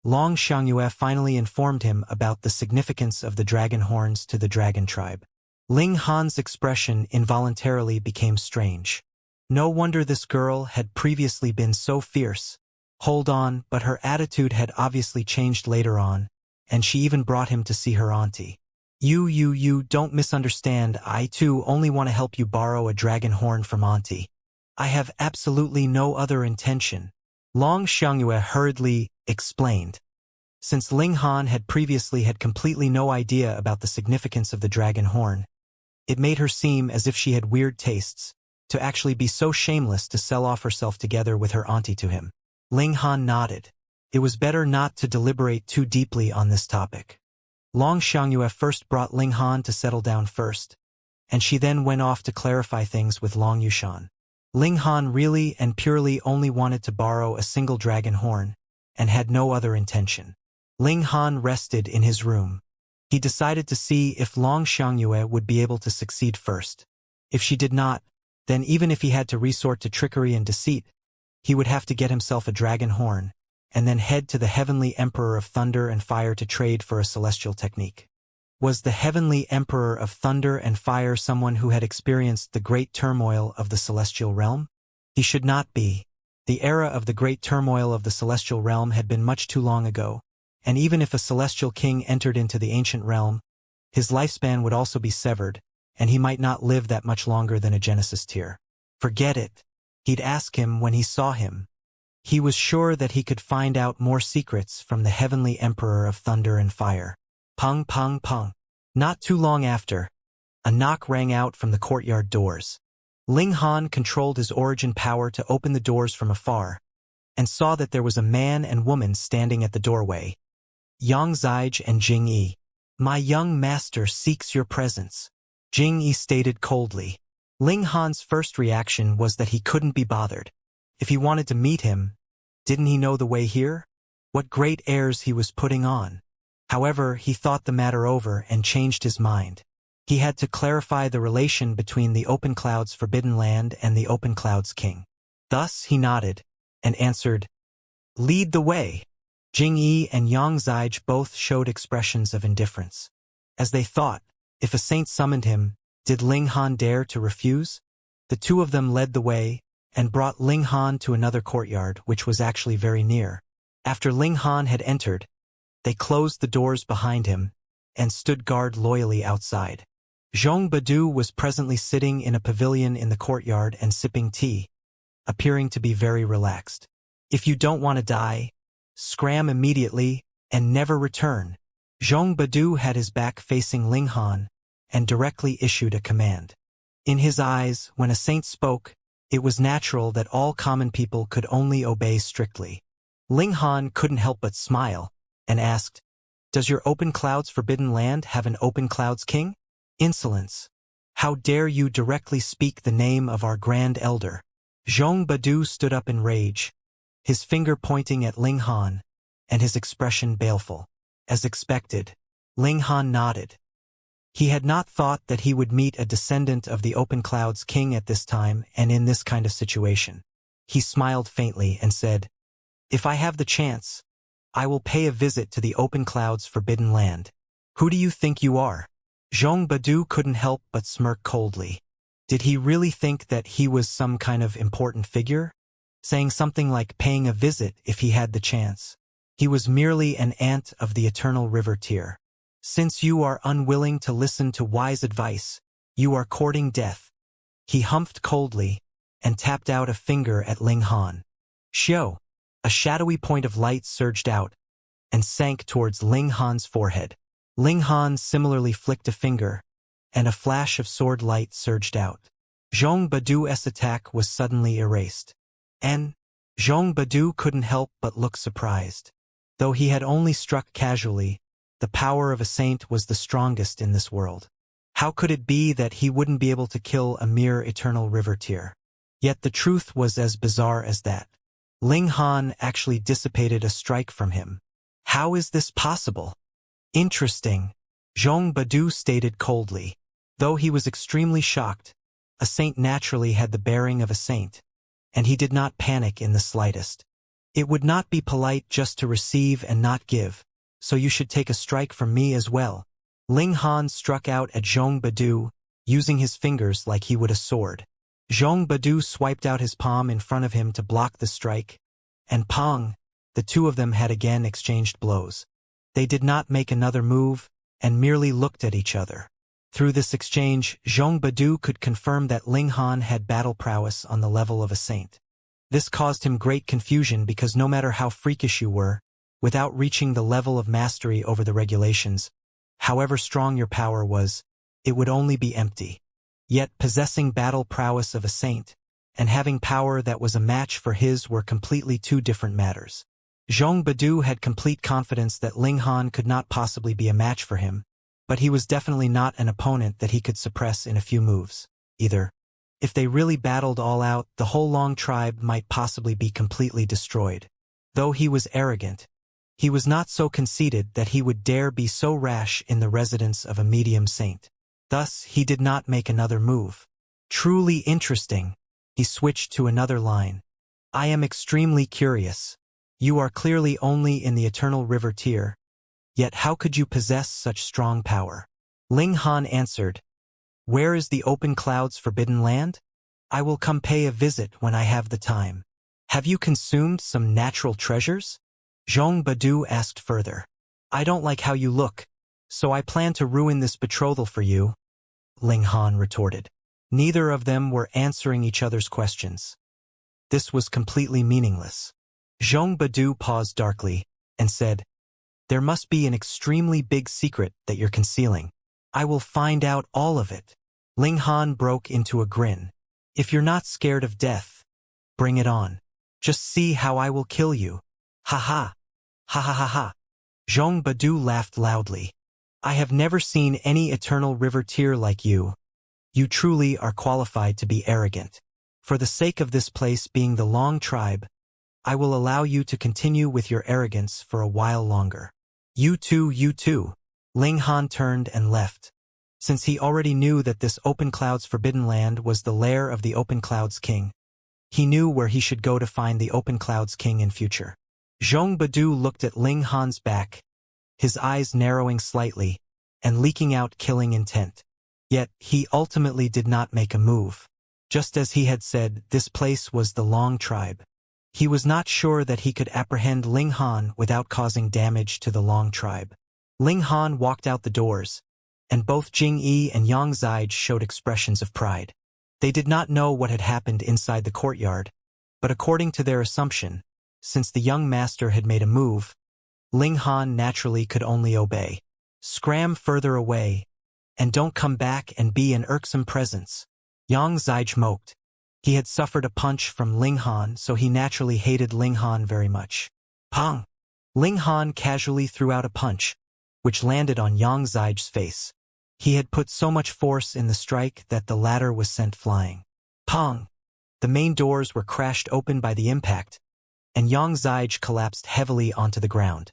Long Xiangyue finally informed him about the significance of the dragon horns to the dragon tribe. Ling Han's expression involuntarily became strange. No wonder this girl had previously been so fierce. Hold on, but her attitude had obviously changed later on, and she even brought him to see her auntie. You don't misunderstand. I too only want to help you borrow a dragon horn from auntie. I have absolutely no other intention. Long Xiangyue hurriedly explained. Since Ling Han had previously had completely no idea about the significance of the dragon horn, it made her seem as if she had weird tastes, to actually be so shameless to sell off herself together with her auntie to him. Ling Han nodded. It was better not to deliberate too deeply on this topic. Long Xiangyue first brought Ling Han to settle down first, and she then went off to clarify things with Long Yushan. Ling Han really and purely only wanted to borrow a single dragon horn, and had no other intention. Ling Han rested in his room. He decided to see if Long Xiangyue would be able to succeed first. If she did not, then even if he had to resort to trickery and deceit, he would have to get himself a dragon horn, and then head to the Heavenly Emperor of Thunder and Fire to trade for a celestial technique. Was the Heavenly Emperor of Thunder and Fire someone who had experienced the great turmoil of the celestial realm? He should not be. The era of the great turmoil of the celestial realm had been much too long ago, and even if a celestial king entered into the ancient realm, his lifespan would also be severed, and he might not live that much longer than a Genesis tier. Forget it, he'd ask him when he saw him. He was sure that he could find out more secrets from the heavenly emperor of thunder and fire. Pung pung pung. Not too long after, a knock rang out from the courtyard doors. Ling Han controlled his origin power to open the doors from afar, and saw that there was a man and woman standing at the doorway. Yang Zige and Jing Yi. My young master seeks your presence, Jing Yi stated coldly. Ling Han's first reaction was that he couldn't be bothered. If he wanted to meet him, didn't he know the way here? What great airs he was putting on. However, he thought the matter over and changed his mind. He had to clarify the relation between the Open Cloud's Forbidden Land and the Open Cloud's King. Thus he nodded and answered, "Lead the way." Jing Yi and Yang Zige both showed expressions of indifference. As they thought, if a saint summoned him, did Ling Han dare to refuse? The two of them led the way and brought Ling Han to another courtyard, which was actually very near. After Ling Han had entered, they closed the doors behind him and stood guard loyally outside. Zhong Badu was presently sitting in a pavilion in the courtyard and sipping tea, appearing to be very relaxed. If you don't want to die, scram immediately and never return. Zhong Badu had his back facing Ling Han and directly issued a command. In his eyes, when a saint spoke, it was natural that all common people could only obey strictly. Ling Han couldn't help but smile and asked, "Does your Open Cloud's Forbidden Land have an Open Cloud's King?" Insolence. How dare you directly speak the name of our Grand Elder? Zhong Badu stood up in rage, his finger pointing at Ling Han, and his expression baleful. As expected, Ling Han nodded. He had not thought that he would meet a descendant of the Open Cloud's King at this time and in this kind of situation. He smiled faintly and said, "If I have the chance, I will pay a visit to the Open Cloud's Forbidden Land. Who do you think you are?" Zhong Badu couldn't help but smirk coldly. Did he really think that he was some kind of important figure? Saying something like paying a visit if he had the chance. He was merely an ant of the eternal river tier. Since you are unwilling to listen to wise advice, you are courting death. He humphed coldly and tapped out a finger at Ling Han. Xiao. A shadowy point of light surged out and sank towards Ling Han's forehead. Ling Han similarly flicked a finger, and a flash of sword light surged out. Zhong Badu's attack was suddenly erased. And Zhong Badu couldn't help but look surprised. Though he had only struck casually, the power of a saint was the strongest in this world. How could it be that he wouldn't be able to kill a mere eternal river tier? Yet the truth was as bizarre as that. Ling Han actually dissipated a strike from him. How is this possible? Interesting, Zhong Badu stated coldly. Though he was extremely shocked, a saint naturally had the bearing of a saint, and he did not panic in the slightest. It would not be polite just to receive and not give, so you should take a strike from me as well. Ling Han struck out at Zhong Badu, using his fingers like he would a sword. Zhong Badu swiped out his palm in front of him to block the strike, and pong, the two of them had again exchanged blows. They did not make another move, and merely looked at each other. Through this exchange, Zhong Badu could confirm that Ling Han had battle prowess on the level of a saint. This caused him great confusion because no matter how freakish you were, without reaching the level of mastery over the regulations, however strong your power was, it would only be empty. Yet possessing battle prowess of a saint, and having power that was a match for his were completely two different matters. Zhong Badu had complete confidence that Ling Han could not possibly be a match for him, but he was definitely not an opponent that he could suppress in a few moves, either. If they really battled all out, the whole Long tribe might possibly be completely destroyed. Though he was arrogant, he was not so conceited that he would dare be so rash in the residence of a medium saint. Thus, he did not make another move. Truly interesting. He switched to another line. I am extremely curious. You are clearly only in the Eternal River tier, yet how could you possess such strong power? Ling Han answered, Where is the Open Cloud's Forbidden Land? I will come pay a visit when I have the time. Have you consumed some natural treasures? Zhong Badu asked further. I don't like how you look, so I plan to ruin this betrothal for you, Ling Han retorted. Neither of them were answering each other's questions. This was completely meaningless. Zhong Badu paused darkly and said, "There must be an extremely big secret that you're concealing. I will find out all of it." Ling Han broke into a grin. "If you're not scared of death, bring it on. Just see how I will kill you. Ha ha. Ha ha ha ha." Zhong Badu laughed loudly. "I have never seen any eternal river tear like you. You truly are qualified to be arrogant. For the sake of this place being the Long Tribe, I will allow you to continue with your arrogance for a while longer. You too, you too." Ling Han turned and left. Since he already knew that this Open Cloud's Forbidden Land was the lair of the Open Cloud's King, he knew where he should go to find the Open Cloud's King in future. Zhong Badu looked at Ling Han's back, his eyes narrowing slightly and leaking out killing intent. Yet he ultimately did not make a move. Just as he had said, this place was the Long Tribe. He was not sure that he could apprehend Ling Han without causing damage to the Long Tribe. Ling Han walked out the doors, and both Jing Yi and Yang Zige showed expressions of pride. They did not know what had happened inside the courtyard, but according to their assumption, since the young master had made a move, Ling Han naturally could only obey. "Scram further away, and don't come back and be an irksome presence," Yang Zige moped. He had suffered a punch from Ling Han, so he naturally hated Ling Han very much. Pong! Ling Han casually threw out a punch, which landed on Yang Zige's face. He had put so much force in the strike that the latter was sent flying. Pong! The main doors were crashed open by the impact, and Yang Zige collapsed heavily onto the ground.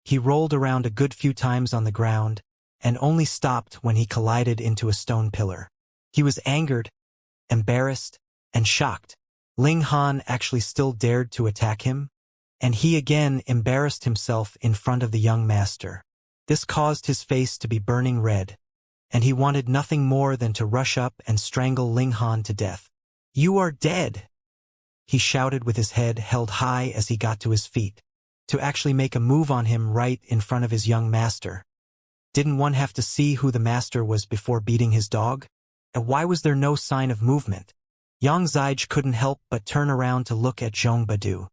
He rolled around a good few times on the ground, and only stopped when he collided into a stone pillar. He was angered, embarrassed, and shocked. Ling Han actually still dared to attack him, and he again embarrassed himself in front of the young master. This caused his face to be burning red, and he wanted nothing more than to rush up and strangle Ling Han to death. "You are dead," he shouted with his head held high as he got to his feet, to actually make a move on him right in front of his young master. Didn't one have to see who the master was before beating his dog? And why was there no sign of movement? Yang Zige couldn't help but turn around to look at Zhong Badu.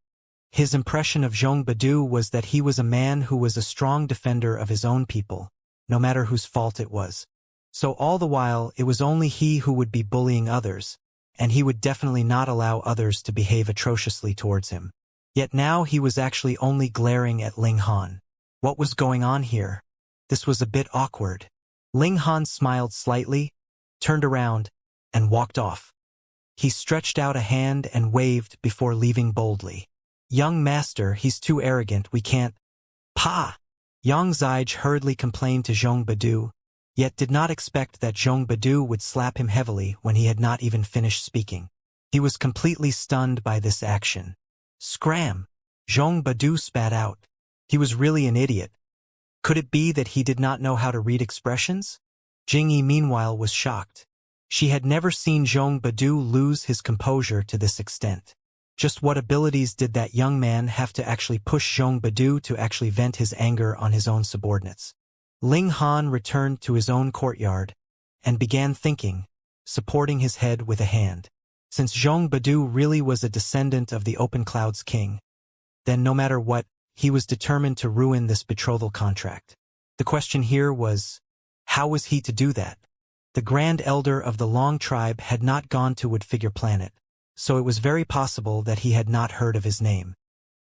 His impression of Zhong Badu was that he was a man who was a strong defender of his own people, no matter whose fault it was. So all the while, it was only he who would be bullying others, and he would definitely not allow others to behave atrociously towards him. Yet now he was actually only glaring at Ling Han. What was going on here? This was a bit awkward. Ling Han smiled slightly, turned around, and walked off. He stretched out a hand and waved before leaving boldly. "Young master, he's too arrogant, we can't—" "Pa!" Yang Zige hurriedly complained to Zhong Badu, yet did not expect that Zhong Badu would slap him heavily when he had not even finished speaking. He was completely stunned by this action. "Scram!" Zhong Badu spat out. He was really an idiot. Could it be that he did not know how to read expressions? Jingyi meanwhile was shocked. She had never seen Zhong Badu lose his composure to this extent. Just what abilities did that young man have to actually push Zhong Badu to actually vent his anger on his own subordinates? Ling Han returned to his own courtyard and began thinking, supporting his head with a hand. Since Zhong Badu really was a descendant of the Open Cloud's king, then no matter what, he was determined to ruin this betrothal contract. The question here was, how was he to do that? The Grand Elder of the Long Tribe had not gone to Woodfigure Planet, so it was very possible that he had not heard of his name.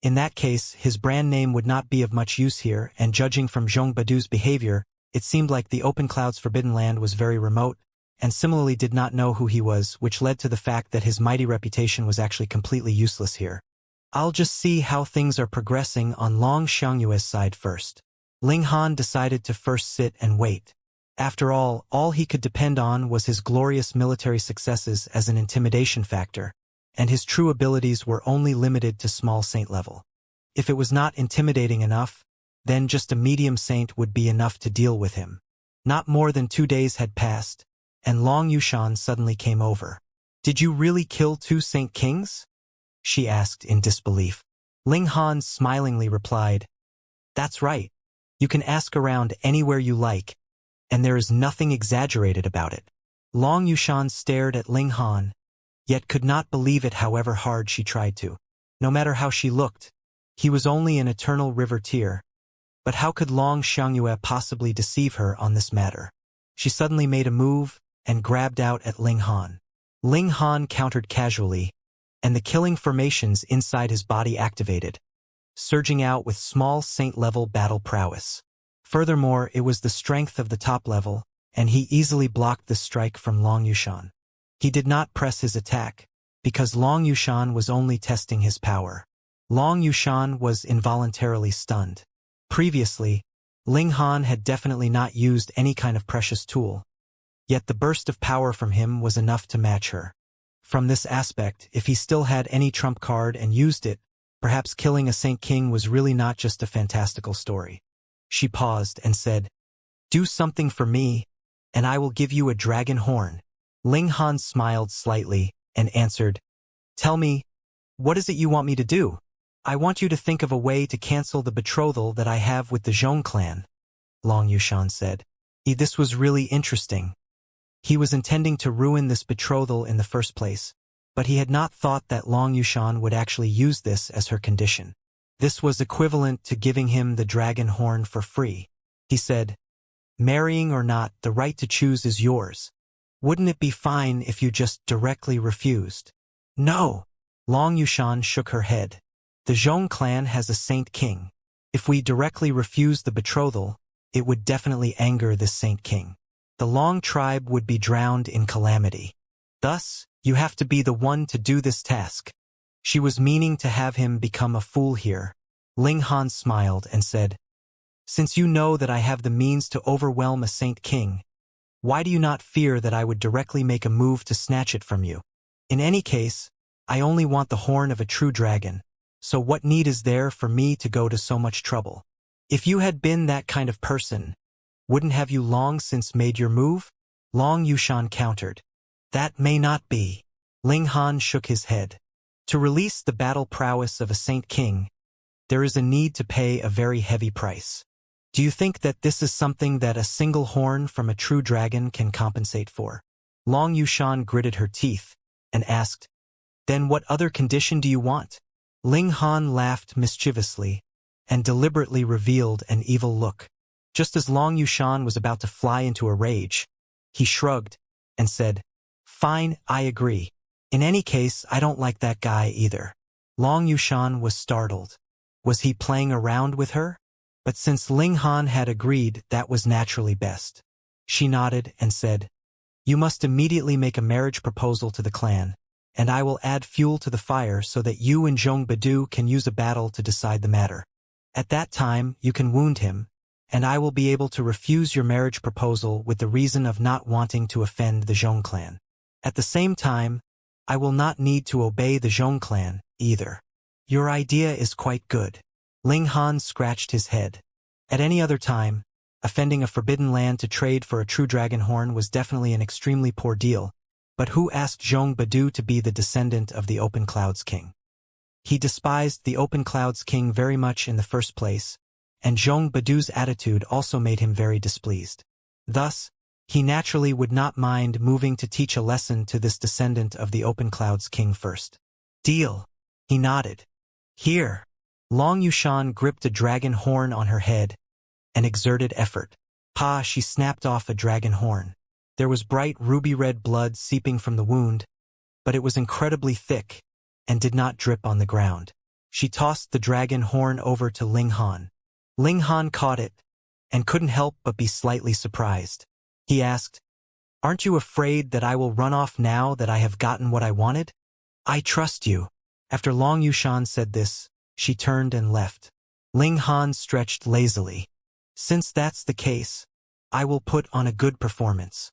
In that case, his brand name would not be of much use here, and judging from Zhong Badu's behavior, it seemed like the Open Cloud's Forbidden Land was very remote, and similarly did not know who he was, which led to the fact that his mighty reputation was actually completely useless here. I'll just see how things are progressing on Long Xiangyue's side first. Ling Han decided to first sit and wait. After all he could depend on was his glorious military successes as an intimidation factor, and his true abilities were only limited to small saint level. If it was not intimidating enough, then just a medium saint would be enough to deal with him. Not more than 2 days had passed, and Long Yushan suddenly came over. "Did you really kill 2 Saint Kings?" she asked in disbelief. Ling Han smilingly replied, "That's right. You can ask around anywhere you like, and there is nothing exaggerated about it. Long Yushan stared at Ling Han, yet could not believe it however hard she tried to. No matter how she looked, he was only an eternal river tier. But how could Long Xianxia possibly deceive her on this matter? She suddenly made a move and grabbed out at Ling Han. Ling Han countered casually, and the killing formations inside his body activated, surging out with small saint-level battle prowess. Furthermore, it was the strength of the top level, and he easily blocked the strike from Long Yushan. He did not press his attack, because Long Yushan was only testing his power. Long Yushan was involuntarily stunned. Previously, Ling Han had definitely not used any kind of precious tool, yet the burst of power from him was enough to match her. From this aspect, if he still had any trump card and used it, perhaps killing a Saint King was really not just a fantastical story. She paused and said, "Do something for me, and I will give you a dragon horn." Ling Han smiled slightly and answered, "Tell me, what is it you want me to do?" "I want you to think of a way to cancel the betrothal that I have with the Zhong clan," Long Yushan said. This was really interesting. He was intending to ruin this betrothal in the first place, but he had not thought that Long Yushan would actually use this as her condition. This was equivalent to giving him the dragon horn for free. He said, "Marrying or not, the right to choose is yours. Wouldn't it be fine if you just directly refused?" "No." Long Yushan shook her head. "The Zhong clan has a Saint King. If we directly refuse the betrothal, it would definitely anger this Saint King. The Long tribe would be drowned in calamity. Thus, you have to be the one to do this task." She was meaning to have him become a fool here. Ling Han smiled and said, "Since you know that I have the means to overwhelm a Saint King, why do you not fear that I would directly make a move to snatch it from you? In any case, I only want the horn of a true dragon, so what need is there for me to go to so much trouble? If you had been that kind of person, wouldn't have you long since made your move?" Long Yushan countered. "That may not be." Ling Han shook his head. To release the battle prowess of a Saint King, there is a need to pay a very heavy price. Do you think that this is something that a single horn from a true dragon can compensate for? Long Yushan gritted her teeth and asked, "Then what other condition do you want?" Ling Han laughed mischievously and deliberately revealed an evil look. Just as Long Yushan was about to fly into a rage, he shrugged and said, "Fine, I agree. In any case, I don't like that guy either." Long Yushan was startled. Was he playing around with her? But since Ling Han had agreed, that was naturally best. She nodded and said, "You must immediately make a marriage proposal to the clan, and I will add fuel to the fire so that you and Zhong Badu can use a battle to decide the matter. At that time, you can wound him, and I will be able to refuse your marriage proposal with the reason of not wanting to offend the Zhong clan. At the same time, I will not need to obey the Zhong clan, either." "Your idea is quite good." Ling Han scratched his head. At any other time, offending a forbidden land to trade for a true dragon horn was definitely an extremely poor deal, but who asked Zhong Badu to be the descendant of the Open Clouds King? He despised the Open Clouds King very much in the first place, and Zhong Badu's attitude also made him very displeased. Thus, he naturally would not mind moving to teach a lesson to this descendant of the Open Clouds King first. "Deal." He nodded. "Here." Long Yushan gripped a dragon horn on her head and exerted effort. Pa, she snapped off a dragon horn. There was bright ruby-red blood seeping from the wound, but it was incredibly thick and did not drip on the ground. She tossed the dragon horn over to Ling Han. Ling Han caught it and couldn't help but be slightly surprised. He asked, "Aren't you afraid that I will run off now that I have gotten what I wanted?" "I trust you." After Long Yushan said this, she turned and left. Ling Han stretched lazily. "Since that's the case, I will put on a good performance."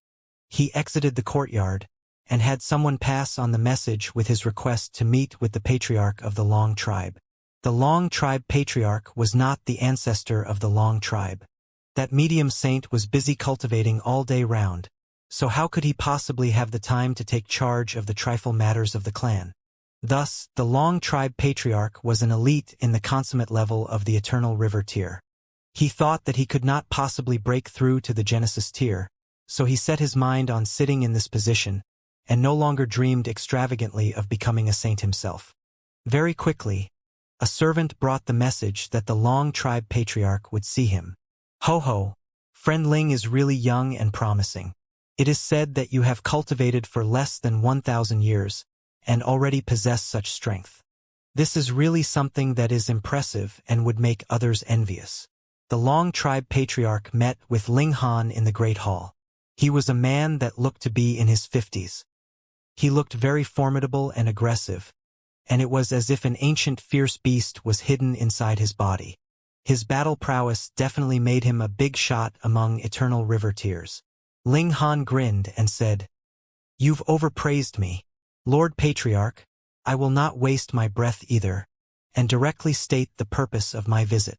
He exited the courtyard and had someone pass on the message with his request to meet with the patriarch of the Long tribe. The Long tribe patriarch was not the ancestor of the Long tribe. That medium saint was busy cultivating all day round, so how could he possibly have the time to take charge of the trifle matters of the clan? Thus, the Long tribe patriarch was an elite in the consummate level of the Eternal River tier. He thought that he could not possibly break through to the Genesis tier, so he set his mind on sitting in this position, and no longer dreamed extravagantly of becoming a saint himself. Very quickly, a servant brought the message that the Long Tribe Patriarch would see him. Ho ho, friend Ling is really young and promising. It is said that you have cultivated for less than 1,000 years, and already possess such strength. This is really something that is impressive and would make others envious. The Long Tribe Patriarch met with Ling Han in the Great Hall. He was a man that looked to be in his 50s. He looked very formidable and aggressive, and it was as if an ancient fierce beast was hidden inside his body. His battle prowess definitely made him a big shot among eternal river tiers. Ling Han grinned and said, "You've overpraised me. Lord Patriarch, I will not waste my breath either, and directly state the purpose of my visit.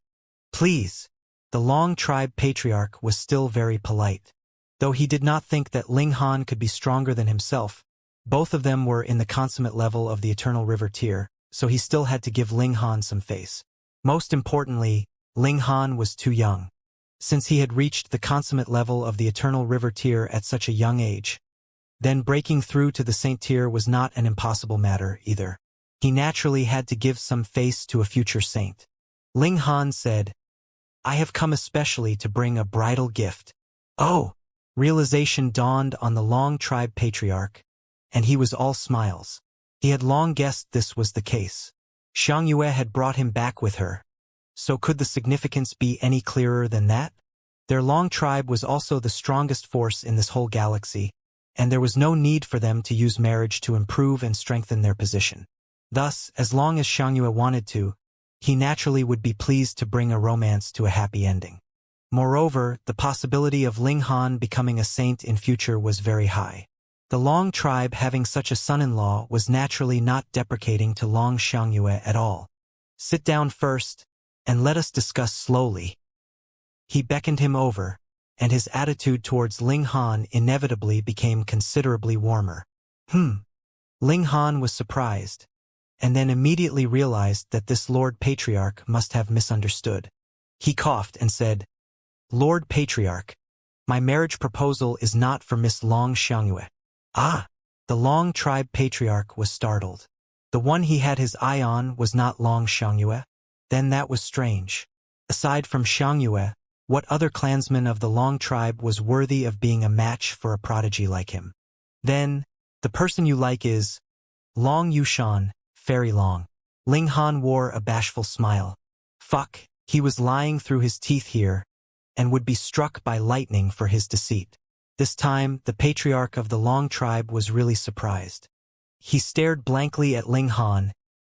Please." The Long Tribe Patriarch was still very polite. Though he did not think that Ling Han could be stronger than himself, both of them were in the consummate level of the Eternal River tier, so he still had to give Ling Han some face. Most importantly, Ling Han was too young. Since he had reached the consummate level of the Eternal River tier at such a young age, then breaking through to the Saint tier was not an impossible matter either. He naturally had to give some face to a future saint. Ling Han said, "I have come especially to bring a bridal gift." Oh! Realization dawned on the Long Tribe Patriarch, and he was all smiles. He had long guessed this was the case. Xianxia had brought him back with her. So could the significance be any clearer than that? Their Long Tribe was also the strongest force in this whole galaxy, and there was no need for them to use marriage to improve and strengthen their position. Thus, as long as Xianxia wanted to, he naturally would be pleased to bring a romance to a happy ending. Moreover, the possibility of Ling Han becoming a saint in future was very high. The Long Tribe having such a son-in-law was naturally not deprecating to Long Xianxia at all. "Sit down first, and let us discuss slowly." He beckoned him over, and his attitude towards Ling Han inevitably became considerably warmer. Ling Han was surprised, and then immediately realized that this Lord Patriarch must have misunderstood. He coughed and said, "Lord Patriarch, my marriage proposal is not for Miss Long Xianxia." Ah! The Long Tribe Patriarch was startled. The one he had his eye on was not Long Xianxia? Then that was strange. Aside from Xianxia, what other clansman of the Long Tribe was worthy of being a match for a prodigy like him? Then, the person you like is Long Yushan, Fairy Long. Ling Han wore a bashful smile. Fuck, he was lying through his teeth here, and would be struck by lightning for his deceit. This time, the Patriarch of the Long Tribe was really surprised. He stared blankly at Ling Han,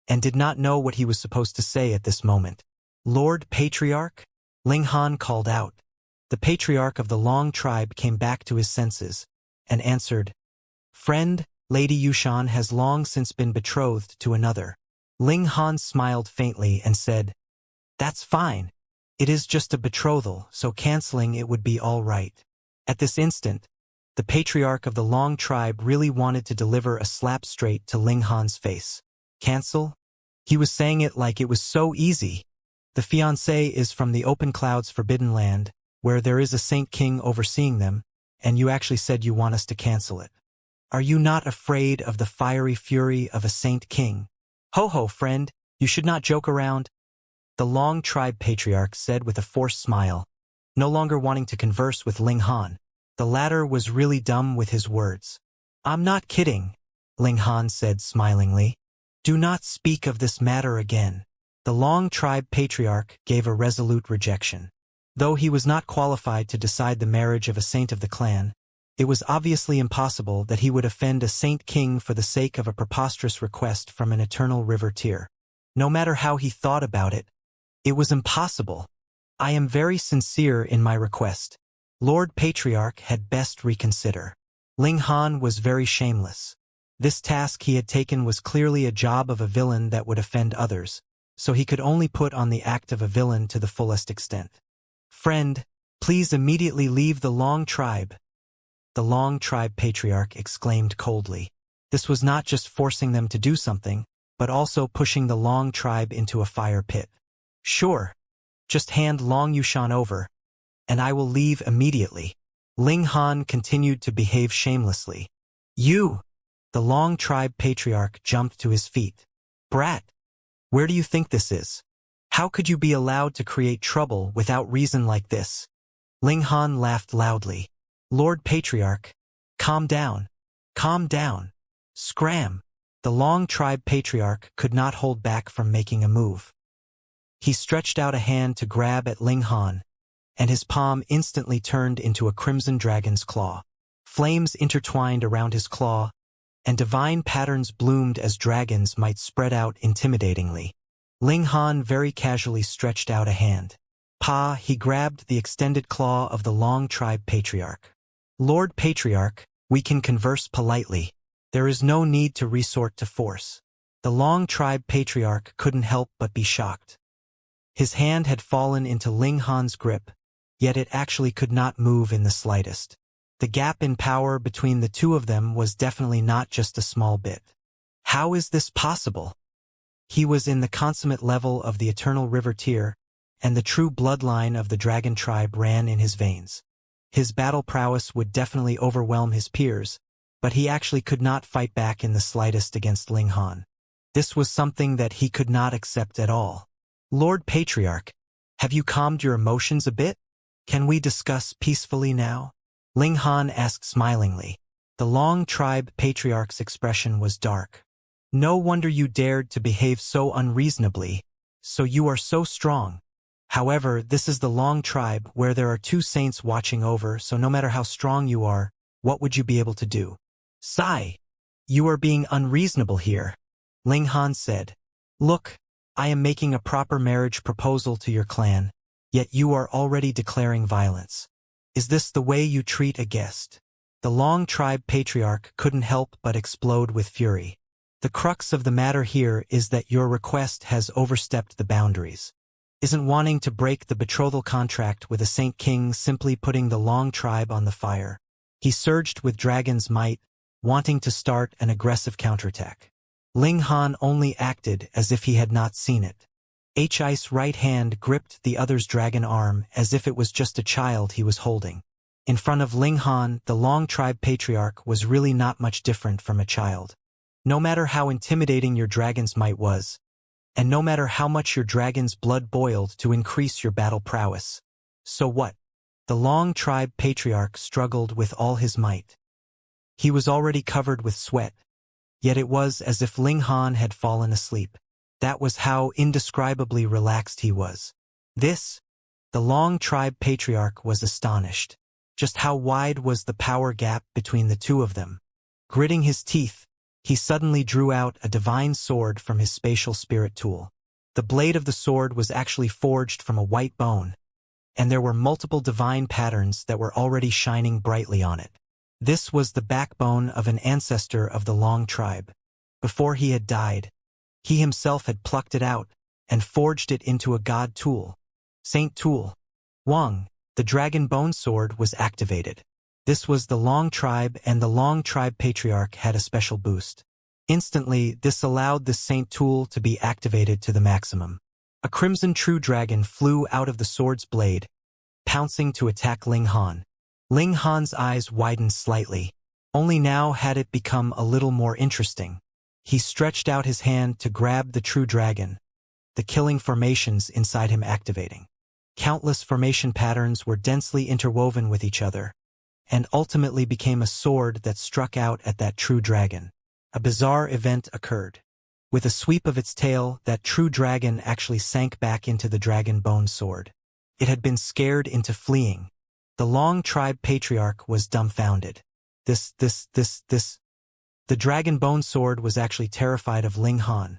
and did not know what he was supposed to say at this moment. "Lord Patriarch?" Ling Han called out. The Patriarch of the Long Tribe came back to his senses, and answered, "Friend, Lady Yushan has long since been betrothed to another." Ling Han smiled faintly and said, "That's fine. It is just a betrothal, so canceling it would be all right." At this instant, the Patriarch of the Long Tribe really wanted to deliver a slap straight to Ling Han's face. Cancel? He was saying it like it was so easy. The fiancé is from the open clouds Forbidden Land, where there is a Saint King overseeing them, and you actually said you want us to cancel it. Are you not afraid of the fiery fury of a Saint King? Ho ho, friend, you should not joke around. The Long Tribe Patriarch said with a forced smile, no longer wanting to converse with Ling Han. The latter was really dumb with his words. "I'm not kidding," Ling Han said smilingly. "Do not speak of this matter again." The Long Tribe Patriarch gave a resolute rejection. Though he was not qualified to decide the marriage of a saint of the clan, it was obviously impossible that he would offend a Saint King for the sake of a preposterous request from an Eternal River tier. No matter how he thought about it, it was impossible. "I am very sincere in my request. Lord Patriarch had best reconsider." Ling Han was very shameless. This task he had taken was clearly a job of a villain that would offend others, so he could only put on the act of a villain to the fullest extent. "Friend, please immediately leave the Long Tribe." The Long Tribe Patriarch exclaimed coldly. This was not just forcing them to do something, but also pushing the Long Tribe into a fire pit. "Sure. Just hand Long Yushan over, and I will leave immediately. Ling Han continued to behave shamelessly. You! The Long tribe patriarch jumped to his feet. Brat! Where do you think this is? How could you be allowed to create trouble without reason like this? Ling Han laughed loudly. Lord Patriarch, calm down. Calm down. Scram! The Long tribe patriarch could not hold back from making a move. He stretched out a hand to grab at Ling Han, and his palm instantly turned into a crimson dragon's claw. Flames intertwined around his claw, and divine patterns bloomed as dragons might spread out intimidatingly. Ling Han very casually stretched out a hand. He grabbed the extended claw of the Long tribe patriarch. Lord Patriarch, we can converse politely. There is no need to resort to force. The Long tribe patriarch couldn't help but be shocked. His hand had fallen into Ling Han's grip, yet it actually could not move in the slightest. The gap in power between the two of them was definitely not just a small bit. How is this possible? He was in the consummate level of the Eternal River tier, and the true bloodline of the dragon tribe ran in his veins. His battle prowess would definitely overwhelm his peers, but he actually could not fight back in the slightest against Ling Han. This was something that he could not accept at all. Lord Patriarch, have you calmed your emotions a bit? Can we discuss peacefully now? Ling Han asked smilingly. The Long tribe patriarch's expression was dark. No wonder you dared to behave so unreasonably, so you are so strong. However, this is the Long tribe where there are two saints watching over, so no matter how strong you are, what would you be able to do? Sigh. You are being unreasonable here, Ling Han said. Look, I am making a proper marriage proposal to your clan, yet you are already declaring violence. Is this the way you treat a guest? The Long tribe patriarch couldn't help but explode with fury. The crux of the matter here is that your request has overstepped the boundaries. Isn't wanting to break the betrothal contract with a Saint King simply putting the Long tribe on the fire? He surged with dragon's might, wanting to start an aggressive counterattack. Ling Han only acted as if he had not seen it. I's right hand gripped the other's dragon arm as if it was just a child he was holding. In front of Ling Han, the Long tribe patriarch was really not much different from a child. No matter how intimidating your dragon's might was, and no matter how much your dragon's blood boiled to increase your battle prowess. So what? The Long tribe patriarch struggled with all his might. He was already covered with sweat, yet it was as if Ling Han had fallen asleep. That was how indescribably relaxed he was. The Long tribe patriarch was astonished. Just how wide was the power gap between the two of them? Gritting his teeth, he suddenly drew out a divine sword from his spatial spirit tool. The blade of the sword was actually forged from a white bone, and there were multiple divine patterns that were already shining brightly on it. This was the backbone of an ancestor of the Long tribe. Before he had died, he himself had plucked it out and forged it into a god tool. Saint Tool. Wang, the dragon bone sword was activated. This was the Long tribe, and the Long tribe patriarch had a special boost. Instantly, this allowed the Saint Tool to be activated to the maximum. A crimson true dragon flew out of the sword's blade, pouncing to attack Ling Han. Ling Han's eyes widened slightly. Only now had it become a little more interesting. He stretched out his hand to grab the true dragon, the killing formations inside him activating. Countless formation patterns were densely interwoven with each other, and ultimately became a sword that struck out at that true dragon. A bizarre event occurred. With a sweep of its tail, that true dragon actually sank back into the dragon bone sword. It had been scared into fleeing. The Long tribe patriarch was dumbfounded. The dragon bone sword was actually terrified of Ling Han.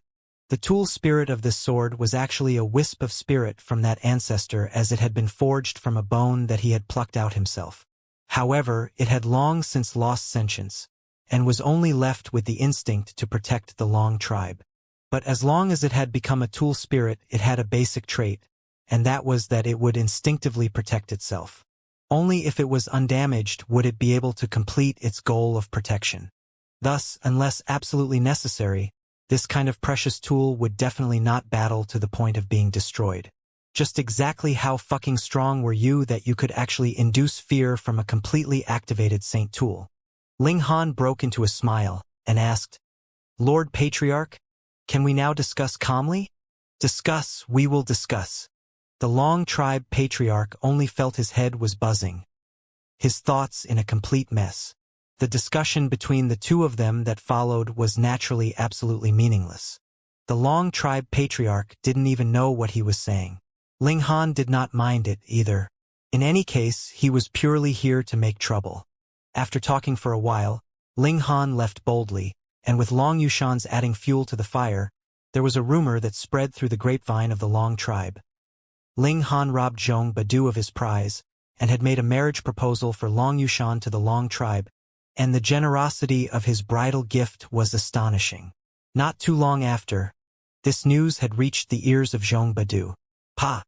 The tool spirit of this sword was actually a wisp of spirit from that ancestor, as it had been forged from a bone that he had plucked out himself. However, it had long since lost sentience, and was only left with the instinct to protect the Long tribe. But as long as it had become a tool spirit, it had a basic trait, and that was that it would instinctively protect itself. Only if it was undamaged would it be able to complete its goal of protection. Thus, unless absolutely necessary, this kind of precious tool would definitely not battle to the point of being destroyed. Just exactly how fucking strong were you that you could actually induce fear from a completely activated Saint tool? Ling Han broke into a smile and asked, Lord Patriarch, can we now discuss calmly? Discuss, we will discuss. The Long Tribe Patriarch only felt his head was buzzing, his thoughts in a complete mess. The discussion between the two of them that followed was naturally absolutely meaningless. The Long Tribe Patriarch didn't even know what he was saying. Ling Han did not mind it either. In any case, he was purely here to make trouble. After talking for a while, Ling Han left boldly, and with Long Yushan's adding fuel to the fire, there was a rumor that spread through the grapevine of the Long Tribe. Ling Han robbed Zhong Badu of his prize, and had made a marriage proposal for Long Yushan to the Long Tribe, and the generosity of his bridal gift was astonishing. Not too long after, this news had reached the ears of Zhong Badu. Pa!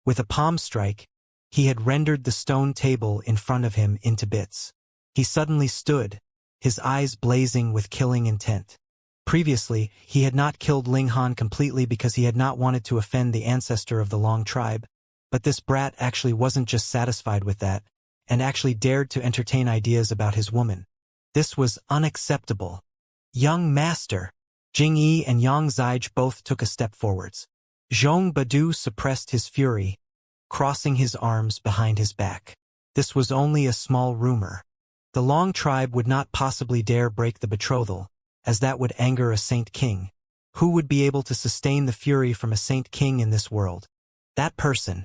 With a palm strike, he had rendered the stone table in front of him into bits. He suddenly stood, his eyes blazing with killing intent. Previously, he had not killed Ling Han completely because he had not wanted to offend the ancestor of the Long Tribe, but this brat actually wasn't just satisfied with that, and actually dared to entertain ideas about his woman. This was unacceptable. Young master! Jing Yi and Yang Zige both took a step forwards. Zhong Badu suppressed his fury, crossing his arms behind his back. This was only a small rumor. The Long Tribe would not possibly dare break the betrothal, as that would anger a Saint King. Who would be able to sustain the fury from a Saint King in this world? That person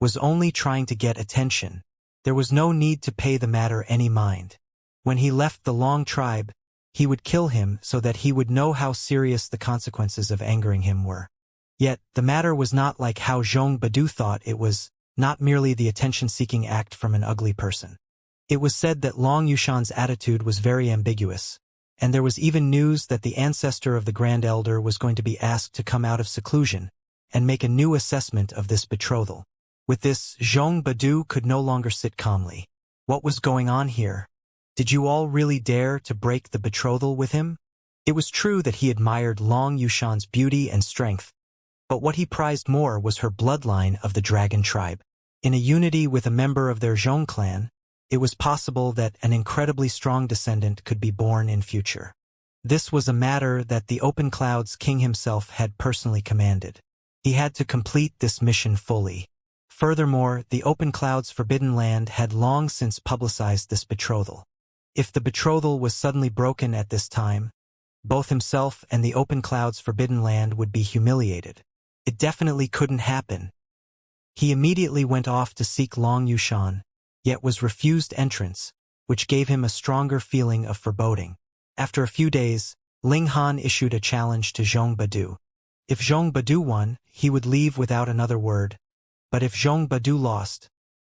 was only trying to get attention. There was no need to pay the matter any mind. When he left the Long Tribe, he would kill him so that he would know how serious the consequences of angering him were. Yet, the matter was not like how Zhong Badu thought it was, not merely the attention-seeking act from an ugly person. It was said that Long Yushan's attitude was very ambiguous, and there was even news that the ancestor of the Grand Elder was going to be asked to come out of seclusion and make a new assessment of this betrothal. With this, Zhong Badu could no longer sit calmly. What was going on here? Did you all really dare to break the betrothal with him? It was true that he admired Long Yushan's beauty and strength, but what he prized more was her bloodline of the Dragon Tribe. In a unity with a member of their Zhong clan, it was possible that an incredibly strong descendant could be born in future. This was a matter that the Open Cloud's king himself had personally commanded. He had to complete this mission fully. Furthermore, the Open Cloud's Forbidden Land had long since publicized this betrothal. If the betrothal was suddenly broken at this time, both himself and the Open Cloud's Forbidden Land would be humiliated. It definitely couldn't happen. He immediately went off to seek Long Yushan, yet was refused entrance, which gave him a stronger feeling of foreboding. After a few days, Ling Han issued a challenge to Zhong Badu. If Zhong Badu won, he would leave without another word, but if Zhong Badu lost,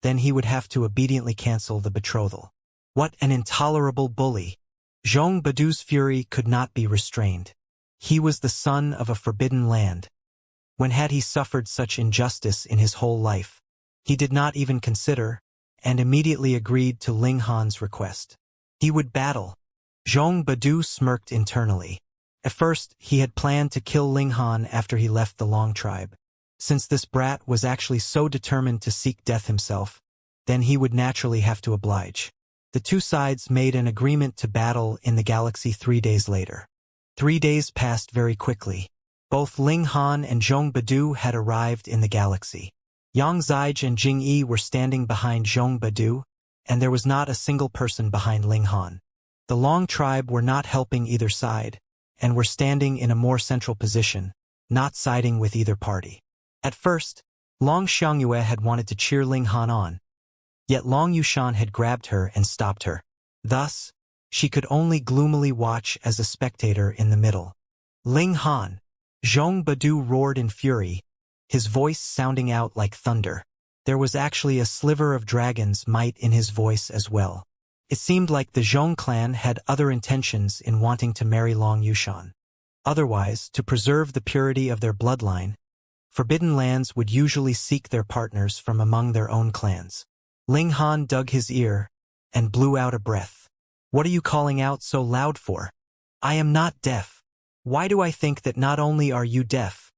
then he would have to obediently cancel the betrothal. What an intolerable bully! Zhong Badu's fury could not be restrained. He was the son of a forbidden land. When had he suffered such injustice in his whole life? He did not even consider, and immediately agreed to Ling Han's request. He would battle. Zhong Badu smirked internally. At first, he had planned to kill Ling Han after he left the Long Tribe. Since this brat was actually so determined to seek death himself, then he would naturally have to oblige. The two sides made an agreement to battle in the galaxy 3 days later. 3 days passed very quickly. Both Ling Han and Zhong Badu had arrived in the galaxy. Yang Zige and Jing Yi were standing behind Zhong Badu, and there was not a single person behind Ling Han. The Long Tribe were not helping either side, and were standing in a more central position, not siding with either party. At first, Long Xianxia had wanted to cheer Ling Han on, yet Long Yushan had grabbed her and stopped her. Thus, she could only gloomily watch as a spectator in the middle. Ling Han! Zhong Badu roared in fury, his voice sounding out like thunder. There was actually a sliver of dragon's might in his voice as well. It seemed like the Zhong clan had other intentions in wanting to marry Long Yushan. Otherwise, to preserve the purity of their bloodline, forbidden lands would usually seek their partners from among their own clans. Ling Han dug his ear and blew out a breath. What are you calling out so loud for? I am not deaf. Why do I think that not only are you deaf,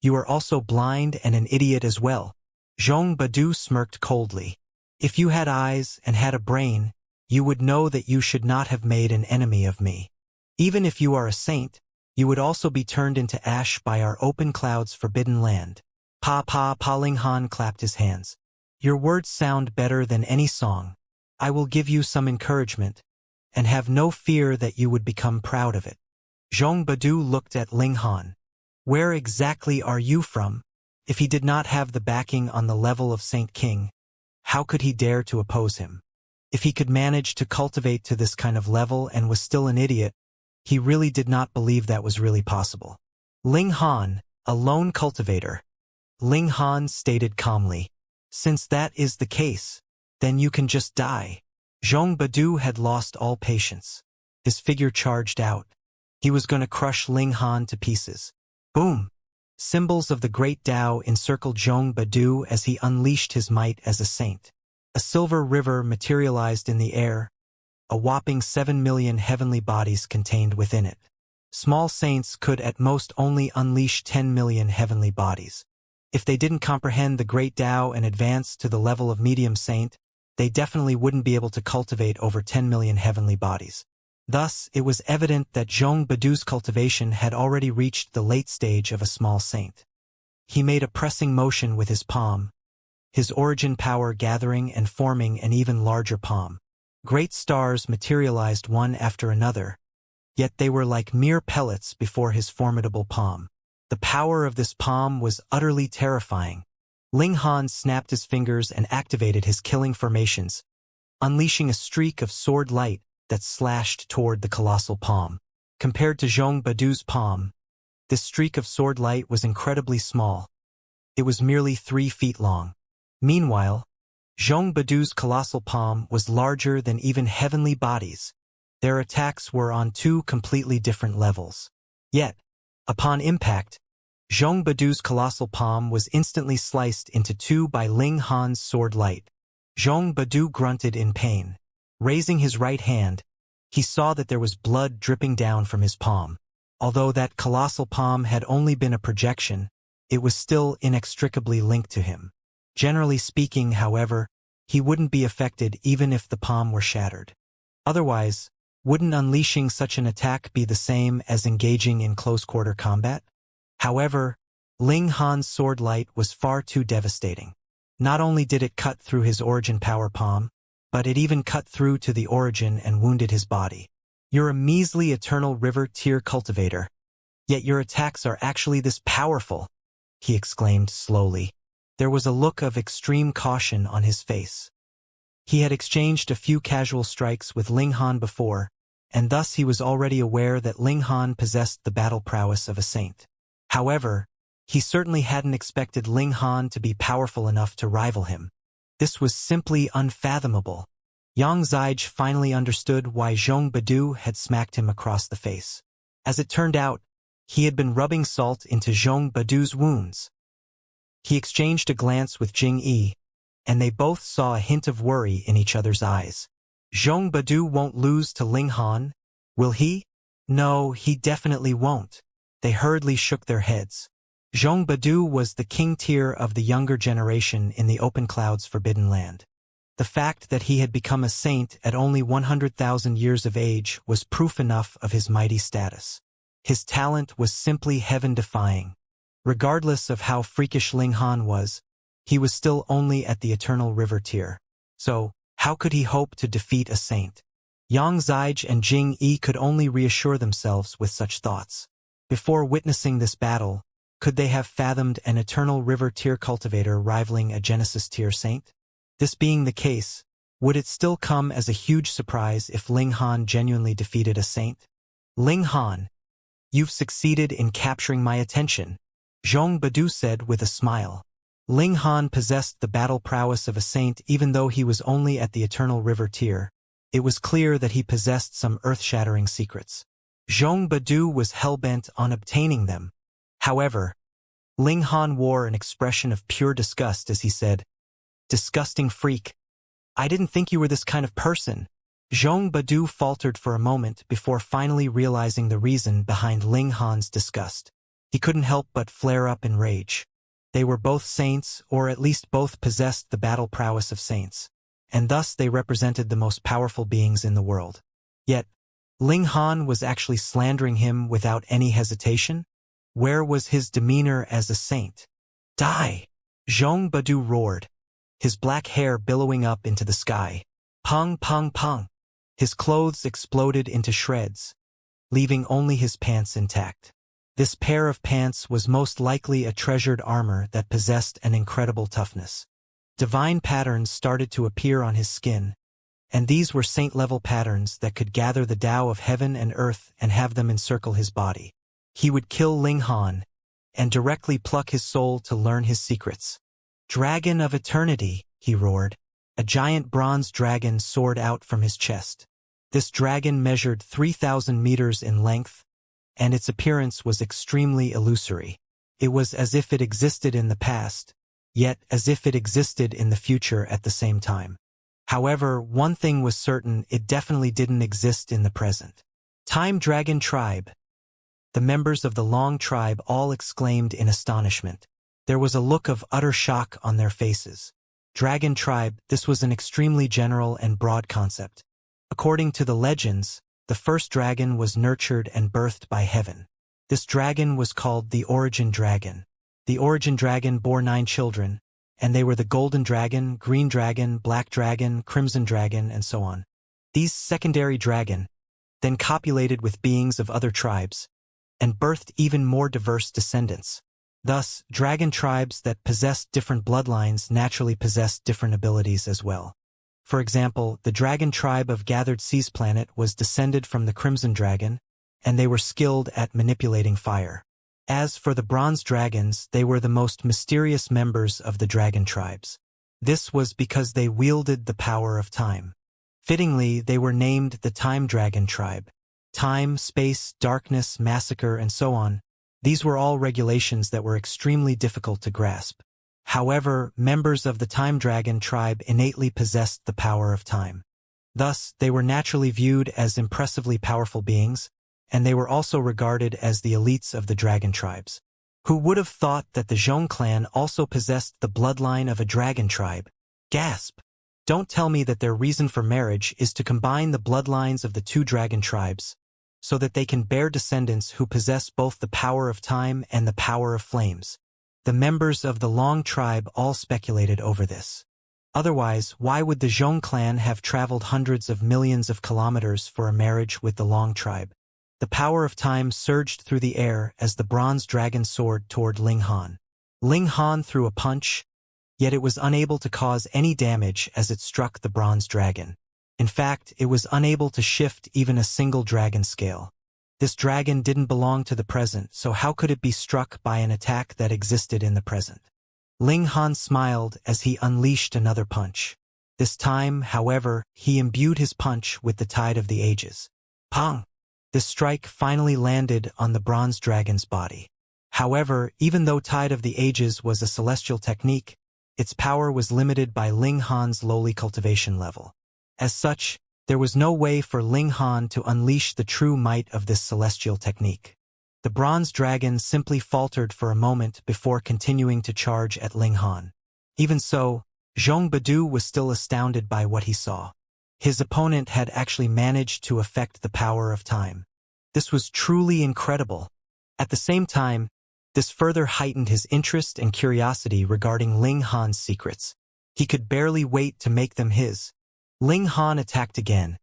You are also blind and an idiot as well. Zhong Badu smirked coldly. If you had eyes and had a brain, you would know that you should not have made an enemy of me. Even if you are a saint, you would also be turned into ash by our open clouds forbidden land. Pa Ling Han clapped his hands. Your words sound better than any song. I will give you some encouragement, and have no fear that you would become proud of it. Zhong Badu looked at Ling Han. Where exactly are you from? If he did not have the backing on the level of Saint King, how could he dare to oppose him? If he could manage to cultivate to this kind of level and was still an idiot, he really did not believe that was really possible. Ling Han, a lone cultivator. Ling Han stated calmly. Since that is the case, then you can just die. Zhong Badu had lost all patience. His figure charged out. He was going to crush Ling Han to pieces. Boom! Symbols of the great Tao encircled Zhong Badu as he unleashed his might as a saint. A silver river materialized in the air, a whopping 7 million heavenly bodies contained within it. Small saints could at most only unleash 10 million heavenly bodies. If they didn't comprehend the great Tao and advance to the level of medium saint, they definitely wouldn't be able to cultivate over 10 million heavenly bodies. Thus, it was evident that Zhong Badu's cultivation had already reached the late stage of a small saint. He made a pressing motion with his palm, his origin power gathering and forming an even larger palm. Great stars materialized one after another, yet they were like mere pellets before his formidable palm. The power of this palm was utterly terrifying. Ling Han snapped his fingers and activated his killing formations, unleashing a streak of sword light that slashed toward the colossal palm. Compared to Zhong Badu's palm, this streak of sword light was incredibly small. It was merely 3 feet long. Meanwhile, Zhong Badu's colossal palm was larger than even heavenly bodies. Their attacks were on 2 completely different levels. Yet, upon impact, Zhong Badu's colossal palm was instantly sliced into 2 by Ling Han's sword light. Zhong Badu grunted in pain. Raising his right hand, he saw that there was blood dripping down from his palm. Although that colossal palm had only been a projection, it was still inextricably linked to him. Generally speaking, however, he wouldn't be affected even if the palm were shattered. Otherwise, wouldn't unleashing such an attack be the same as engaging in close-quarter combat? However, Ling Han's sword light was far too devastating. Not only did it cut through his origin power palm, but it even cut through to the origin and wounded his body. You're a measly eternal river tier cultivator, yet your attacks are actually this powerful, he exclaimed slowly. There was a look of extreme caution on his face. He had exchanged a few casual strikes with Ling Han before, and thus he was already aware that Ling Han possessed the battle prowess of a saint. However, he certainly hadn't expected Ling Han to be powerful enough to rival him. This was simply unfathomable. Xianxia finally understood why Zhong Badu had smacked him across the face. As it turned out, he had been rubbing salt into Zhong Badu's wounds. He exchanged a glance with Jing Yi, and they both saw a hint of worry in each other's eyes. Zhong Badu won't lose to Ling Han, will he? No, he definitely won't. They hurriedly shook their heads. Zhong Badu was the king tier of the younger generation in the open clouds forbidden land. The fact that he had become a saint at only 100,000 years of age was proof enough of his mighty status. His talent was simply heaven-defying. Regardless of how freakish Ling Han was, he was still only at the eternal river tier. So, how could he hope to defeat a saint? Xianxia and Jing Yi could only reassure themselves with such thoughts. Before witnessing this battle, could they have fathomed an eternal river tier cultivator rivaling a Genesis tier saint? This being the case, would it still come as a huge surprise if Ling Han genuinely defeated a saint? Ling Han, you've succeeded in capturing my attention, Zhong Badu said with a smile. Ling Han possessed the battle prowess of a saint even though he was only at the eternal river tier. It was clear that he possessed some earth-shattering secrets. Zhong Badu was hell-bent on obtaining them. However, Ling Han wore an expression of pure disgust as he said, "Disgusting freak. I didn't think you were this kind of person." Zhong Badu faltered for a moment before finally realizing the reason behind Ling Han's disgust. He couldn't help but flare up in rage. They were both saints, or at least both possessed the battle prowess of saints, and thus they represented the most powerful beings in the world. Yet, Ling Han was actually slandering him without any hesitation? Where was his demeanor as a saint? Die! Zhong Badu roared, his black hair billowing up into the sky. Pong, pong, pong! His clothes exploded into shreds, leaving only his pants intact. This pair of pants was most likely a treasured armor that possessed an incredible toughness. Divine patterns started to appear on his skin, and these were saint-level patterns that could gather the Tao of heaven and earth and have them encircle his body. He would kill Ling Han and directly pluck his soul to learn his secrets. Dragon of Eternity, he roared. A giant bronze dragon soared out from his chest. This dragon measured 3,000 meters in length, and its appearance was extremely illusory. It was as if it existed in the past, yet as if it existed in the future at the same time. However, one thing was certain: it definitely didn't exist in the present. Time Dragon Tribe. The members of the Long Tribe all exclaimed in astonishment. There was a look of utter shock on their faces. Dragon Tribe, this was an extremely general and broad concept. According to the legends, the first dragon was nurtured and birthed by heaven. This dragon was called the Origin Dragon. The Origin Dragon bore 9 children, and they were the Golden Dragon, Green Dragon, Black Dragon, Crimson Dragon, and so on. These secondary dragon then copulated with beings of other tribes, and birthed even more diverse descendants. Thus, dragon tribes that possessed different bloodlines naturally possessed different abilities as well. For example, the dragon tribe of Gathered Seas Planet was descended from the Crimson Dragon, and they were skilled at manipulating fire. As for the Bronze Dragons, they were the most mysterious members of the dragon tribes. This was because they wielded the power of time. Fittingly, they were named the Time Dragon Tribe. Time, space, darkness, massacre, and so on. These were all regulations that were extremely difficult to grasp. However, members of the Time Dragon tribe innately possessed the power of time. Thus, they were naturally viewed as impressively powerful beings, and they were also regarded as the elites of the dragon tribes. Who would have thought that the Zhong clan also possessed the bloodline of a dragon tribe? Gasp! Don't tell me that their reason for marriage is to combine the bloodlines of the 2 dragon tribes, so that they can bear descendants who possess both the power of time and the power of flames. The members of the Long tribe all speculated over this. Otherwise, why would the Zhong clan have traveled hundreds of millions of kilometers for a marriage with the Long tribe? The power of time surged through the air as the bronze dragon soared toward Ling Han. Ling Han threw a punch, yet it was unable to cause any damage as it struck the bronze dragon. In fact, it was unable to shift even a single dragon scale. This dragon didn't belong to the present, so how could it be struck by an attack that existed in the present? Ling Han smiled as he unleashed another punch. This time, however, he imbued his punch with the tide of the ages. Pong! This strike finally landed on the bronze dragon's body. However, even though Tide of the Ages was a celestial technique, its power was limited by Ling Han's lowly cultivation level. As such, there was no way for Ling Han to unleash the true might of this celestial technique. The bronze dragon simply faltered for a moment before continuing to charge at Ling Han. Even so, Zhong Badu was still astounded by what he saw. His opponent had actually managed to affect the power of time. This was truly incredible. At the same time, this further heightened his interest and curiosity regarding Ling Han's secrets. He could barely wait to make them his. Ling Han attacked again,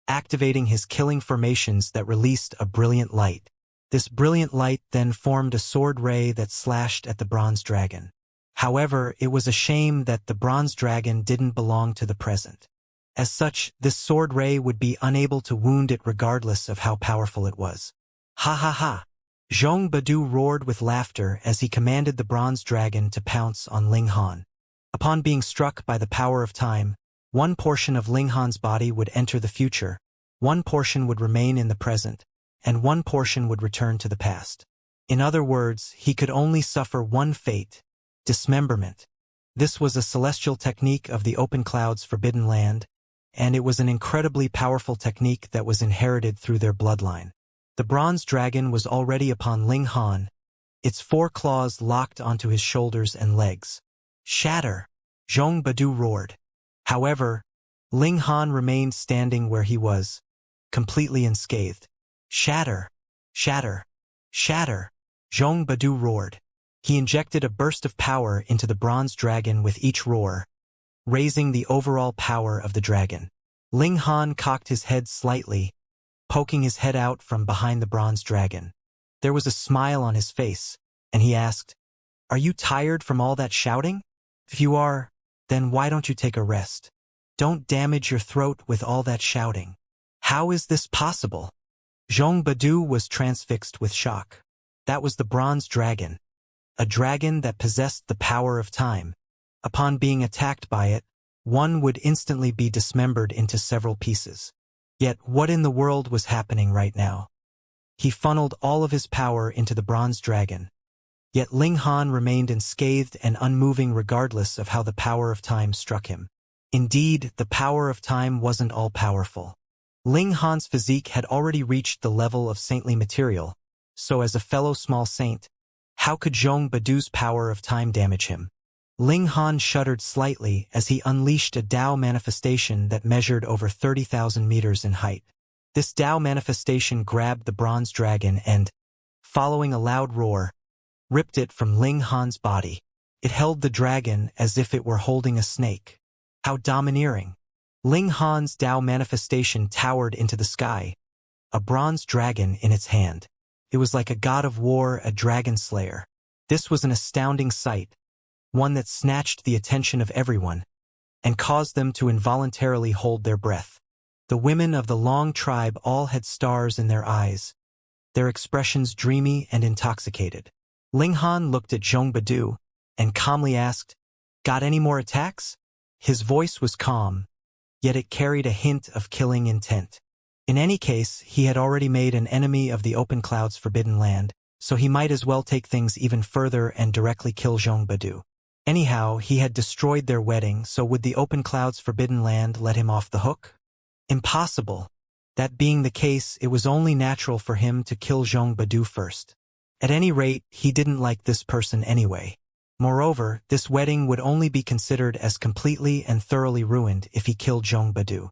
activating his killing formations that released a brilliant light. This brilliant light then formed a sword ray that slashed at the bronze dragon. However, it was a shame that the bronze dragon didn't belong to the present. As such, this sword ray would be unable to wound it regardless of how powerful it was. Ha ha ha! Zhong Badu roared with laughter as he commanded the bronze dragon to pounce on Ling Han. Upon being struck by the power of time, one portion of Ling Han's body would enter the future, one portion would remain in the present, and one portion would return to the past. In other words, he could only suffer one fate: dismemberment. This was a celestial technique of the Open Cloud's Forbidden Land, and it was an incredibly powerful technique that was inherited through their bloodline. The bronze dragon was already upon Ling Han. its 4 claws locked onto his shoulders and legs. "Shatter!" Zhong Badu roared. However, Ling Han remained standing where he was, completely unscathed. "Shatter! Shatter! Shatter!" Zhong Badu roared. He injected a burst of power into the bronze dragon with each roar, raising the overall power of the dragon. Ling Han cocked his head slightly, poking his head out from behind the bronze dragon. There was a smile on his face, and he asked, "Are you tired from all that shouting? If you are, then why don't you take a rest? Don't damage your throat with all that shouting." "How is this possible?" Zhong Badu was transfixed with shock. That was the bronze dragon, a dragon that possessed the power of time. Upon being attacked by it, one would instantly be dismembered into several pieces. Yet what in the world was happening right now? He funneled all of his power into the bronze dragon. Yet Ling Han remained unscathed and unmoving regardless of how the power of time struck him. Indeed, the power of time wasn't all-powerful. Ling Han's physique had already reached the level of saintly material, so as a fellow small saint, how could Zhong Badu's power of time damage him? Ling Han shuddered slightly as he unleashed a Dao manifestation that measured over 30,000 meters in height. This Dao manifestation grabbed the bronze dragon and, following a loud roar, ripped it from Ling Han's body. It held the dragon as if it were holding a snake. How domineering! Ling Han's Dao manifestation towered into the sky, a bronze dragon in its hand. It was like a god of war, a dragon slayer. This was an astounding sight, one that snatched the attention of everyone, and caused them to involuntarily hold their breath. The women of the Long tribe all had stars in their eyes, their expressions dreamy and intoxicated. Ling Han looked at Zhong Badu, and calmly asked, "Got any more attacks?" His voice was calm, yet it carried a hint of killing intent. In any case, he had already made an enemy of the Open Cloud's Forbidden Land, so he might as well take things even further and directly kill Zhong Badu. Anyhow, he had destroyed their wedding, so would the Open Cloud's Forbidden Land let him off the hook? Impossible. That being the case, it was only natural for him to kill Zhong Badu first. At any rate, he didn't like this person anyway. Moreover, this wedding would only be considered as completely and thoroughly ruined if he killed Zhong Badu.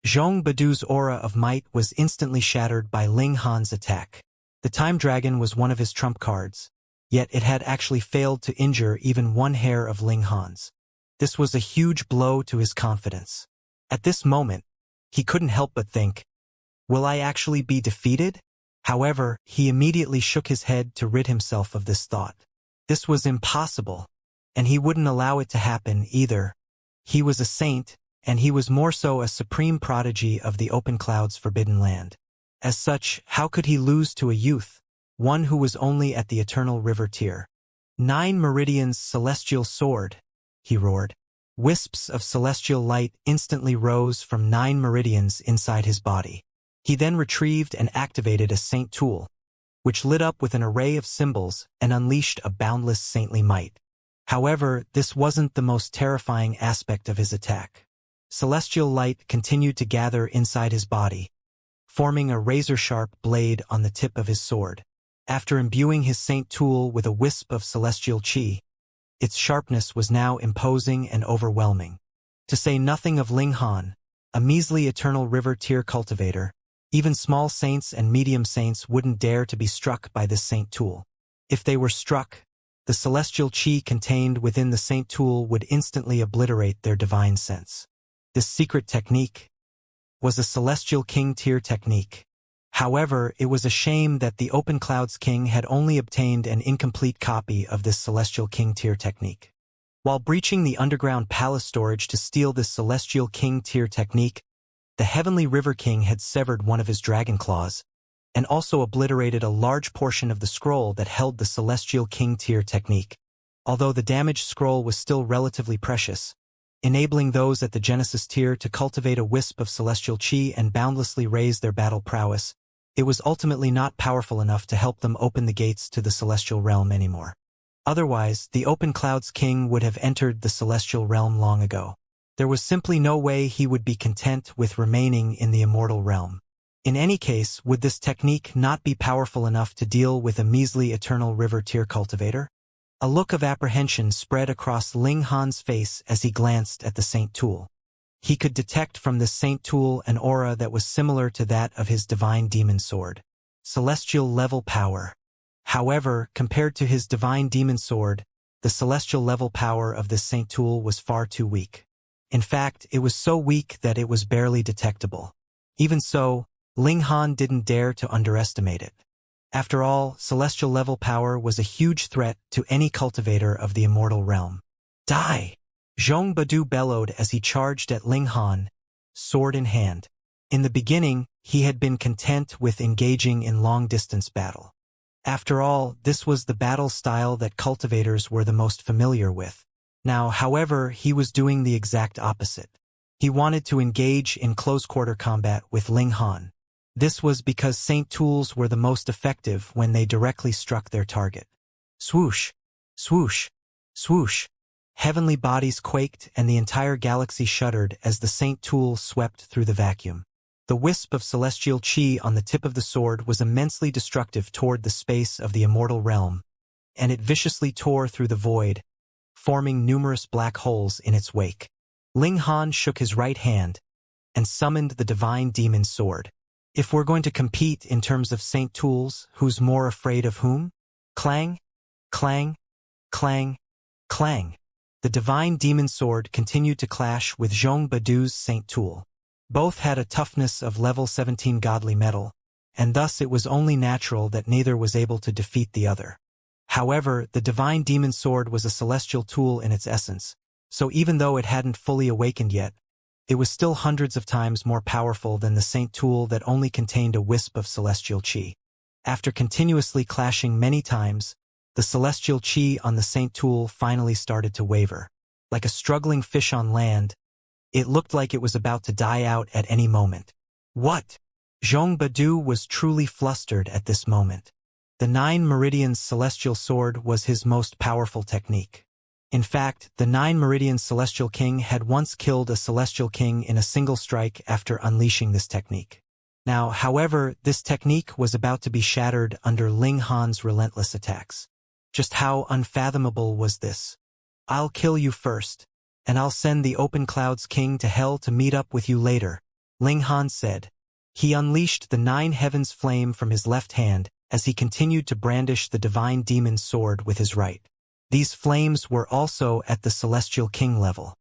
Zhong Badu's aura of might was instantly shattered by Ling Han's attack. The Time Dragon was one of his trump cards, yet it had actually failed to injure even one hair of Ling Han's. This was a huge blow to his confidence. At this moment, he couldn't help but think, will I actually be defeated? However, he immediately shook his head to rid himself of this thought. This was impossible, and he wouldn't allow it to happen either. He was a saint, and he was more so a supreme prodigy of the Open Cloud's Forbidden Land. As such, how could he lose to a youth, one who was only at the Eternal River tier? 9 Meridians Celestial Sword, he roared. Wisps of celestial light instantly rose from 9 meridians inside his body. He then retrieved and activated a saint tool, which lit up with an array of symbols and unleashed a boundless saintly might. However, this wasn't the most terrifying aspect of his attack. Celestial light continued to gather inside his body, forming a razor-sharp blade on the tip of his sword. After imbuing his saint tool with a wisp of celestial chi, its sharpness was now imposing and overwhelming. To say nothing of Ling Han, a measly Eternal River tier cultivator, even small saints and medium saints wouldn't dare to be struck by this saint tool. If they were struck, the celestial chi contained within the saint tool would instantly obliterate their divine sense. This secret technique was a Celestial King tier technique. However, it was a shame that the Open Clouds King had only obtained an incomplete copy of this Celestial King tier technique. While breaching the underground palace storage to steal this Celestial King tier technique, the Heavenly River King had severed one of his dragon claws, and also obliterated a large portion of the scroll that held the Celestial King tier technique. Although the damaged scroll was still relatively precious, enabling those at the Genesis tier to cultivate a wisp of celestial chi and boundlessly raise their battle prowess, it was ultimately not powerful enough to help them open the gates to the celestial realm anymore. Otherwise, the Open Clouds King would have entered the celestial realm long ago. There was simply no way he would be content with remaining in the immortal realm. In any case, would this technique not be powerful enough to deal with a measly eternal river tier cultivator? A look of apprehension spread across Ling Han's face as he glanced at the Saint Tool. He could detect from this Saint Tool an aura that was similar to that of his divine demon sword. Celestial level power. However, compared to his divine demon sword, the celestial level power of this Saint Tool was far too weak. In fact, it was so weak that it was barely detectable. Even so, Ling Han didn't dare to underestimate it. After all, celestial level power was a huge threat to any cultivator of the immortal realm. Die! Zhong Badu bellowed as he charged at Ling Han, sword in hand. In the beginning, he had been content with engaging in long-distance battle. After all, this was the battle style that cultivators were the most familiar with. Now, however, he was doing the exact opposite. He wanted to engage in close-quarter combat with Ling Han. This was because Saint Tools were the most effective when they directly struck their target. Swoosh! Swoosh! Swoosh! Heavenly bodies quaked and the entire galaxy shuddered as the Saint Tool swept through the vacuum. The wisp of celestial chi on the tip of the sword was immensely destructive toward the space of the immortal realm, and it viciously tore through the void, forming numerous black holes in its wake. Ling Han shook his right hand and summoned the divine demon sword. If we're going to compete in terms of Saint Tools, who's more afraid of whom? Clang, clang, clang, clang. The divine demon sword continued to clash with Zhong Badu's Saint Tool. Both had a toughness of level 17 godly metal, and thus it was only natural that neither was able to defeat the other. However, the divine demon sword was a celestial tool in its essence, so even though it hadn't fully awakened yet, it was still hundreds of times more powerful than the Saint Tool that only contained a wisp of celestial chi. After continuously clashing many times, the celestial chi on the Saint Tool finally started to waver. Like a struggling fish on land, it looked like it was about to die out at any moment. What? Zhong Badu was truly flustered at this moment. The 9 Meridians Celestial Sword was his most powerful technique. In fact, the 9 Meridians Celestial King had once killed a Celestial King in a single strike after unleashing this technique. Now, however, this technique was about to be shattered under Ling Han's relentless attacks. Just how unfathomable was this? I'll kill you first, and I'll send the Open Clouds King to hell to meet up with you later, Ling Han said. He unleashed the 9 heavens flame from his left hand as he continued to brandish the divine demon's sword with his right. These flames were also at the Celestial King level.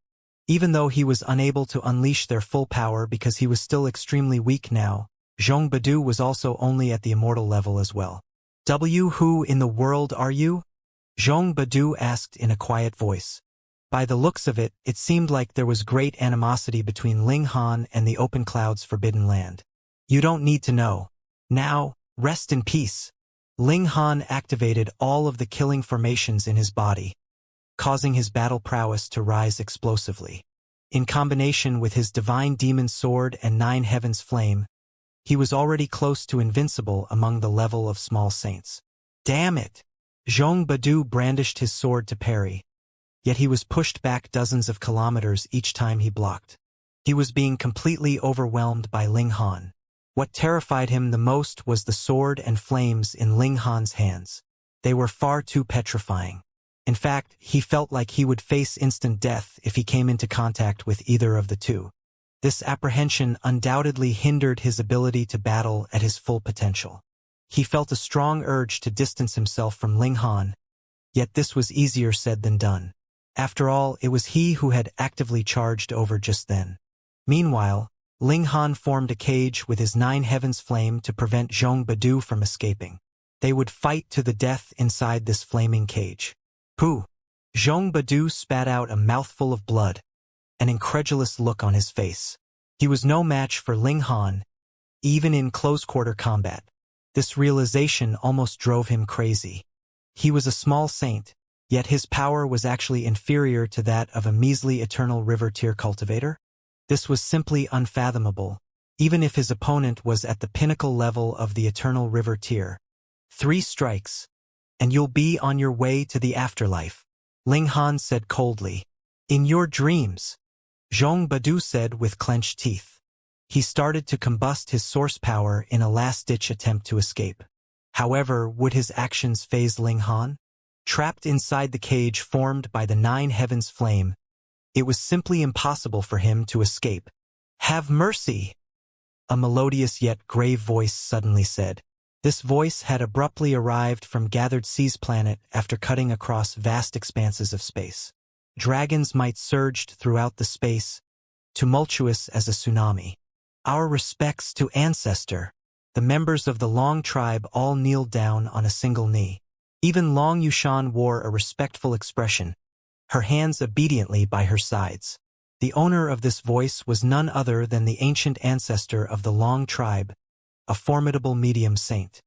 Even though he was unable to unleash their full power because he was still extremely weak now, Zhong Badu was also only at the immortal level as well. Who in the world are you? Zhong Badu asked in a quiet voice. By the looks of it, it seemed like there was great animosity between Ling Han and the Open Clouds Forbidden Land. You don't need to know. Now, rest in peace. Ling Han activated all of the killing formations in his body, causing his battle prowess to rise explosively. In combination with his divine demon sword and 9 heavens flame, he was already close to invincible among the level of small saints. Damn it! Zhong Badu brandished his sword to parry, yet he was pushed back dozens of kilometers each time he blocked. He was being completely overwhelmed by Ling Han. What terrified him the most was the sword and flames in Ling Han's hands. They were far too petrifying. In fact, he felt like he would face instant death if he came into contact with either of the two. This apprehension undoubtedly hindered his ability to battle at his full potential. He felt a strong urge to distance himself from Ling Han, yet this was easier said than done. After all, it was he who had actively charged over just then. Meanwhile, Ling Han formed a cage with his 9 heavens flame to prevent Zhong Badu from escaping. They would fight to the death inside this flaming cage. Pooh! Zhong Badu spat out a mouthful of blood, an incredulous look on his face. He was no match for Ling Han, even in close-quarter combat. This realization almost drove him crazy. He was a small saint, yet his power was actually inferior to that of a measly eternal river tier cultivator. This was simply unfathomable, even if his opponent was at the pinnacle level of the eternal river tier. 3 strikes, and you'll be on your way to the afterlife, Ling Han said coldly. In your dreams, Zhong Badu said with clenched teeth. He started to combust his source power in a last-ditch attempt to escape. However, would his actions faze Ling Han? Trapped inside the cage formed by the nine heavens flame, it was simply impossible for him to escape. "Have mercy!" a melodious yet grave voice suddenly said. This voice had abruptly arrived from Gathered Sea's planet after cutting across vast expanses of space. Dragons' might surged throughout the space, tumultuous as a tsunami. "Our respects to Ancestor." The members of the Long tribe all kneeled down on a single knee. Even Long Yushan wore a respectful expression, her hands obediently by her sides. The owner of this voice was none other than the ancient ancestor of the Long tribe, a formidable medium saint.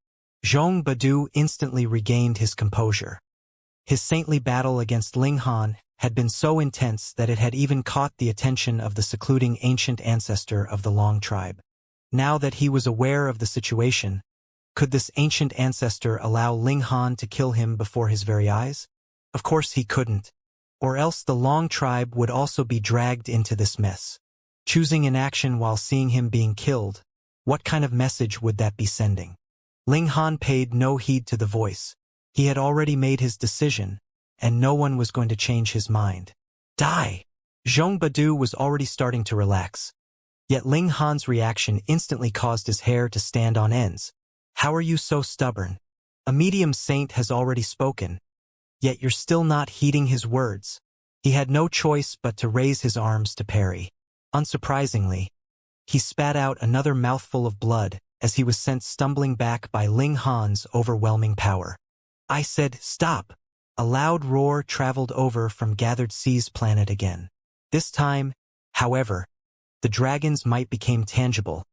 Zhong Badu instantly regained his composure. His saintly battle against Ling Han had been so intense that it had even caught the attention of the secluding ancient ancestor of the Long tribe. Now that he was aware of the situation, could this ancient ancestor allow Ling Han to kill him before his very eyes? Of course he couldn't, or else the Long tribe would also be dragged into this mess. Choosing inaction while seeing him being killed, what kind of message would that be sending? Ling Han paid no heed to the voice. He had already made his decision, and no one was going to change his mind. Die! Zhong Badu was already starting to relax. Yet Ling Han's reaction instantly caused his hair to stand on ends. "How are you so stubborn? A medium saint has already spoken, yet you're still not heeding his words." He had no choice but to raise his arms to parry. Unsurprisingly, he spat out another mouthful of blood as he was sent stumbling back by Ling Han's overwhelming power. "I said, stop!" A loud roar traveled over from Gathered Sea's planet again. This time, however, the dragon's might became tangible,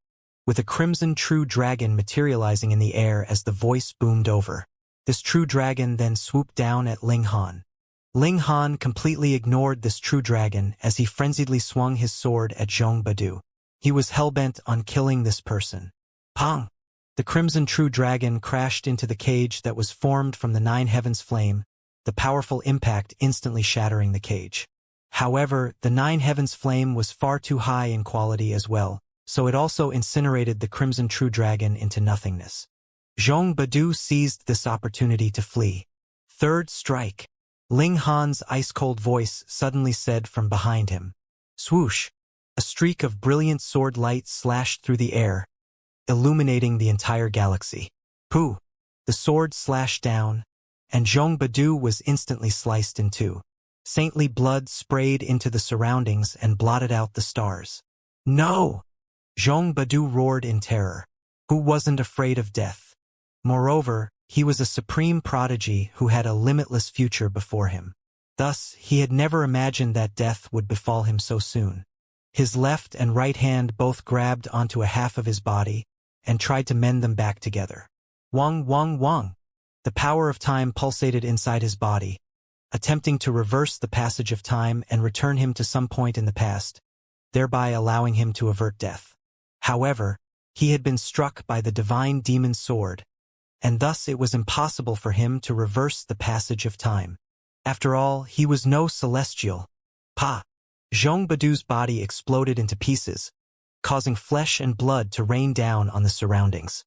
with a crimson true dragon materializing in the air as the voice boomed over. This true dragon then swooped down at Ling Han. Ling Han completely ignored this true dragon as he frenziedly swung his sword at Zhong Badu. He was hellbent on killing this person. Pong! The crimson true dragon crashed into the cage that was formed from the nine heavens flame, the powerful impact instantly shattering the cage. However, the nine heavens flame was far too high in quality as well, so it also incinerated the crimson true dragon into nothingness. Zhong Badu seized this opportunity to flee. Third strike. Ling Han's ice-cold voice suddenly said from behind him. Swoosh! A streak of brilliant sword light slashed through the air, illuminating the entire galaxy. Pooh! The sword slashed down, and Zhong Badu was instantly sliced in two. Saintly blood sprayed into the surroundings and blotted out the stars. No! Zhong Badu roared in terror. Who wasn't afraid of death? Moreover, he was a supreme prodigy who had a limitless future before him. Thus, he had never imagined that death would befall him so soon. His left and right hand both grabbed onto a half of his body and tried to mend them back together. Wang, wang, wang! The power of time pulsated inside his body, attempting to reverse the passage of time and return him to some point in the past, thereby allowing him to avert death. However, he had been struck by the divine demon sword, and thus it was impossible for him to reverse the passage of time. After all, he was no celestial. Pa! Zhong Badu's body exploded into pieces, causing flesh and blood to rain down on the surroundings.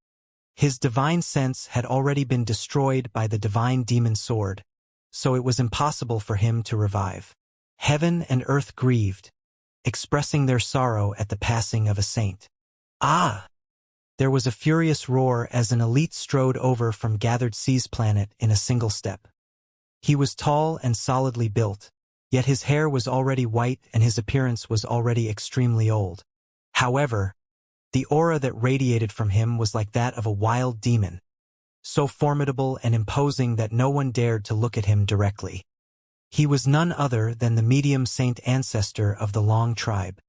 His divine sense had already been destroyed by the divine demon sword, so it was impossible for him to revive. Heaven and earth grieved, expressing their sorrow at the passing of a saint. Ah! There was a furious roar as an elite strode over from Gathered Sea's planet in a single step. He was tall and solidly built, yet his hair was already white and his appearance was already extremely old. However, the aura that radiated from him was like that of a wild demon, so formidable and imposing that no one dared to look at him directly. He was none other than the medium saint ancestor of the Long tribe.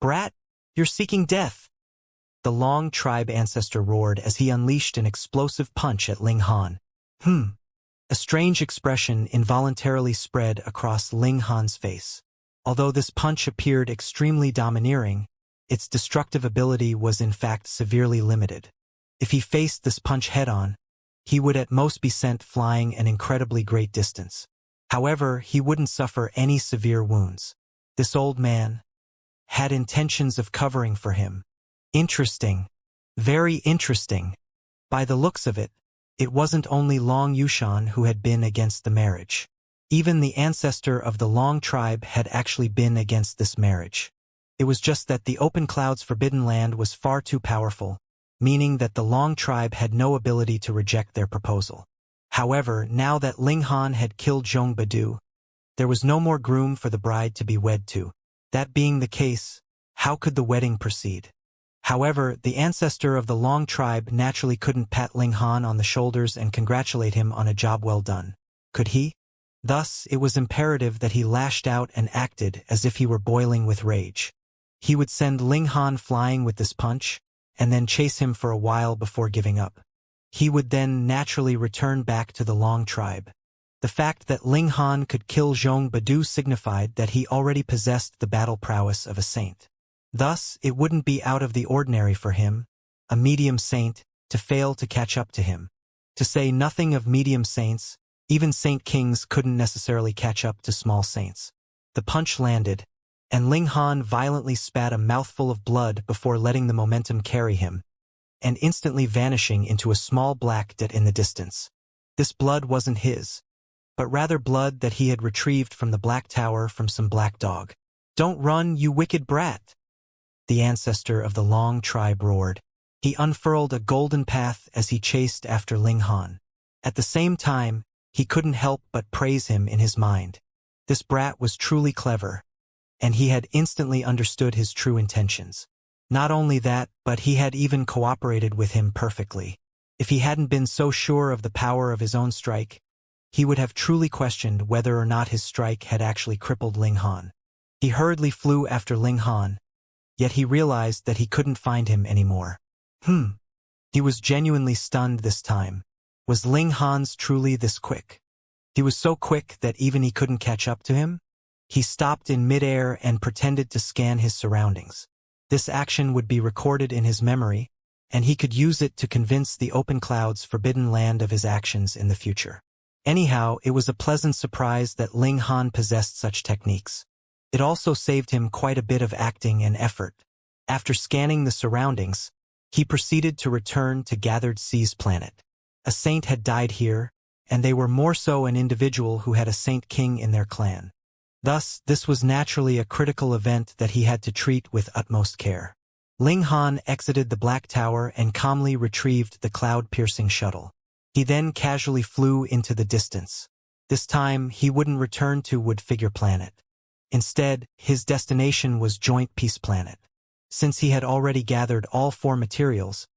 Brat, you're seeking death! The Long tribe ancestor roared as he unleashed an explosive punch at Ling Han. A strange expression involuntarily spread across Ling Han's face. Although this punch appeared extremely domineering, its destructive ability was in fact severely limited. If he faced this punch head-on, he would at most be sent flying an incredibly great distance. However, he wouldn't suffer any severe wounds. This old man had intentions of covering for him. Interesting. Very interesting. By the looks of it, it wasn't only Long Yushan who had been against the marriage. Even the ancestor of the Long tribe had actually been against this marriage. It was just that the Open Cloud's forbidden land was far too powerful, meaning that the Long tribe had no ability to reject their proposal. However, now that Ling Han had killed Zhong Badu, there was no more groom for the bride to be wed to. That being the case, how could the wedding proceed? However, the ancestor of the Long tribe naturally couldn't pat Ling Han on the shoulders and congratulate him on a job well done. Could he? Thus, it was imperative that he lashed out and acted as if he were boiling with rage. He would send Ling Han flying with this punch, and then chase him for a while before giving up. He would then naturally return back to the Long tribe. The fact that Ling Han could kill Zhong Badu signified that he already possessed the battle prowess of a saint. Thus, it wouldn't be out of the ordinary for him, a medium saint, to fail to catch up to him. To say nothing of medium saints, even saint kings couldn't necessarily catch up to small saints. The punch landed, and Ling Han violently spat a mouthful of blood before letting the momentum carry him, and instantly vanishing into a small black dot in the distance. This blood wasn't his, but rather blood that he had retrieved from the Black Tower from some black dog. "Don't run, you wicked brat!" the ancestor of the Long tribe roared. He unfurled a golden path as he chased after Ling Han. At the same time, he couldn't help but praise him in his mind. This brat was truly clever, and he had instantly understood his true intentions. Not only that, but he had even cooperated with him perfectly. If he hadn't been so sure of the power of his own strike, he would have truly questioned whether or not his strike had actually crippled Ling Han. He hurriedly flew after Ling Han, yet he realized that he couldn't find him anymore. He was genuinely stunned this time. Was Ling Han's truly this quick? He was so quick that even he couldn't catch up to him? He stopped in midair and pretended to scan his surroundings. This action would be recorded in his memory, and he could use it to convince the Open Cloud's forbidden land of his actions in the future. Anyhow, it was a pleasant surprise that Ling Han possessed such techniques. It also saved him quite a bit of acting and effort. After scanning the surroundings, he proceeded to return to Gathered Sea's planet. A saint had died here, and they were more so an individual who had a saint king in their clan. Thus, this was naturally a critical event that he had to treat with utmost care. Ling Han exited the Black Tower and calmly retrieved the cloud-piercing shuttle. He then casually flew into the distance. This time, he wouldn't return to Woodfigure Planet. Instead, his destination was Joint Peace Planet. Since he had already gathered all 4 materials,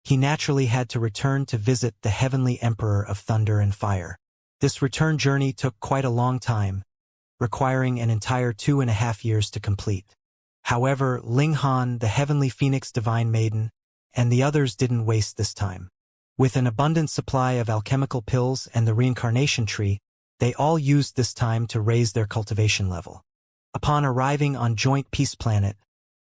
he naturally had to return to visit the Heavenly Emperor of Thunder and Fire. This return journey took quite a long time, requiring an entire 2.5 years to complete. However, Ling Han, the Heavenly Phoenix Divine Maiden, and the others didn't waste this time. With an abundant supply of alchemical pills and the Reincarnation tree, they all used this time to raise their cultivation level. Upon arriving on Joint Peace Planet,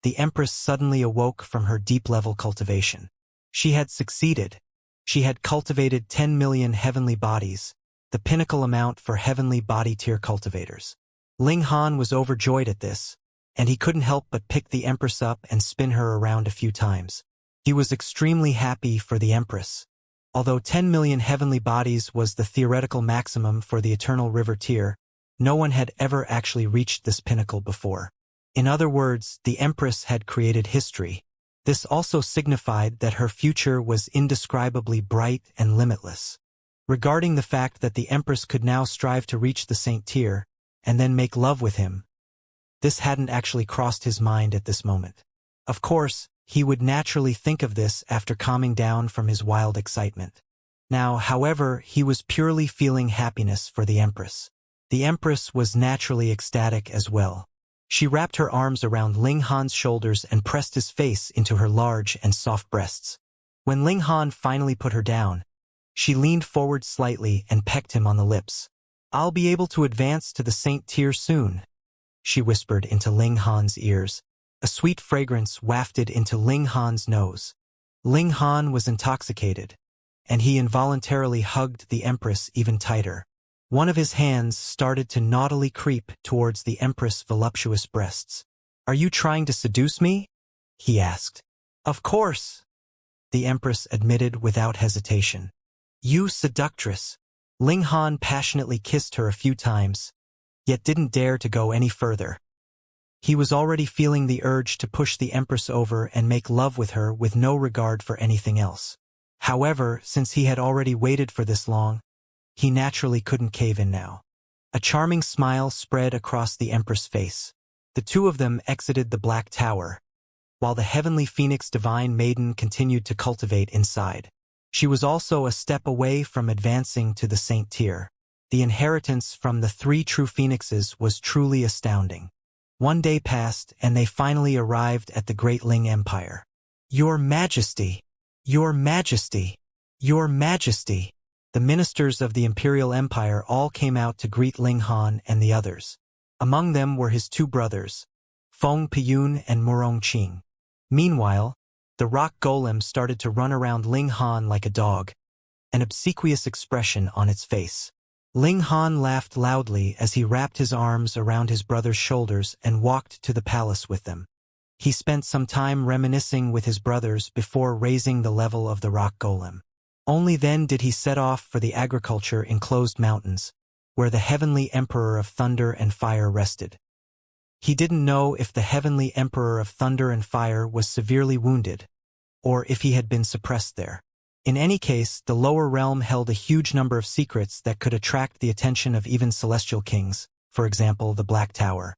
the Empress suddenly awoke from her deep-level cultivation. She had succeeded. She had cultivated 10 million heavenly bodies, the pinnacle amount for heavenly body tier cultivators. Ling Han was overjoyed at this, and he couldn't help but pick the Empress up and spin her around a few times. He was extremely happy for the Empress. Although 10 million heavenly bodies was the theoretical maximum for the Eternal River tier, no one had ever actually reached this pinnacle before. In other words, the Empress had created history. This also signified that her future was indescribably bright and limitless. Regarding the fact that the Empress could now strive to reach the Saint tier, and then make love with him, this hadn't actually crossed his mind at this moment. Of course, he would naturally think of this after calming down from his wild excitement. Now, however, he was purely feeling happiness for the Empress. The Empress was naturally ecstatic as well. She wrapped her arms around Ling Han's shoulders and pressed his face into her large and soft breasts. When Ling Han finally put her down, she leaned forward slightly and pecked him on the lips. "I'll be able to advance to the Saint tier soon," she whispered into Ling Han's ears. A sweet fragrance wafted into Ling Han's nose. Ling Han was intoxicated, and he involuntarily hugged the Empress even tighter. One of his hands started to naughtily creep towards the Empress' voluptuous breasts. "Are you trying to seduce me?" he asked. Of course, the Empress admitted without hesitation. You seductress. Ling Han passionately kissed her a few times, yet didn't dare to go any further. He was already feeling the urge to push the Empress over and make love with her with no regard for anything else. However, since he had already waited for this long, he naturally couldn't cave in now. A charming smile spread across the Empress' face. The two of them exited the Black Tower, while the heavenly Phoenix Divine Maiden continued to cultivate inside. She was also a step away from advancing to the Saint tier. The inheritance from the three true Phoenixes was truly astounding. One day passed, and they finally arrived at the Great Ling Empire. Your Majesty! Your Majesty! Your Majesty! The ministers of the Imperial Empire all came out to greet Ling Han and the others. Among them were his two brothers, Feng Piyun and Murong Qing. Meanwhile, the rock golem started to run around Ling Han like a dog, an obsequious expression on its face. Ling Han laughed loudly as he wrapped his arms around his brother's shoulders and walked to the palace with them. He spent some time reminiscing with his brothers before raising the level of the rock golem. Only then did he set off for the agriculture-enclosed mountains, where the heavenly Emperor of Thunder and Fire rested. He didn't know if the heavenly Emperor of Thunder and Fire was severely wounded, or if he had been suppressed there. In any case, the lower realm held a huge number of secrets that could attract the attention of even celestial kings, for example, the Black Tower.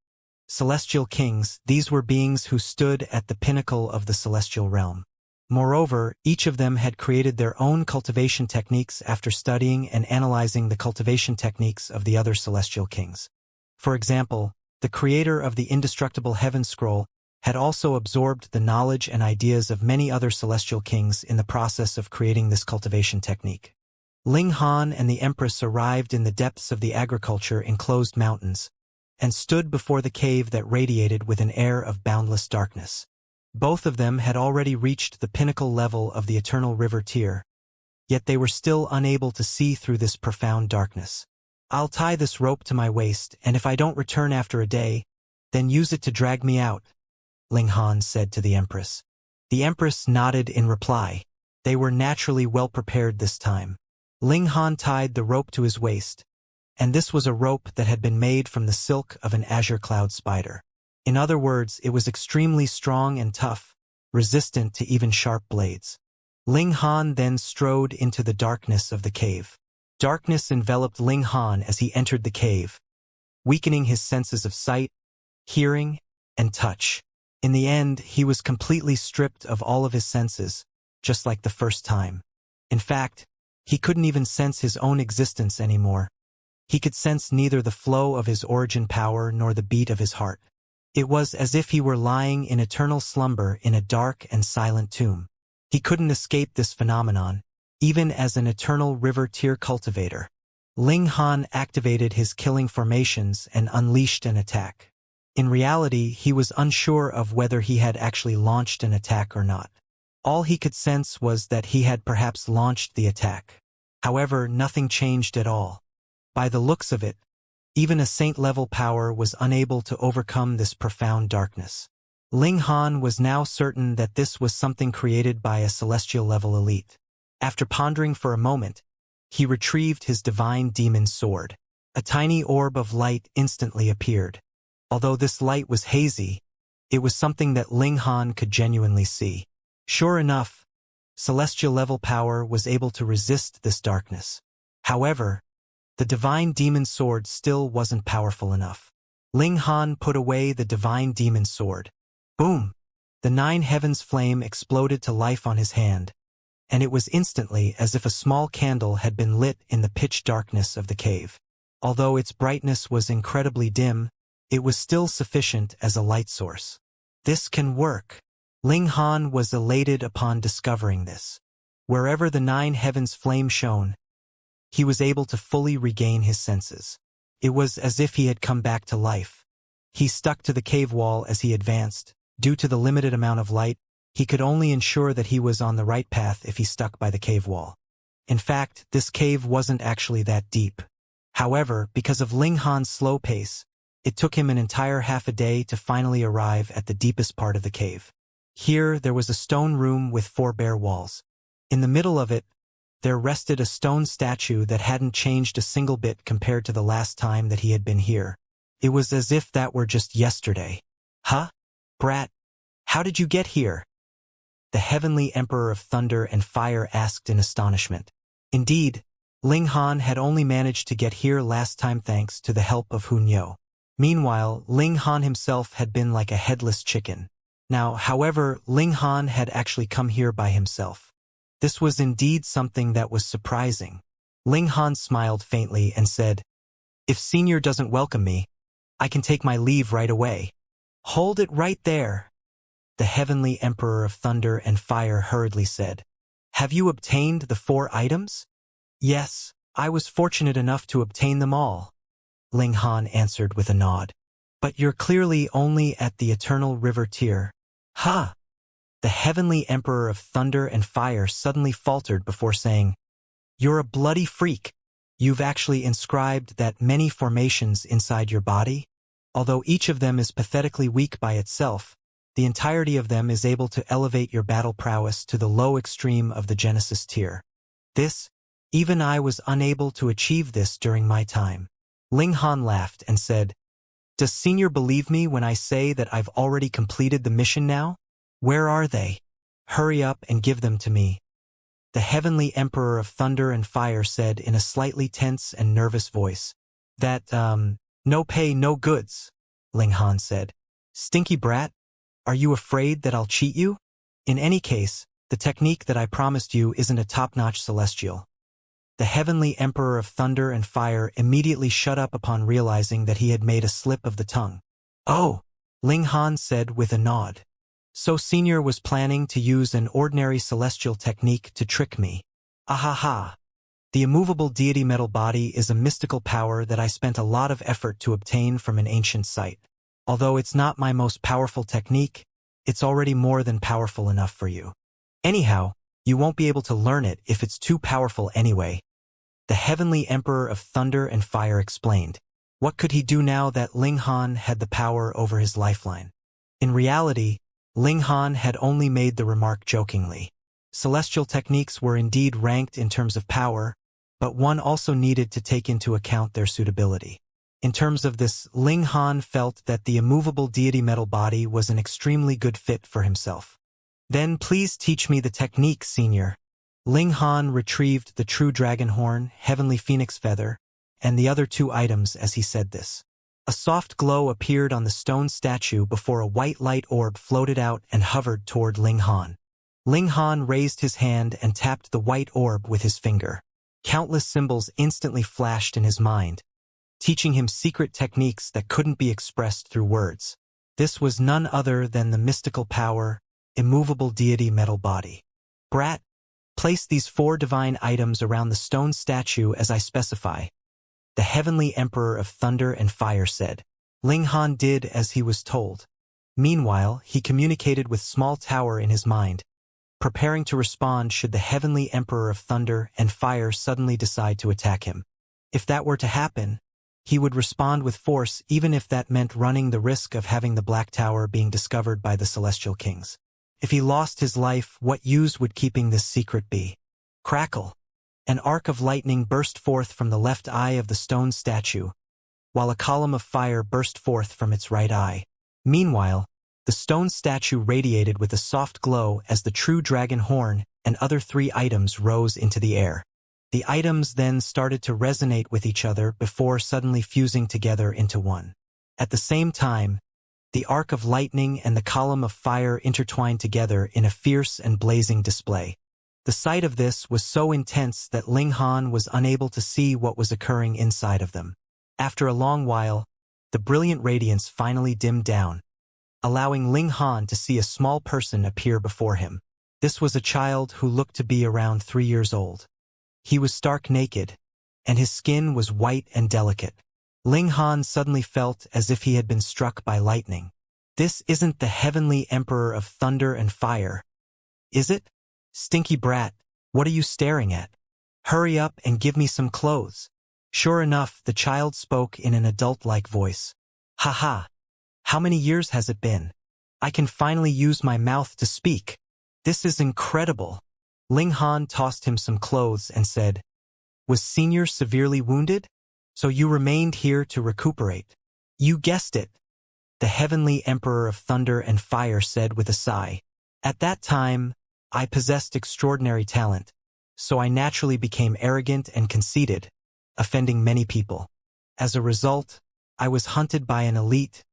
Celestial kings, these were beings who stood at the pinnacle of the celestial realm. Moreover, each of them had created their own cultivation techniques after studying and analyzing the cultivation techniques of the other celestial kings. For example, the creator of the indestructible Heaven Scroll had also absorbed the knowledge and ideas of many other celestial kings in the process of creating this cultivation technique. Ling Han and the Empress arrived in the depths of the agriculture-enclosed mountains and stood before the cave that radiated with an air of boundless darkness. Both of them had already reached the pinnacle level of the Eternal River tier, yet they were still unable to see through this profound darkness. I'll tie this rope to my waist, and if I don't return after a day, then use it to drag me out, Ling Han said to the Empress. The Empress nodded in reply. They were naturally well prepared this time. Ling Han tied the rope to his waist, and this was a rope that had been made from the silk of an azure cloud spider. In other words, it was extremely strong and tough, resistant to even sharp blades. Ling Han then strode into the darkness of the cave. Darkness enveloped Ling Han as he entered the cave, weakening his senses of sight, hearing, and touch. In the end, he was completely stripped of all of his senses, just like the first time. In fact, he couldn't even sense his own existence anymore. He could sense neither the flow of his origin power nor the beat of his heart. It was as if he were lying in eternal slumber in a dark and silent tomb. He couldn't escape this phenomenon, even as an eternal river tier cultivator. Ling Han activated his killing formations and unleashed an attack. In reality, he was unsure of whether he had actually launched an attack or not. All he could sense was that he had perhaps launched the attack. However, nothing changed at all. By the looks of it, even a saint-level power was unable to overcome this profound darkness. Ling Han was now certain that this was something created by a celestial-level elite. After pondering for a moment, he retrieved his divine demon sword. A tiny orb of light instantly appeared. Although this light was hazy, it was something that Ling Han could genuinely see. Sure enough, celestial-level power was able to resist this darkness. However, the divine demon sword still wasn't powerful enough. Ling Han put away the divine demon sword. Boom! The 9 heavens flame exploded to life on his hand, and it was instantly as if a small candle had been lit in the pitch darkness of the cave. Although its brightness was incredibly dim, it was still sufficient as a light source. This can work. Ling Han was elated upon discovering this. Wherever the 9 heavens flame shone, he was able to fully regain his senses. It was as if he had come back to life. He stuck to the cave wall as he advanced. Due to the limited amount of light, he could only ensure that he was on the right path if he stuck by the cave wall. In fact, this cave wasn't actually that deep. However, because of Ling Han's slow pace, it took him an entire half a day to finally arrive at the deepest part of the cave. Here there was a stone room with 4 bare walls. In the middle of it, there rested a stone statue that hadn't changed a single bit compared to the last time that he had been here. It was as if that were just yesterday. Huh? Brat, how did you get here? The heavenly Emperor of Thunder and Fire asked in astonishment. Indeed, Ling Han had only managed to get here last time thanks to the help of Hunyo. Meanwhile, Ling Han himself had been like a headless chicken. Now, however, Ling Han had actually come here by himself. This was indeed something that was surprising. Ling Han smiled faintly and said, "If Senior doesn't welcome me, I can take my leave right away." "Hold it right there," the heavenly Emperor of Thunder and Fire hurriedly said. "Have you obtained the 4 items?" "Yes, I was fortunate enough to obtain them all," Ling Han answered with a nod. "But you're clearly only at the Eternal River tier." "Ha!" The heavenly Emperor of Thunder and Fire suddenly faltered before saying, "You're a bloody freak. You've actually inscribed that many formations inside your body? Although each of them is pathetically weak by itself, the entirety of them is able to elevate your battle prowess to the low extreme of the Genesis tier. Even I was unable to achieve this during my time." Ling Han laughed and said, "Does Senior believe me when I say that I've already completed the mission now? Where are they? Hurry up and give them to me." The heavenly Emperor of Thunder and Fire said in a slightly tense and nervous voice. No pay, no goods," Ling Han said. "Stinky brat, are you afraid that I'll cheat you? In any case, the technique that I promised you isn't a top-notch celestial." The heavenly Emperor of Thunder and Fire immediately shut up upon realizing that he had made a slip of the tongue. "Oh," Ling Han said with a nod. "So Senior was planning to use an ordinary celestial technique to trick me. Ahaha. The immovable deity metal body is a mystical power that I spent a lot of effort to obtain from an ancient site. Although it's not my most powerful technique, it's already more than powerful enough for you. Anyhow, you won't be able to learn it if it's too powerful anyway," the heavenly Emperor of Thunder and Fire explained. What could he do now that Ling Han had the power over his lifeline? In reality, Ling Han had only made the remark jokingly. Celestial techniques were indeed ranked in terms of power, but one also needed to take into account their suitability. In terms of this, Ling Han felt that the immovable deity metal body was an extremely good fit for himself. "Then please teach me the technique, Senior." Ling Han retrieved the true dragon horn, heavenly phoenix feather, and the other 2 items as he said this. A soft glow appeared on the stone statue before a white light orb floated out and hovered toward Ling Han. Ling Han raised his hand and tapped the white orb with his finger. Countless symbols instantly flashed in his mind, teaching him secret techniques that couldn't be expressed through words. This was none other than the mystical power, immovable deity metal body. "Brat, place these 4 divine items around the stone statue as I specify," the heavenly Emperor of Thunder and Fire said. Ling Han did as he was told. Meanwhile, he communicated with Small Tower in his mind, preparing to respond should the heavenly Emperor of Thunder and Fire suddenly decide to attack him. If that were to happen, he would respond with force even if that meant running the risk of having the Black Tower being discovered by the Celestial Kings. If he lost his life, what use would keeping this secret be? Crackle! An arc of lightning burst forth from the left eye of the stone statue, while a column of fire burst forth from its right eye. Meanwhile, the stone statue radiated with a soft glow as the true dragon horn and other 3 items rose into the air. The items then started to resonate with each other before suddenly fusing together into one. At the same time, the arc of lightning and the column of fire intertwined together in a fierce and blazing display. The sight of this was so intense that Ling Han was unable to see what was occurring inside of them. After a long while, the brilliant radiance finally dimmed down, allowing Ling Han to see a small person appear before him. This was a child who looked to be around 3 years old. He was stark naked, and his skin was white and delicate. Ling Han suddenly felt as if he had been struck by lightning. This isn't the heavenly Emperor of Thunder and Fire, is it? Stinky brat, what are you staring at? Hurry up and give me some clothes. Sure enough, the child spoke in an adult-like voice. "Ha ha! How many years has it been? I can finally use my mouth to speak. This is incredible. Ling Han tossed him some clothes and said, "Was Senior severely wounded? So you remained here to recuperate." "You guessed it," the Heavenly Emperor of Thunder and Fire said with a sigh. "At that time, I possessed extraordinary talent, so I naturally became arrogant and conceited, offending many people. As a result, I was hunted by an elite,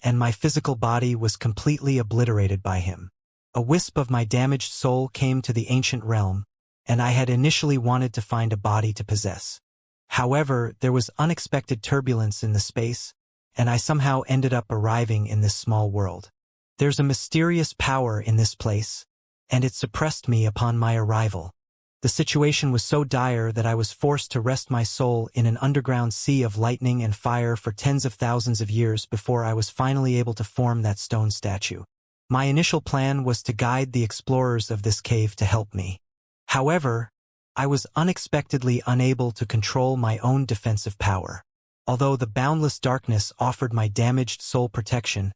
and my physical body was completely obliterated by him. A wisp of my damaged soul came to the ancient realm, and I had initially wanted to find a body to possess. However, there was unexpected turbulence in the space, and I somehow ended up arriving in this small world. There's a mysterious power in this place, and it suppressed me upon my arrival. The situation was so dire that I was forced to rest my soul in an underground sea of lightning and fire for tens of thousands of years before I was finally able to form that stone statue. My initial plan was to guide the explorers of this cave to help me. However, I was unexpectedly unable to control my own defensive power. Although the boundless darkness offered my damaged soul protection,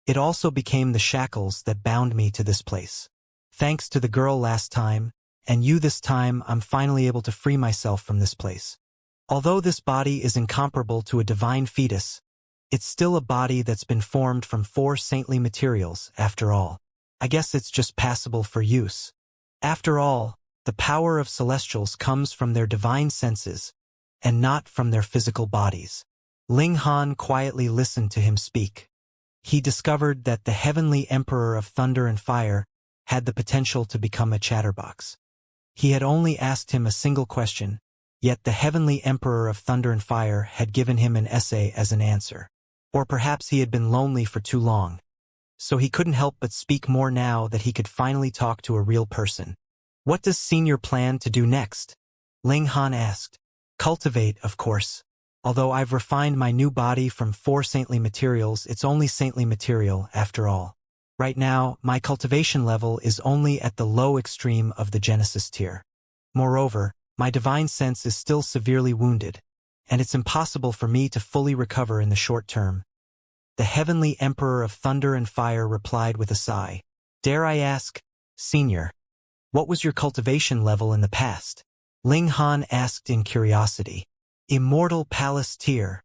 it also became the shackles that bound me to this place. Thanks to the girl last time, and you this time, I'm finally able to free myself from this place. Although this body is incomparable to a divine fetus, it's still a body that's been formed from 4 saintly materials, after all. I guess it's just passable for use. After all, the power of celestials comes from their divine senses, and not from their physical bodies." Ling Han quietly listened to him speak. He discovered that the Heavenly Emperor of Thunder and Fire had the potential to become a chatterbox. He had only asked him a single question, yet the Heavenly Emperor of Thunder and Fire had given him an essay as an answer. Or perhaps he had been lonely for too long, so he couldn't help but speak more now that he could finally talk to a real person. "What does Senior plan to do next?" Ling Han asked. "Cultivate, of course. Although I've refined my new body from 4 saintly materials, it's only saintly material after all. Right now, my cultivation level is only at the low extreme of the Genesis tier. Moreover, my divine sense is still severely wounded, and it's impossible for me to fully recover in the short term." The Heavenly Emperor of Thunder and Fire replied with a sigh. "Dare I ask, Senior, what was your cultivation level in the past?" Ling Han asked in curiosity. "Immortal Palace tier,"